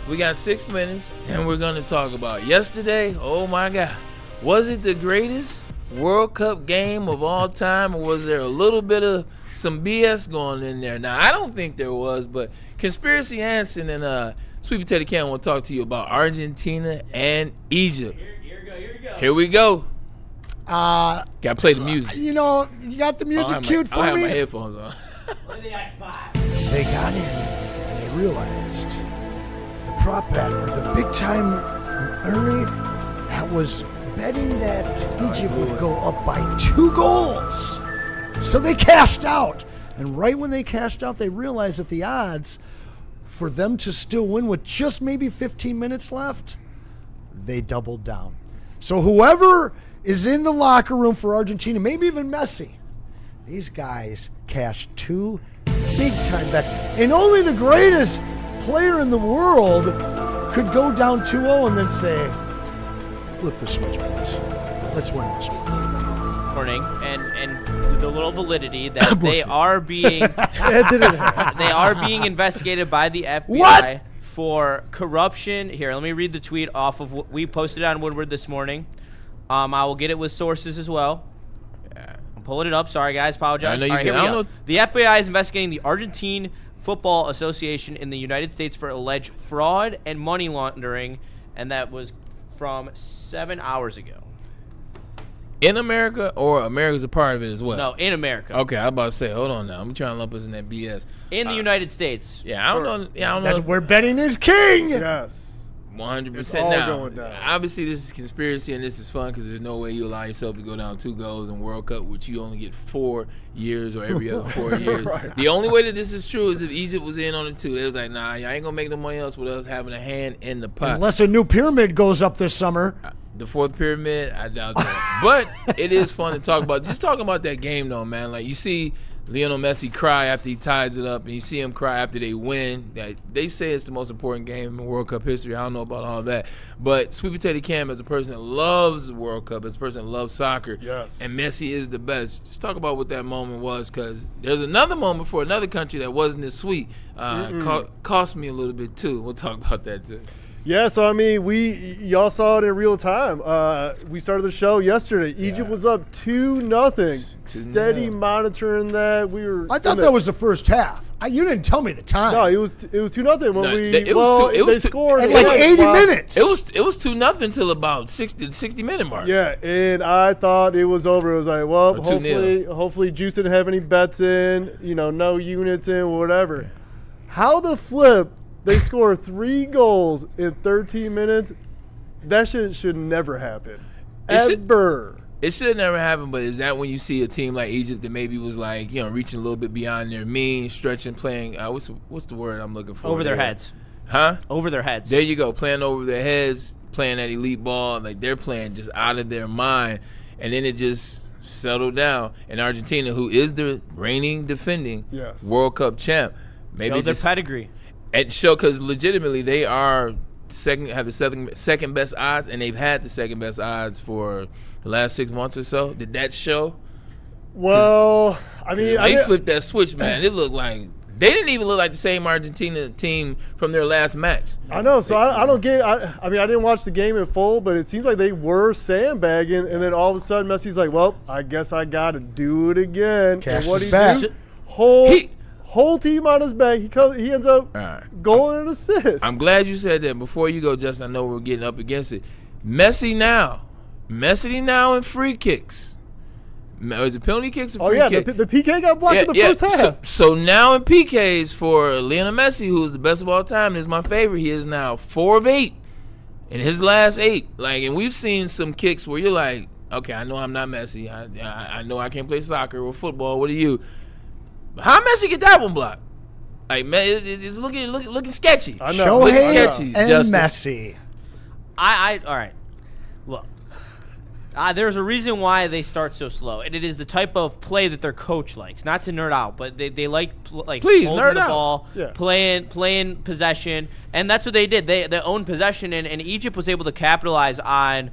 We got 6 minutes, and we're going to talk about yesterday. Oh, my God. Was it the greatest World Cup game of all time, or was there a little bit of some BS going in there? Now, I don't think there was, but Conspiracy Anson and Sweet Potato Cam will talk to you about Argentina and Egypt. Here we go. Got to play the music. You know, you got the music queued for me? I have my headphones on. They got in and they realized the prop bet, or the big time Ernie, that was betting that Egypt would go up by 2 goals. So they cashed out. And right when they cashed out, they realized that the odds for them to still win with just maybe 15 minutes left, they doubled down. So whoever is in the locker room for Argentina, maybe even Messi, these guys cashed 2 big-time bets. And only the greatest player in the world could go down 2-0 and then say, flip the switch, boys. Let's win this one. Morning, and the little validity that they are being investigated by the FBI for corruption. Here, let me read the tweet off of what we posted on Woodward this morning. I will get it with sources as well. I'm pulling it up. Sorry, guys. Apologize. All right, here we go. The FBI is investigating the Argentine Football Association in the United States for alleged fraud and money laundering, and that was from 7 hours ago. In America, or America's a part of it as well? No, in America. Okay, I was about to say, hold on now. I'm trying to lump us in that BS. In the United States. Yeah, I don't know. That's where betting is king. Yes. 100% all now. going down. Obviously, this is conspiracy, and this is fun because there's no way you allow yourself to go down 2 goals in World Cup, which you only get 4 years or every other 4 years. Right. The only way that this is true is if Egypt was in on it too. They was like, nah, y'all ain't gonna make no money else with us having a hand in the pot. Unless a new pyramid goes up this summer. The 4th pyramid, I doubt that. But it is fun to talk about. Just talking about that game, though, man. Like, you see Lionel Messi cry after he ties it up, and you see him cry after they win. They say it's the most important game in World Cup history. I don't know about all that. But Sweet Potato Cam, as a person that loves the World Cup, as a person that loves soccer, yes, and Messi is the best. Just talk about what that moment was, because there's another moment for another country that wasn't as sweet. Cost me a little bit, too. We'll talk about that, too. Yeah, so I mean, y'all saw it in real time. We started the show yesterday. Egypt was up 2-0. Steady monitoring that. I thought that was the first half. You didn't tell me the time. No, it was 2-0 when they scored at like 80 minutes. It was 2-0 until about 60 minute mark. Yeah, and I thought it was over. It was like, well, hopefully Juice didn't have any bets in, no units in, whatever. Yeah. How the flip? They score 3 goals in 13 minutes. That shit should never happen. It should never happen, but is that when you see a team like Egypt that maybe was like, reaching a little bit beyond their means, stretching, playing, what's the word I'm looking for? Over their heads. Huh? Over their heads. There you go. Playing over their heads, playing that elite ball. Like, they're playing just out of their mind. And then it just settle down. And Argentina, who is the reigning, defending World Cup champ, maybe show their pedigree. And show, because legitimately they are have the second best odds, and they've had the second best odds for the last 6 months or so. Did that show? Well, I mean, they flipped that switch, man. It looked like they didn't even look like the same Argentina team from their last match. I know, so I don't get. I mean, I didn't watch the game in full, but it seems like they were sandbagging, and then all of a sudden Messi's like, "Well, I guess I got to do it again." Cash and what is back. do? Whole team on his back. He ends up goal and an assist. I'm glad you said that. Before you go, Justin, I know we're getting up against it. Messi now in free kicks. Was it penalty kicks or free kicks? The PK got blocked in the first half. So now in PKs for Lionel Messi, who is the best of all time, and is my favorite. He is now 4 of 8 in his last 8. Like, and we've seen some kicks where you're like, okay, I know I'm not Messi. I know I can't play soccer or football. What are you? How Messi get that one blocked? Like, man, it's looking sketchy. I know. Looking sketchy, and Justin. Messi. All right. Look, there's a reason why they start so slow, and it is the type of play that their coach likes. Not to nerd out, but they like Please, holding nerd the out. ball, Yeah. playing possession, and that's what they did. They owned possession, and Egypt was able to capitalize on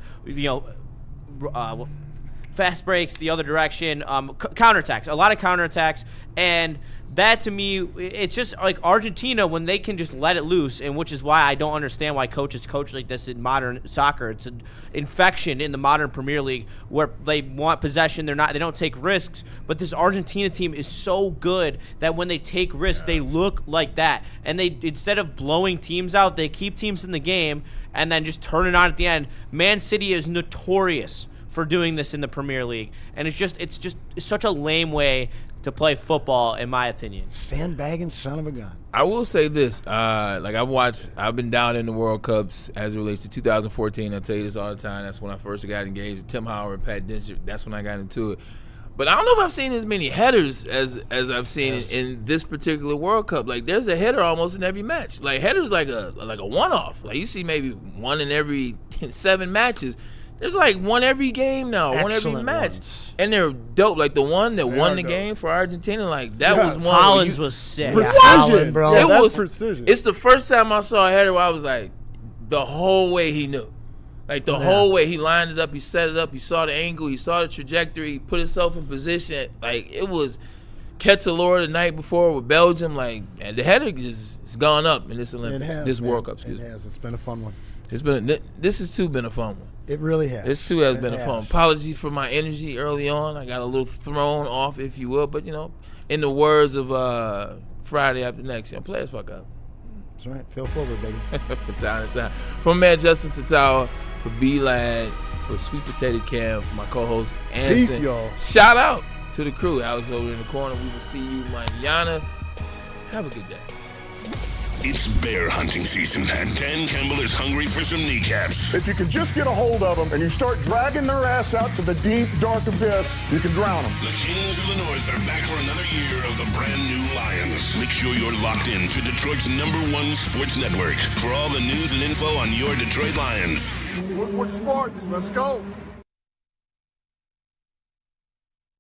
fast breaks the other direction, counterattacks, a lot of counterattacks, and that to me, it's just like Argentina when they can just let it loose, and which is why I don't understand why coaches coach like this in modern soccer. It's an infection in the modern Premier League where they want possession, they don't take risks, but this Argentina team is so good that when they take risks, they look like that, and they instead of blowing teams out, they keep teams in the game and then just turn it on at the end. Man City is notorious for doing this in the Premier League, and it's such a lame way to play football, in my opinion. Sandbagging son of a gun. I will say this, I've been down in the World Cups as it relates to 2014. I tell you this all the time. That's when I first got engaged with Tim Howard, Pat Dinchard. That's when I got into it. But I don't know if I've seen as many headers as I've seen in this particular World Cup. Like, there's a header almost in every match. Like, headers like a one-off. Like, you see maybe one in every 7 matches. There's like one every game now, one every match. Ones. And they're dope. Like the one that won the game for Argentina, like that was one. Hollins was sick. Precision, bro. Yeah, It was precision. It's the first time I saw a header where I was like, the whole way he knew. Like the whole way he lined it up, he set it up, he saw the angle, he saw the trajectory, he put himself in position. Like it was Ketelor the night before with Belgium. Like, and the header it's gone up in this Olympics, World Cup. It has. It's been a fun one. This has too been a fun one. It really has. This too has been a fun. Apologies for my energy early on. I got a little thrown off, if you will. But in the words of Friday After Next, players fuck up. That's right. Feel forward, baby. From time to time. From man Justin Satawa, for B-Lad, for Sweet Potato Cam, for my co-host Anson. Peace, y'all. Shout out to the crew. Alex over in the corner. We will see you mañana. Have a good day. It's bear hunting season, and Dan Campbell is hungry for some kneecaps. If you can just get a hold of them and you start dragging their ass out to the deep, dark abyss, you can drown them. The Kings of the North are back for another year of the brand new Lions. Make sure you're locked in to Detroit's #1 sports network for all the news and info on your Detroit Lions. Woodward Sports, let's go.